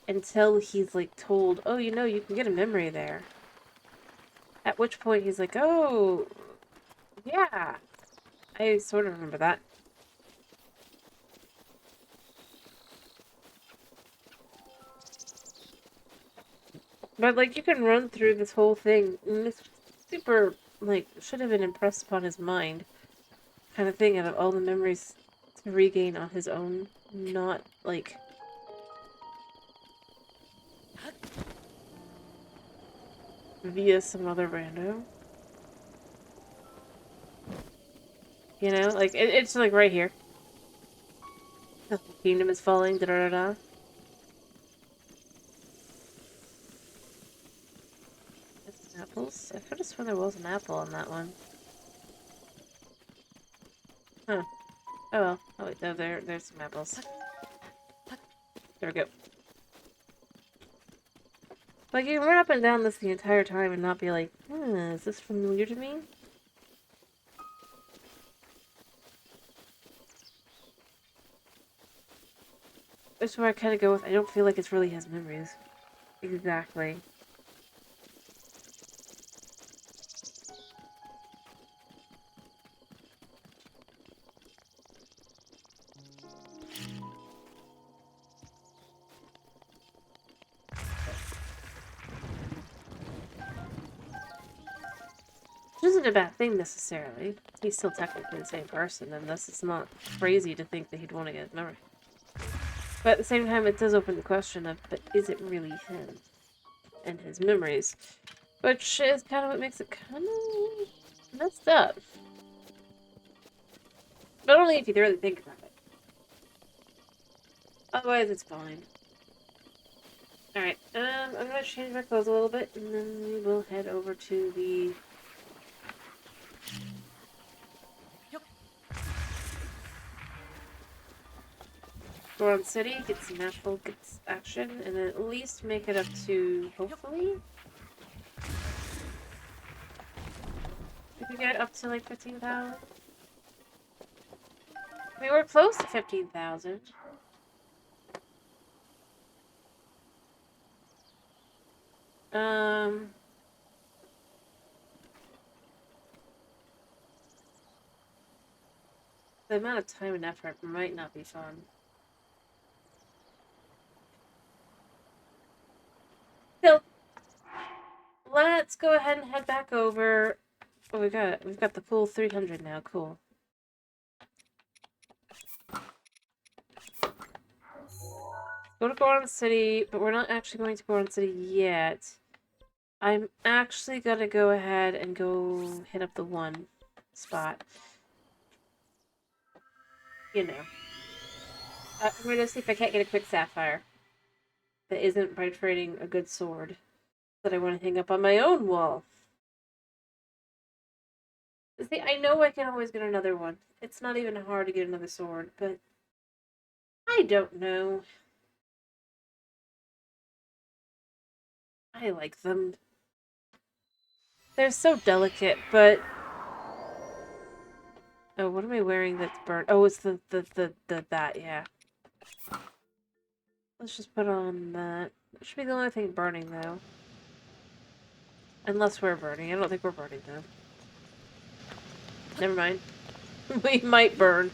Speaker 1: until he's, like, told, oh, you know, you can get a memory there. At which point he's like, oh, yeah. I sort of remember that. But, like, you can run through this whole thing, and it's super, like, should have been impressed upon his mind kind of thing out of all the memories to regain on his own, not, like... via some other rando. You know, like, it's like right here. The kingdom is falling, da da da da. Apples? I could have sworn there was an apple on that one. Huh. Oh well. Oh wait, no, there's some apples. There we go. Like, you can run up and down this the entire time and not be like, is this familiar to me? That's where I kind of go with, I don't feel like it's really his memories. Exactly. Which isn't a bad thing, necessarily. He's still technically the same person, and thus it's not crazy to think that he'd want to get his memory. But at the same time, it does open the question of, but is it really him and his memories? Which is kind of what makes it kind of messed up. But only if you really think about it. Otherwise, it's fine. Alright, I'm gonna change my clothes a little bit, and then we will head over to the... Goron City, get some natural action, and then at least make it up to, hopefully? We can get up to like 15,000. I mean, we're close to 15,000. The amount of time and effort might not be fun. Still, let's go ahead and head back over. Oh, we've got the full 300 now. Cool. Go to Goron City, but we're not actually going to Goron City yet. I'm actually gonna go ahead and go hit up the one spot. You know. I'm gonna see if I can't get a quick sapphire that isn't by trading a good sword that I want to hang up on my own wall. See, I know I can always get another one. It's not even hard to get another sword, but I don't know. I like them. They're so delicate, but... Oh, what am I wearing that's burnt? Oh, it's that, yeah. Let's just put on that. That should be the only thing burning, though. Unless we're burning. I don't think we're burning, though. Never mind. We might burn.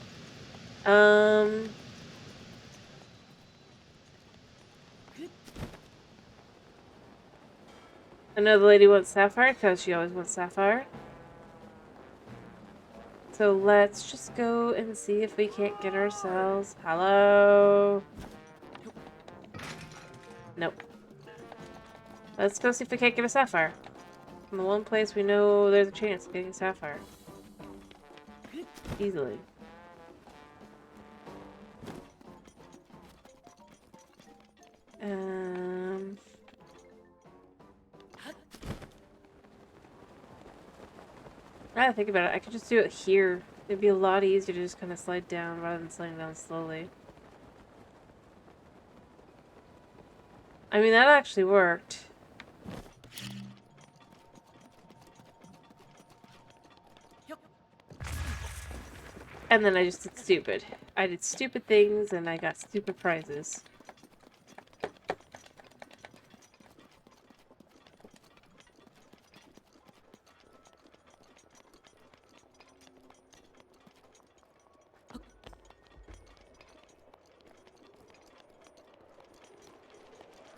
Speaker 1: I know the lady wants sapphire, because she always wants sapphire. So let's just go and see if we can't get ourselves... Hello? Nope. Let's go see if we can't get a sapphire. From the one place we know there's a chance of getting a sapphire. Easily. Now that I think about it, I could just do it here. It'd be a lot easier to just kind of slide down rather than sliding down slowly. I mean, that actually worked. And then I just did stupid. I did stupid things and I got stupid prizes.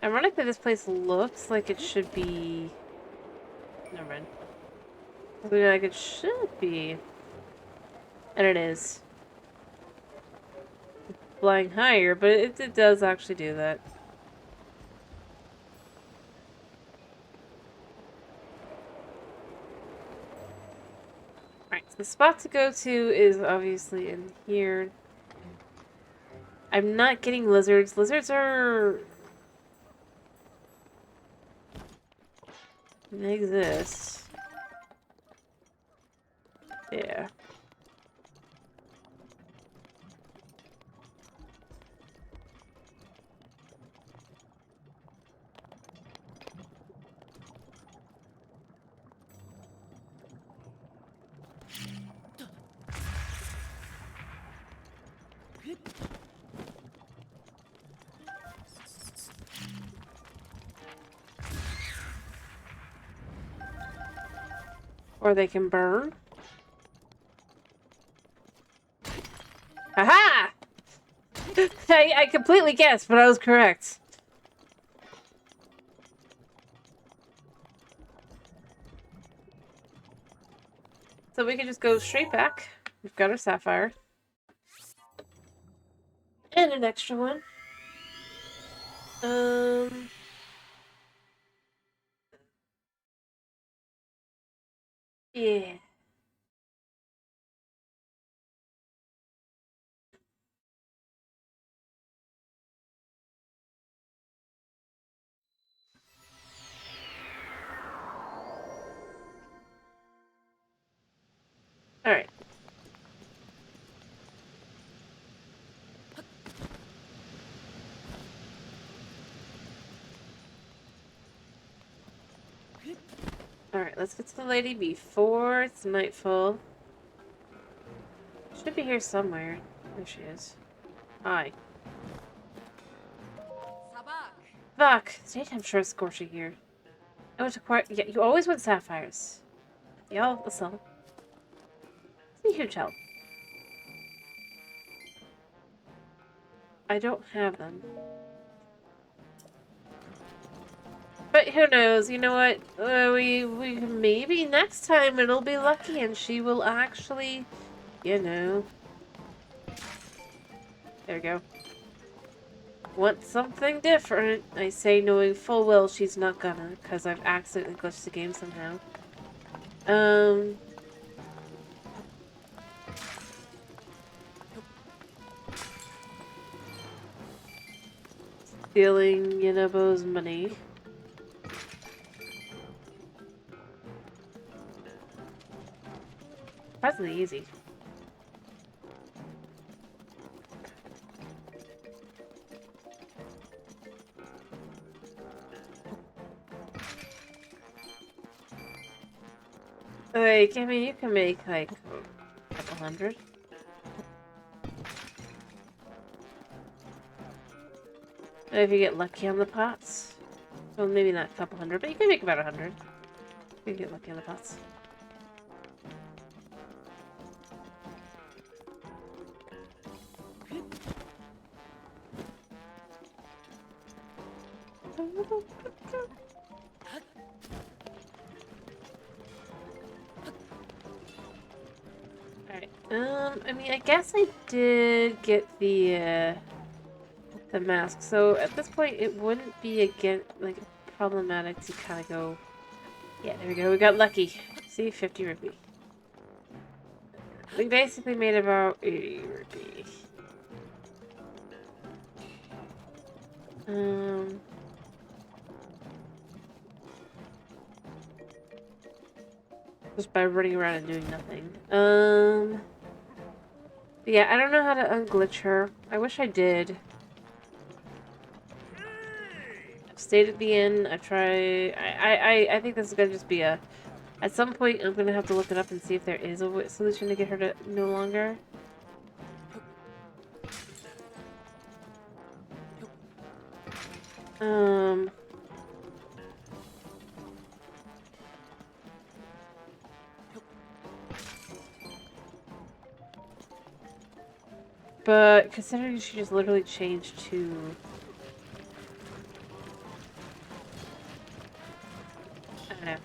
Speaker 1: Ironically, this place looks like it should be... Never mind. Looks like it should be. And it is. Flying higher, but it does actually do that. Alright, so the spot to go to is obviously in here. I'm not getting lizards. Lizards are... They exist. Yeah. Or they can burn. Aha! I completely guessed, but I was correct. So we can just go straight back. We've got our sapphire. And an extra one. Um. Yeah. All right. All right. Let's get to the lady before it's nightfall. Should be here somewhere. There she is. Hi. Fuck. Daytime sure is scorchy here. I went to quite. Yeah, you always want sapphires. Y'all, listen. See who tell. I don't have them. But who knows? You know what? We maybe next time it'll be lucky and she will actually, you know. There we go. Want something different? I say knowing full well she's not gonna, because I've accidentally glitched the game somehow. Stealing Yinabo's money. Surprisingly easy. Like, I mean, you can make, like, a couple hundred. If you get lucky on the pots. Well, maybe not a couple hundred, but you can make about 100. If you get lucky on the pots. Alright, I mean, I guess I did get the mask, so at this point it wouldn't be, again, like, problematic to kind of go... Yeah, there we go, we got lucky. See, 50 rupee. We basically made about 80 rupee. Just by running around and doing nothing. Yeah, I don't know how to unglitch her. I wish I did. I've stayed at the end. I try. I think this is gonna just be a. At some point, I'm gonna have to look it up and see if there is a solution to get her to no longer. But considering she just literally changed to... I don't know.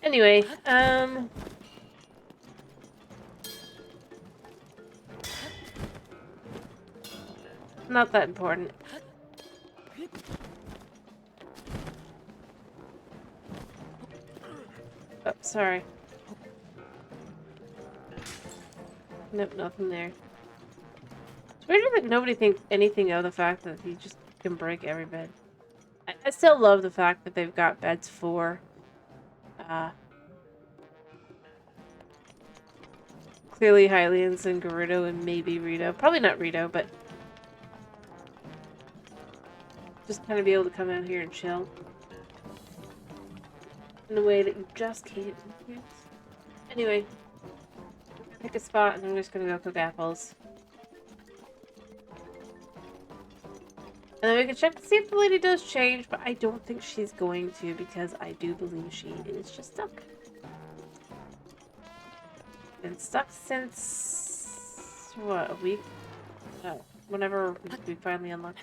Speaker 1: Anyway, not that important. Oh, sorry. Nope, nothing there. It's weird that nobody thinks anything of the fact that he just can break every bed. I still love the fact that they've got beds for, clearly Hylians and Gerudo and maybe Rito. Probably not Rito, but just kind of be able to come out here and chill. In a way that you just can't. Anyway, pick a spot and I'm just gonna go cook apples. And then we can check to see if the lady does change, but I don't think she's going to because I do believe she is just stuck. Been stuck since, what, a week? Whenever we finally unlock.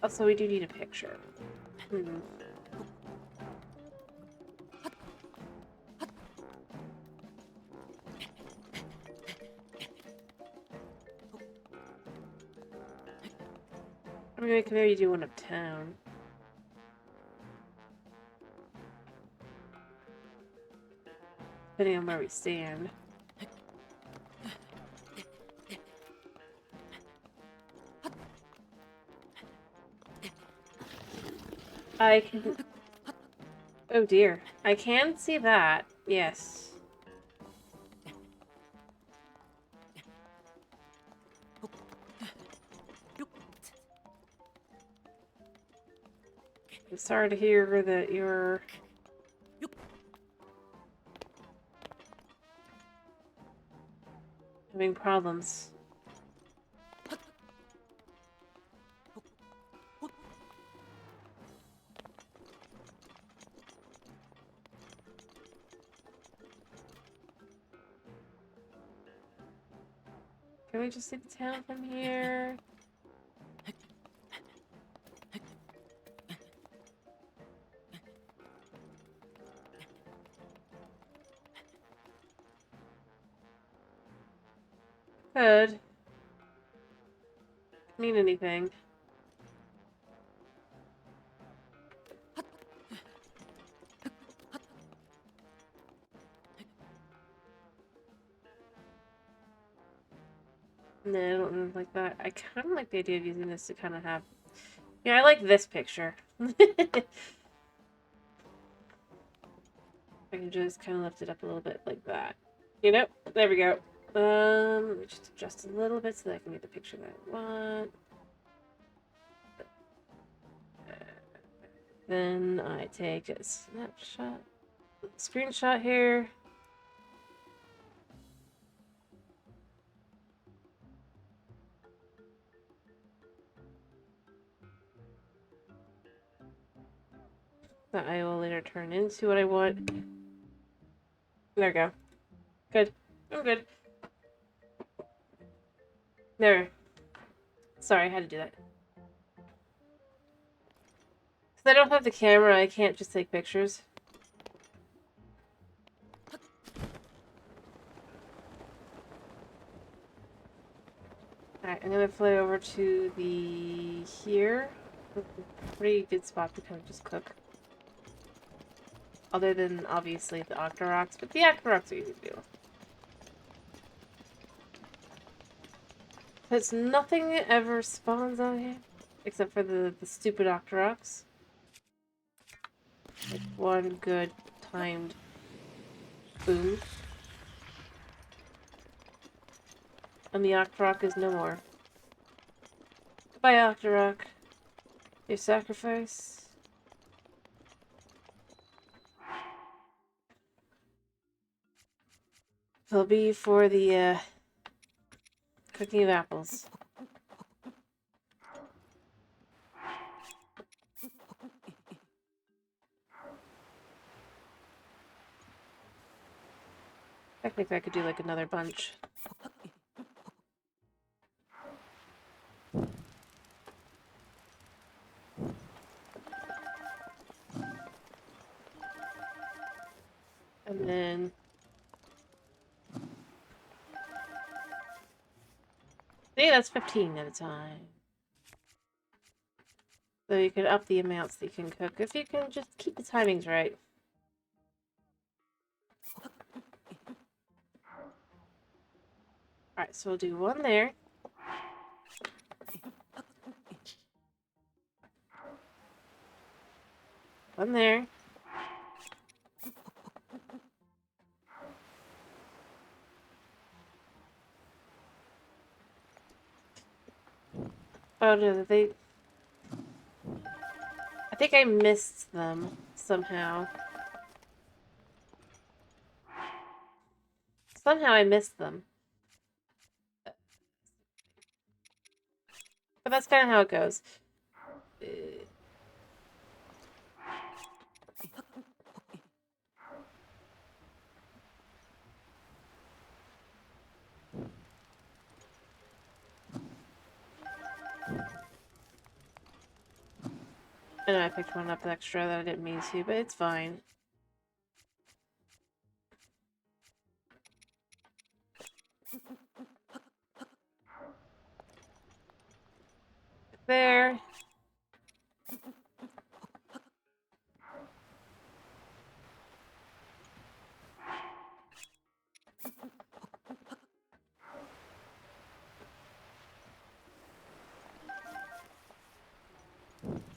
Speaker 1: Also, we do need a picture. I mean, we can maybe do one uptown. Depending on where we stand. I can... Oh dear. I can see that. Yes. I'm sorry to hear that you're... having problems. Can we just see the town from here? Could. Mean anything. No, I don't really like that. I kind of like the idea of using this to kind of have... Yeah, I like this picture. I can just kind of lift it up a little bit like that. You know? There we go. Let me just adjust a little bit so that I can get the picture that I want. Then I take a snapshot, screenshot here. That I will later turn into what I want. There we go. Good. I'm good. There. Sorry, I had to do that. Because I don't have the camera, I can't just take pictures. Alright, I'm gonna fly over to the... here. Pretty good spot to kind of just cook. Other than, obviously, the Octoroks, but the Octoroks are easy to do. Because nothing ever spawns out here, except for the stupid Octoroks. Like one good timed boom. And the Octorok is no more. Goodbye, Octorok. Your sacrifice. Will be for the cooking of apples. Technically, I could do like another bunch. And then... see, that's 15 at a time. So you could up the amounts that you can cook if you can just keep the timings right. Alright, so we'll do one there. One there. Oh no, they... I think I missed them somehow. Somehow I missed them. But that's kind of how it goes. I know I picked one up extra that I didn't mean to, but it's fine. there.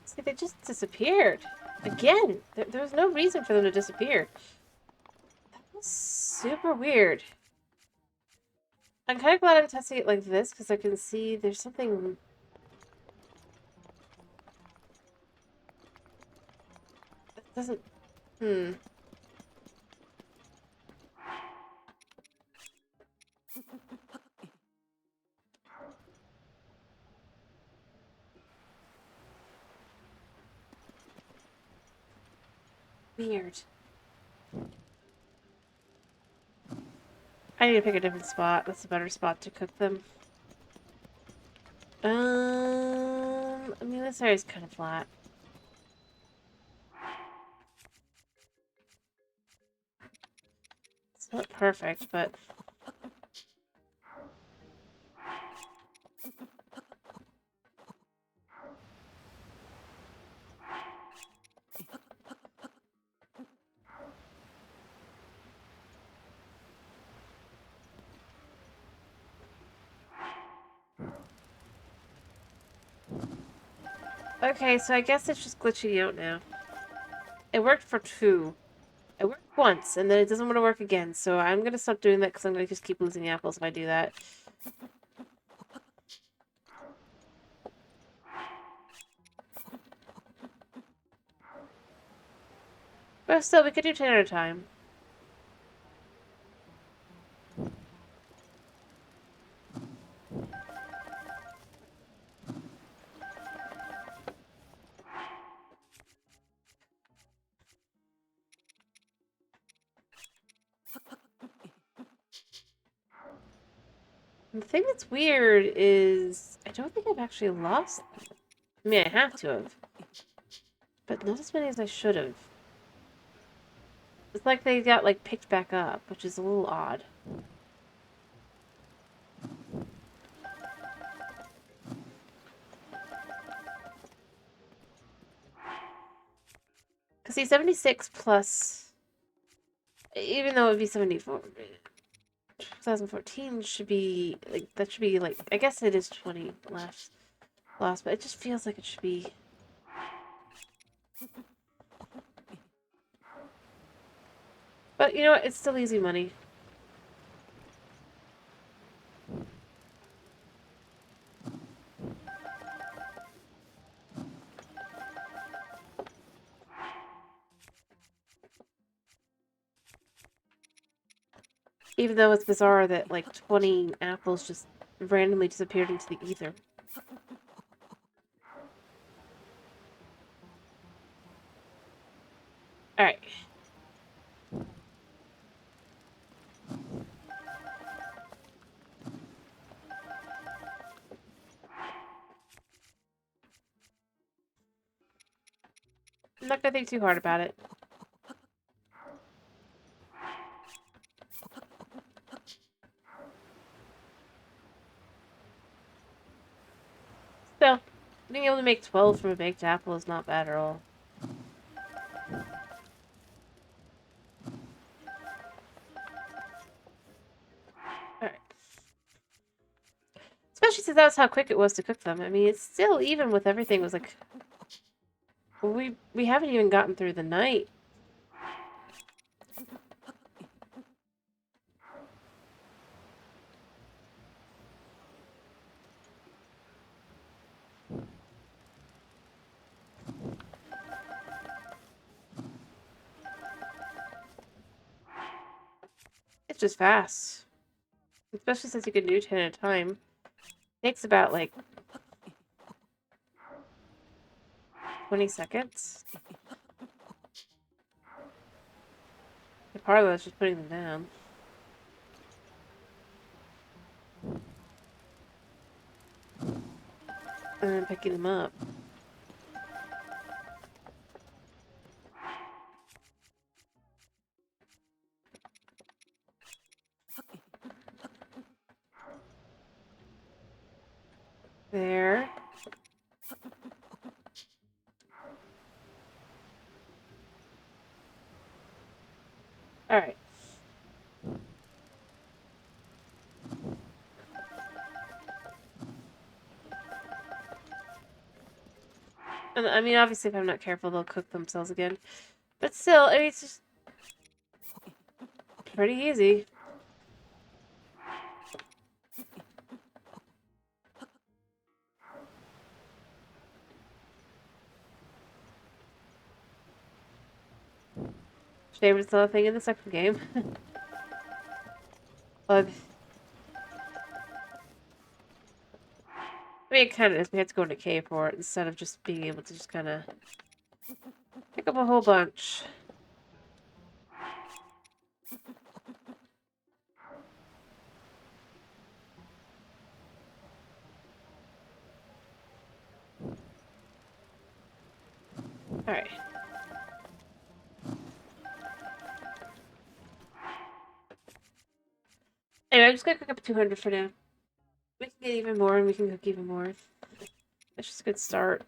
Speaker 1: See, they just disappeared. Again, there was no reason for them to disappear. That was super weird. I'm kind of glad I'm testing it like this, because I can see there's something... that doesn't... Weird. I need to pick a different spot. That's a better spot to cook them. I mean, this area's kind of flat. It's not perfect, but... Okay, so I guess it's just glitching out now. It worked for 2. It worked once, and then it doesn't want to work again, so I'm gonna stop doing that because I'm gonna just keep losing the apples if I do that. But still, we could do 10 at a time. The thing that's weird is I don't think I've actually lost them. I mean, I have to have. But not as many as I should have. It's like they got, like, picked back up, which is a little odd. Because see, 76 plus... Even though it would be 74... 2014 should be, like, that should be, like... I guess it is 20 left. Lost, but it just feels like it should be... But, you know what? It's still easy money. Even though it's bizarre that, like, 20 apples just randomly disappeared into the ether. Alright. I'm not gonna think too hard about it. Still, being able to make 12 from a baked apple is not bad at all. Alright. Especially since that's how quick it was to cook them. I mean, it's still, even with everything, was like... Well, we haven't even gotten through the night. It's just fast. Especially since you can do 10 at a time. It takes about, like... 20 seconds. The part of that is just putting them down. And then picking them up. There. Alright. And I mean, obviously, if I'm not careful, they'll cook themselves again. But still, I mean, it's just pretty easy. Shame it's not a thing in the second game. But I mean, it kind of is. We had to go into cave for it instead of just being able to just kind of pick up a whole bunch. Alright. Anyway, I'm just gonna cook up 200 for now. We can get even more and we can cook even more. That's just a good start.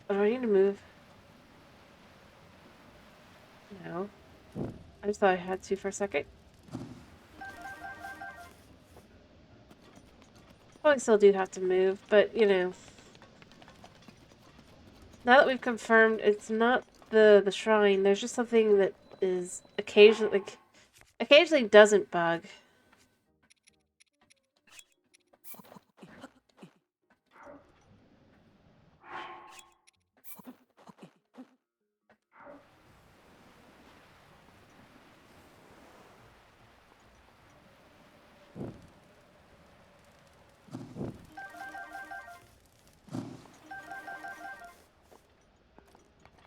Speaker 1: Oh, do I need to move? No. I just thought I had to for a second. Probably still do have to move, but you know. Now that we've confirmed it's not the shrine, there's just something that is occasionally doesn't bug.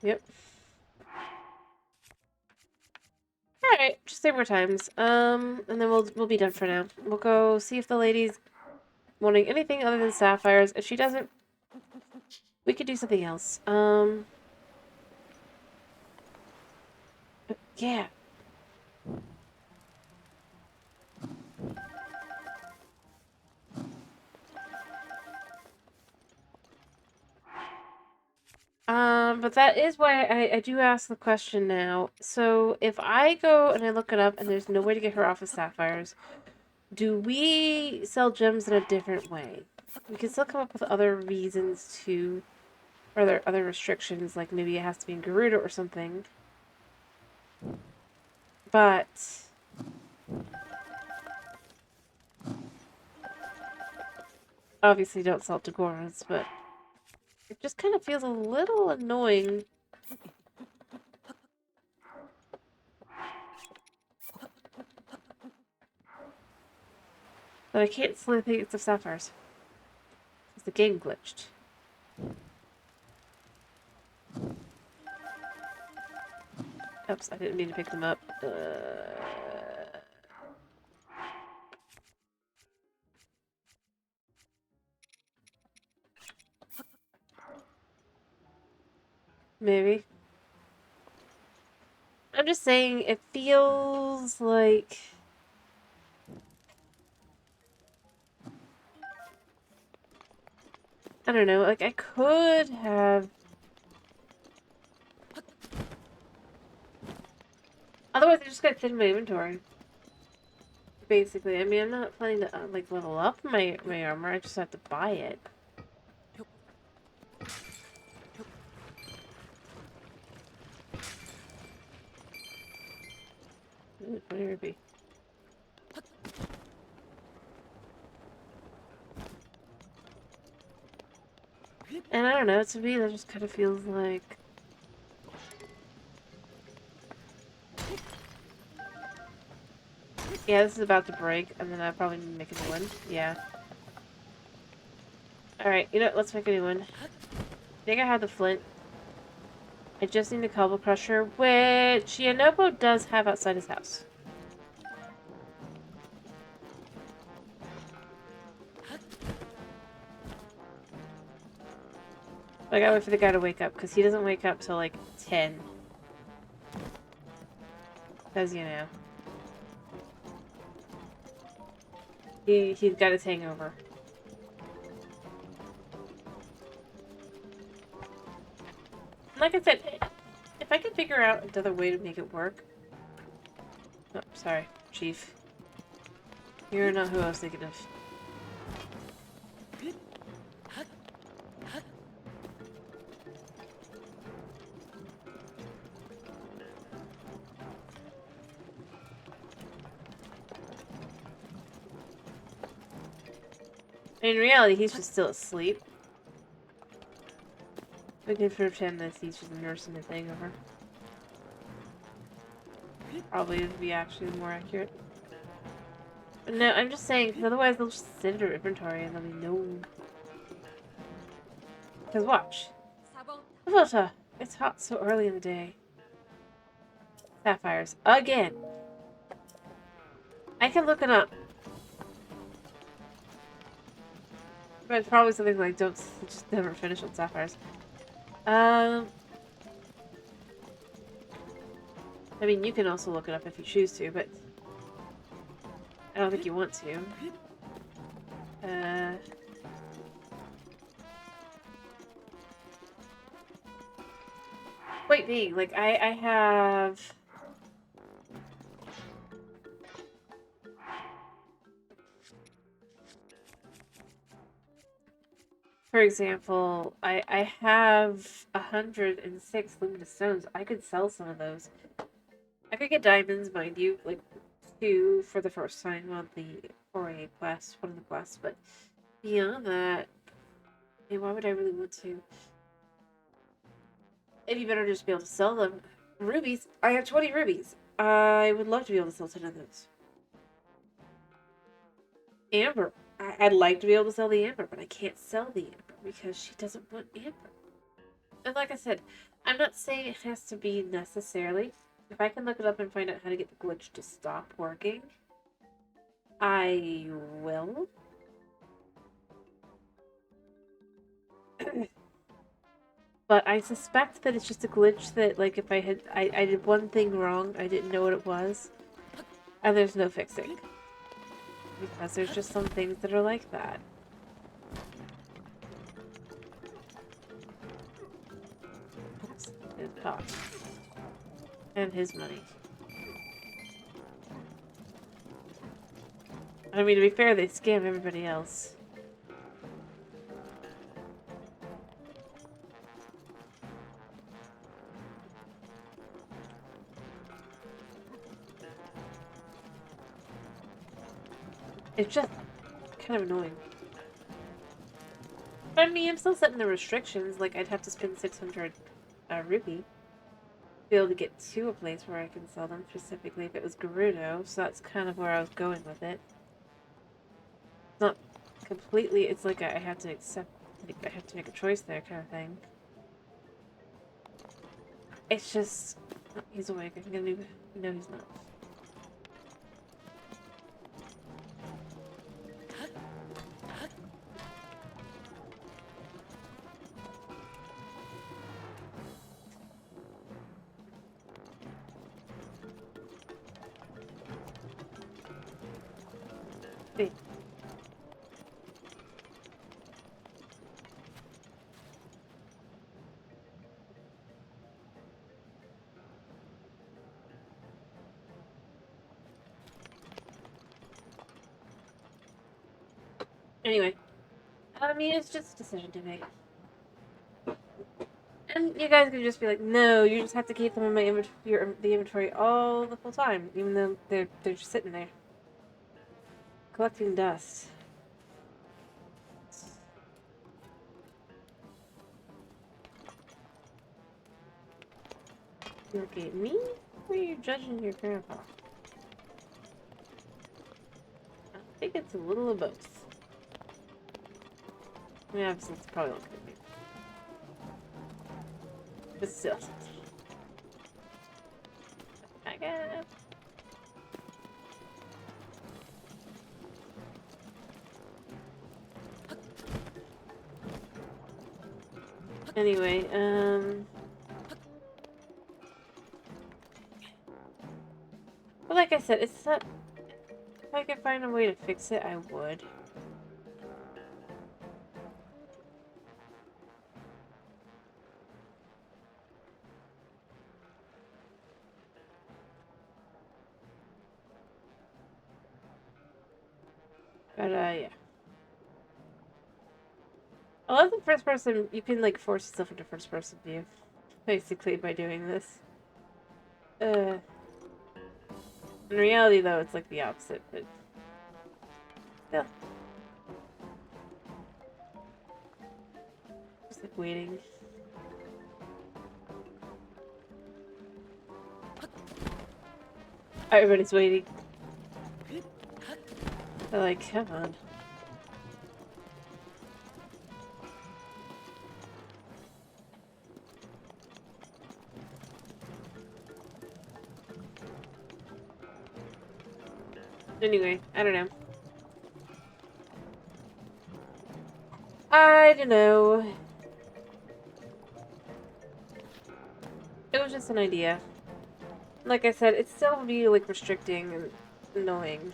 Speaker 1: Yep. Alright, just 3 more times. And then we'll be done for now. We'll go see if the lady's wanting anything other than sapphires. If she doesn't, we could do something else. Yeah. But that is why I do ask the question now. So if I go and I look it up and there's no way to get her off of sapphires, do we sell gems in a different way? We can still come up with other reasons to, or other restrictions, like maybe it has to be in Garuda or something. But obviously don't sell to Gorons, but it just kind of feels a little annoying. But I can't sell anything except sapphires. Because the game glitched. Oops, I didn't mean to pick them up. Maybe. I'm just saying, it feels like... I don't know, like I could have... Otherwise I just gotta thin my inventory. Basically, I mean, I'm not planning to, like, level up my armor, I just have to buy it. Ooh, 20 rupee. And I don't know, to me that just kind of feels like... Yeah, this is about to break, and then I'll probably need to make a new one. Yeah. Alright, you know what, let's make a new one. I think I have the flint. I just need the cobble crusher, which Yanobo does have outside his house. I gotta wait for the guy to wake up, because he doesn't wake up till like 10. Because, you know. He's got his hangover. Like I said, if I can figure out another way to make it work... Oh, sorry, Chief. You're not who I was thinking of. In reality, he's just still asleep. We can pretend that he's just nursing the thing over. Probably would be actually more accurate. But no, I'm just saying, because otherwise they'll just sit in our inventory and they'll be no. Because watch. Sabota! It's hot so early in the day. Sapphires. Again! I can look it up. But it's probably something like, don't just never finish on sapphires. I mean, you can also look it up if you choose to, but I don't think you want to. Point being, like, I have... For example, I have 106 luminous stones. I could sell some of those. I could get diamonds, mind you, like 2 for the first time on the 4A quest, one of the quests, but beyond that, why would I really want to? It'd be better to just be able to sell them. Rubies, I have 20 rubies. I would love to be able to sell 10 of those. Amber, I'd like to be able to sell the amber, but I can't sell the amber because she doesn't want amber. And like I said, I'm not saying it has to be necessarily. If I can look it up and find out how to get the glitch to stop working, I will. But I suspect that it's just a glitch that, like, if I did one thing wrong, I didn't know what it was, and there's no fixing. Because there's just some things that are like that. Oops, his dog. And his money. I mean, to be fair, they scam everybody else. It's just kind of annoying. But I mean, I'm still setting the restrictions. Like, I'd have to spend 600 rupee to be able to get to a place where I can sell them, specifically if it was Gerudo. So that's kind of where I was going with it. It's not completely, it's like I have to accept, like, I have to make a choice there kind of thing. It's just, oh, he's awake. I'm gonna no, he's not. Wait. Anyway, I mean, it's just a decision to make. And you guys could just be like, no, you just have to keep them in my the inventory all the full time, even though they're just sitting there. Collecting dust. You look at me? Or are you judging your grandpa? I think it's a little of both. Yeah, it's probably not gonna be. But still. I guess. Anyway, but like I said, it's not. If I could find a way to fix it, I would. But, yeah. I love the first person. You can, like, force yourself into first person view, basically, by doing this. In reality, though, it's, like, the opposite, but still. Just, like, waiting. Everybody's waiting. They're like, come on. Anyway, I don't know. I don't know. It was just an idea. Like I said, it's still really, like, restricting and annoying.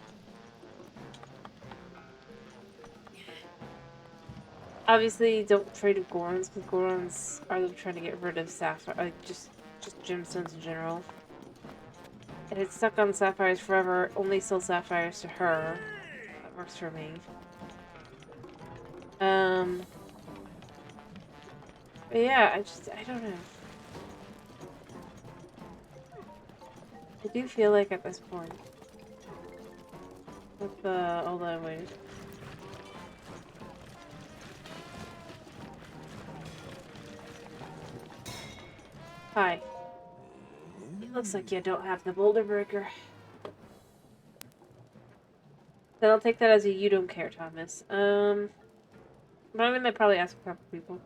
Speaker 1: Obviously, don't trade with Gorons, because Gorons are trying to get rid of Sapphire, like, just gemstones in general. And it's stuck on Sapphires forever, only sell Sapphires to her. That works for me. But yeah, I don't know. I do feel like at this point, with all that waited. Hi. It looks like you don't have the boulder breaker. Then I'll take that as a you don't care, Thomas. But I'm gonna probably ask a couple people.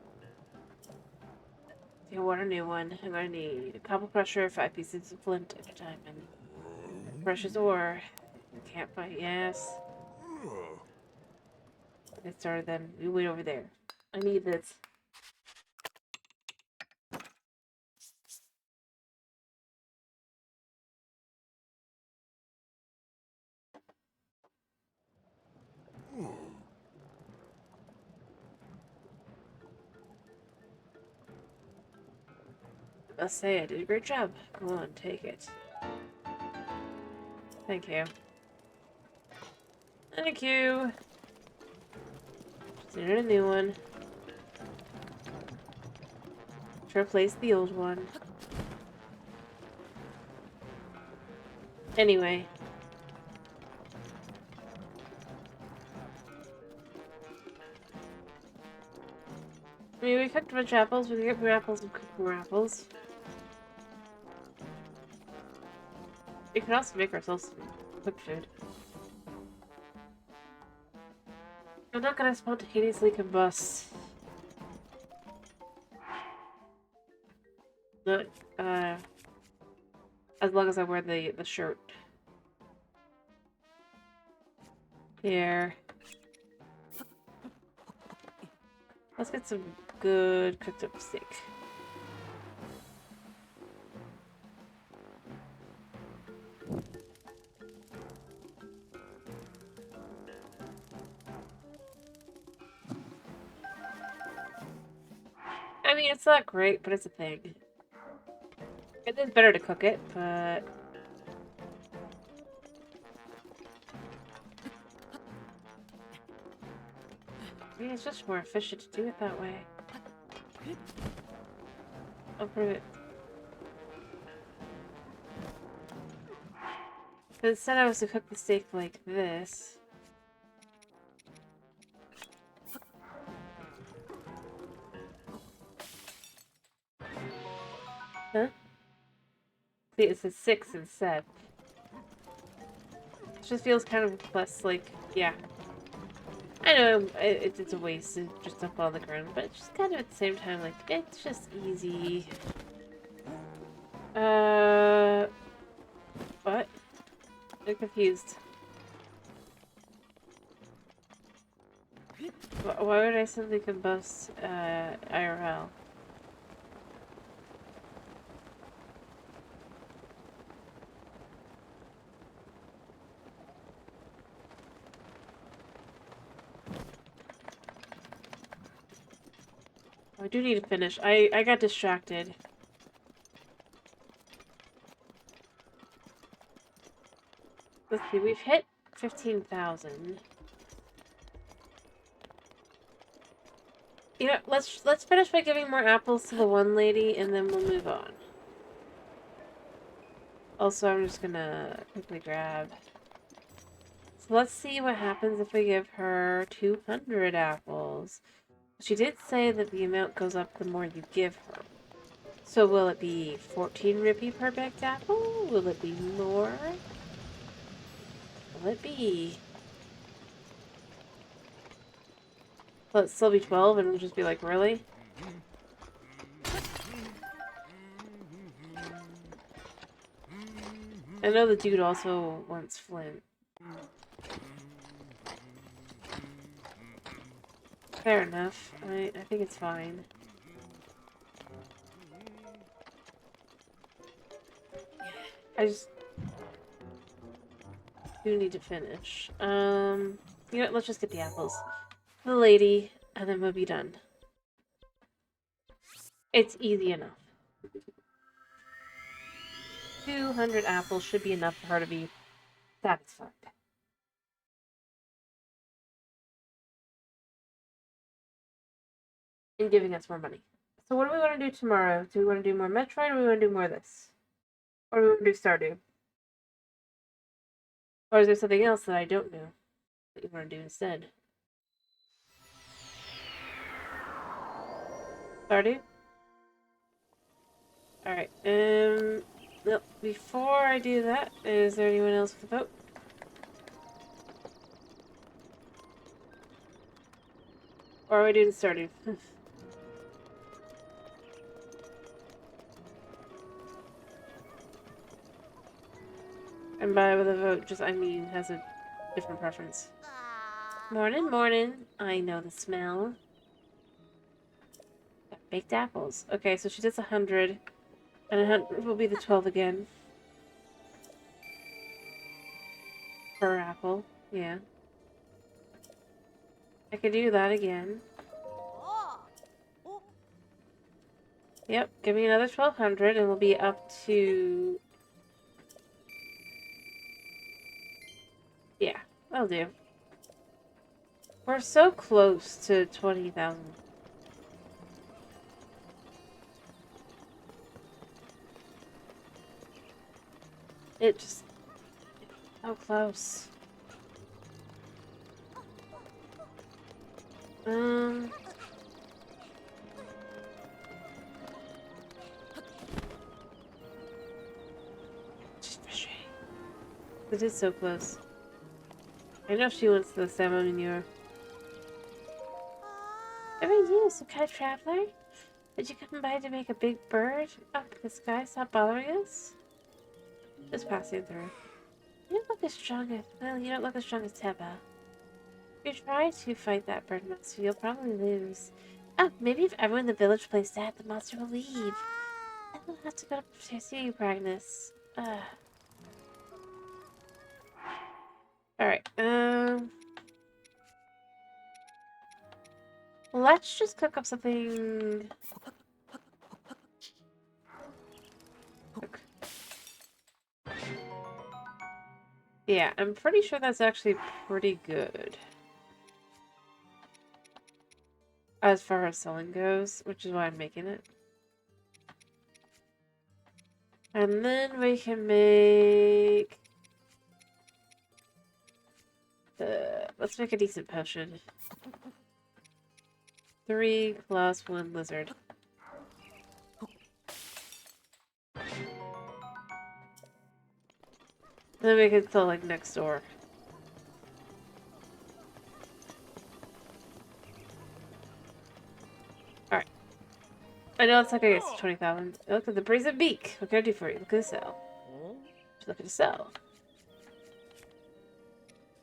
Speaker 1: If you want a new one, I'm gonna need a cobble crusher, 5 pieces of flint at a time, and precious ore. Can't fight, yes. Get started then. You wait over there. I need this. I must say, I did a great job. Go on, take it. Thank you. Thank you! Just needed a new one. To replace the old one. Anyway. I mean, we cooked a bunch of apples, we could get more apples and cook more apples. We can also make ourselves some cooked food. I'm not gonna spontaneously combust. Not, as long as I wear the shirt. Here. Let's get some good cooked up steak. I mean, it's not great, but it's a thing. It is better to cook it, but... I mean, it's just more efficient to do it that way. I'll prove it. But instead I was to cook the steak like this. Huh? See, it says 6 instead. It just feels kind of less like, yeah. I know it's a waste to just dump on the ground, but it's just kind of at the same time, like, it's just easy. What? I'm confused. Why would I suddenly combust, IRL? I do need to finish. I got distracted. Let's see, we've hit 15,000. You know, let's finish by giving more apples to the one lady, and then we'll move on. Also, I'm just gonna quickly grab. So let's see what happens if we give her 200 apples. She did say that the amount goes up the more you give her. So will it be 14 rupee per baked apple? Will it be more? Will it be? Will it still be 12 and we'll just be like, really? I know the dude also wants flint. Fair enough. I think it's fine. I just do need to finish. You know what? Let's just get the apples. The lady, and then we'll be done. It's easy enough. 200 apples should be enough for her to be satisfied. And giving us more money. So what do we want to do tomorrow? Do we want to do more Metroid or do we want to do more of this? Or do we want to do Stardew? Or is there something else that I don't know that you want to do instead? Stardew? Alright, no, before I do that, is there anyone else with a vote? Or are we doing Stardew? And by with a vote, just I mean has a different preference. Morning, morning. I know the smell. Got baked apples. Okay, so she does 100. And 100 will be the 12 again. Per apple. Yeah. I could do that again. Yep, give me another 1200 and we'll be up to... Yeah, that'll do. We're so close to 20,000. It just... so close. Just frustrating. It is so close. I know she wants the salmon manure. How are you, some kind of traveler? Did you come by to make a big bird up in the sky stop bothering us? Just passing through. You don't look as strong as... Well, you don't look as strong as Teba. If you try to fight that bird monster, you'll probably lose. Oh, maybe if everyone in the village plays dead, the monster will leave. Then we'll have to go to see you, Pragnus. Alright, let's just cook up something... Yeah, I'm pretty sure that's actually pretty good. As far as selling goes, which is why I'm making it. And then we can make... let's make a decent potion. 3 plus 1 lizard. Then we can sell like next door. Alright. I know it's like I guess 20,000. Look at the brazen beak. What can I do for you? Look at the sell. Look at the sell.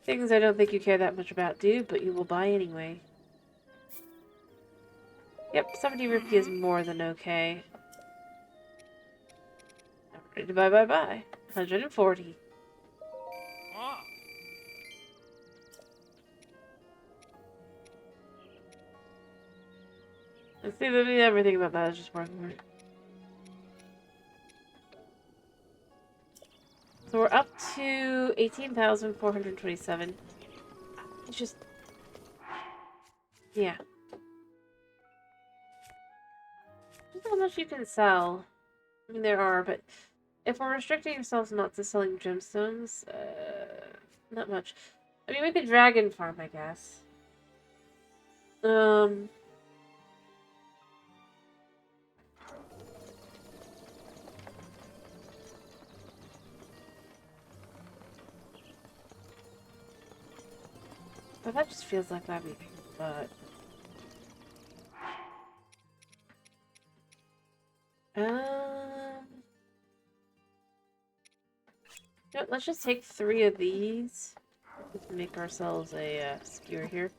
Speaker 1: Things I don't think you care that much about, dude, but you will buy anyway. Yep, 70 rupee is more than okay. I'm ready to buy, 140. I see that everything about that is just worth more. So we're up to 18,427. It's just... yeah. There's not much you can sell. I mean, there are, but if we're restricting ourselves not to selling gemstones, not much. I mean, we could dragon farm, I guess. But that just feels like that'd be but you know, let's just take 3 of these. Let's make ourselves a skewer here.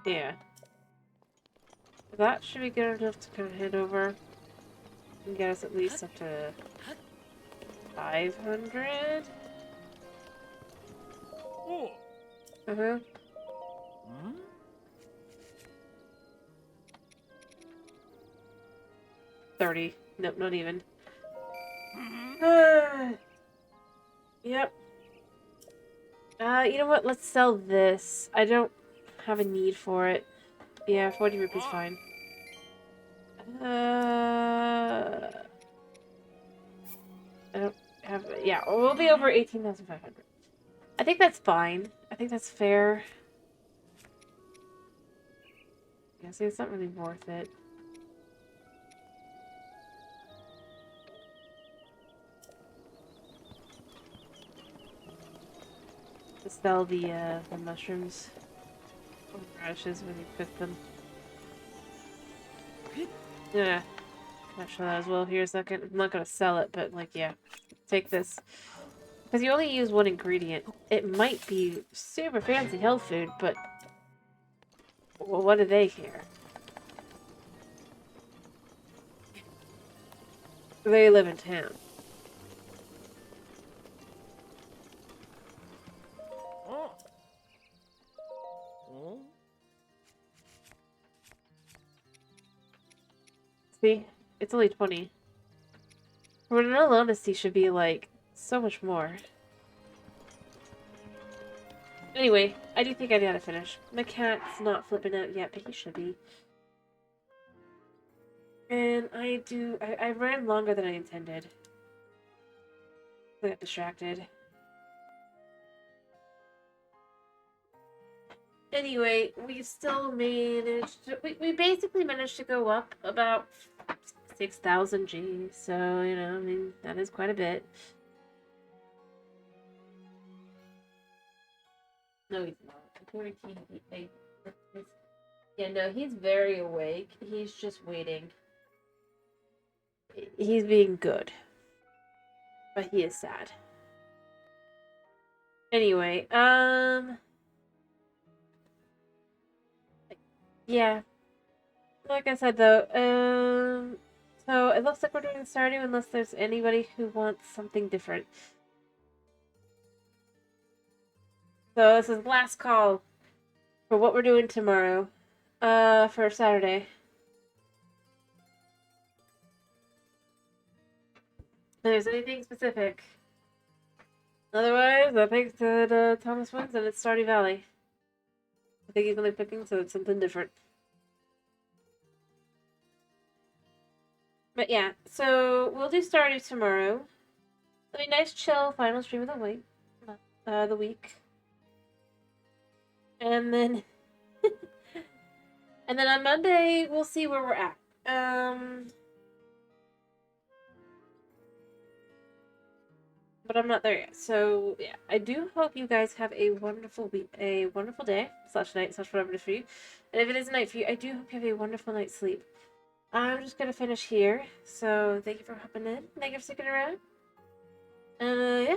Speaker 1: Yeah. That should be good enough to kind of head over and get us at least up to 500.
Speaker 2: Oh.
Speaker 1: Uh-huh.
Speaker 2: Hmm?
Speaker 1: 30. Nope, not even. Yep. You know what? Let's sell this. I don't have a need for it. Yeah, 40 rupees fine. I don't have... Yeah, we'll be over 18,500. I think that's fine. I think that's fair. Yeah, see, it's not really worth it. To sell the mushrooms or radishes when you cook them. Yeah. Not sure that as well here a second. I'm not gonna sell it, but like, yeah. Take this. Because you only use 1 ingredient. It might be super fancy health food, but well, what do they care? They live in town.
Speaker 2: Oh. Oh.
Speaker 1: See? It's only 20. Renal honesty should be like so much more. Anyway, I do think I gotta finish. My cat's not flipping out yet, but he should be. And I ran longer than I intended. I got distracted. Anyway, we still managed to, we basically managed to go up about 6,000 G, so, you know, I mean, that is quite a bit. No, he's not. According to yeah, no, he's very awake. He's just waiting. He's being good. But he is sad. Anyway, yeah. Like I said, though, so it looks like we're doing Stardew unless there's anybody who wants something different. So this is last call for what we're doing tomorrow, for Saturday. If there's anything specific. Otherwise, I think that Thomas wins and it's Stardew Valley. I think he's only picking, so it's something different. But yeah, so we'll do Stardew tomorrow. It'll be nice, chill final stream of the week. The week. And then and then on Monday we'll see where we're at. But I'm not there yet. So yeah, I do hope you guys have a wonderful week, a wonderful day, / night, / whatever it is for you. And if it is a night for you, I do hope you have a wonderful night's sleep. I'm just gonna finish here. So thank you for hopping in. Thank you for sticking around. And yeah.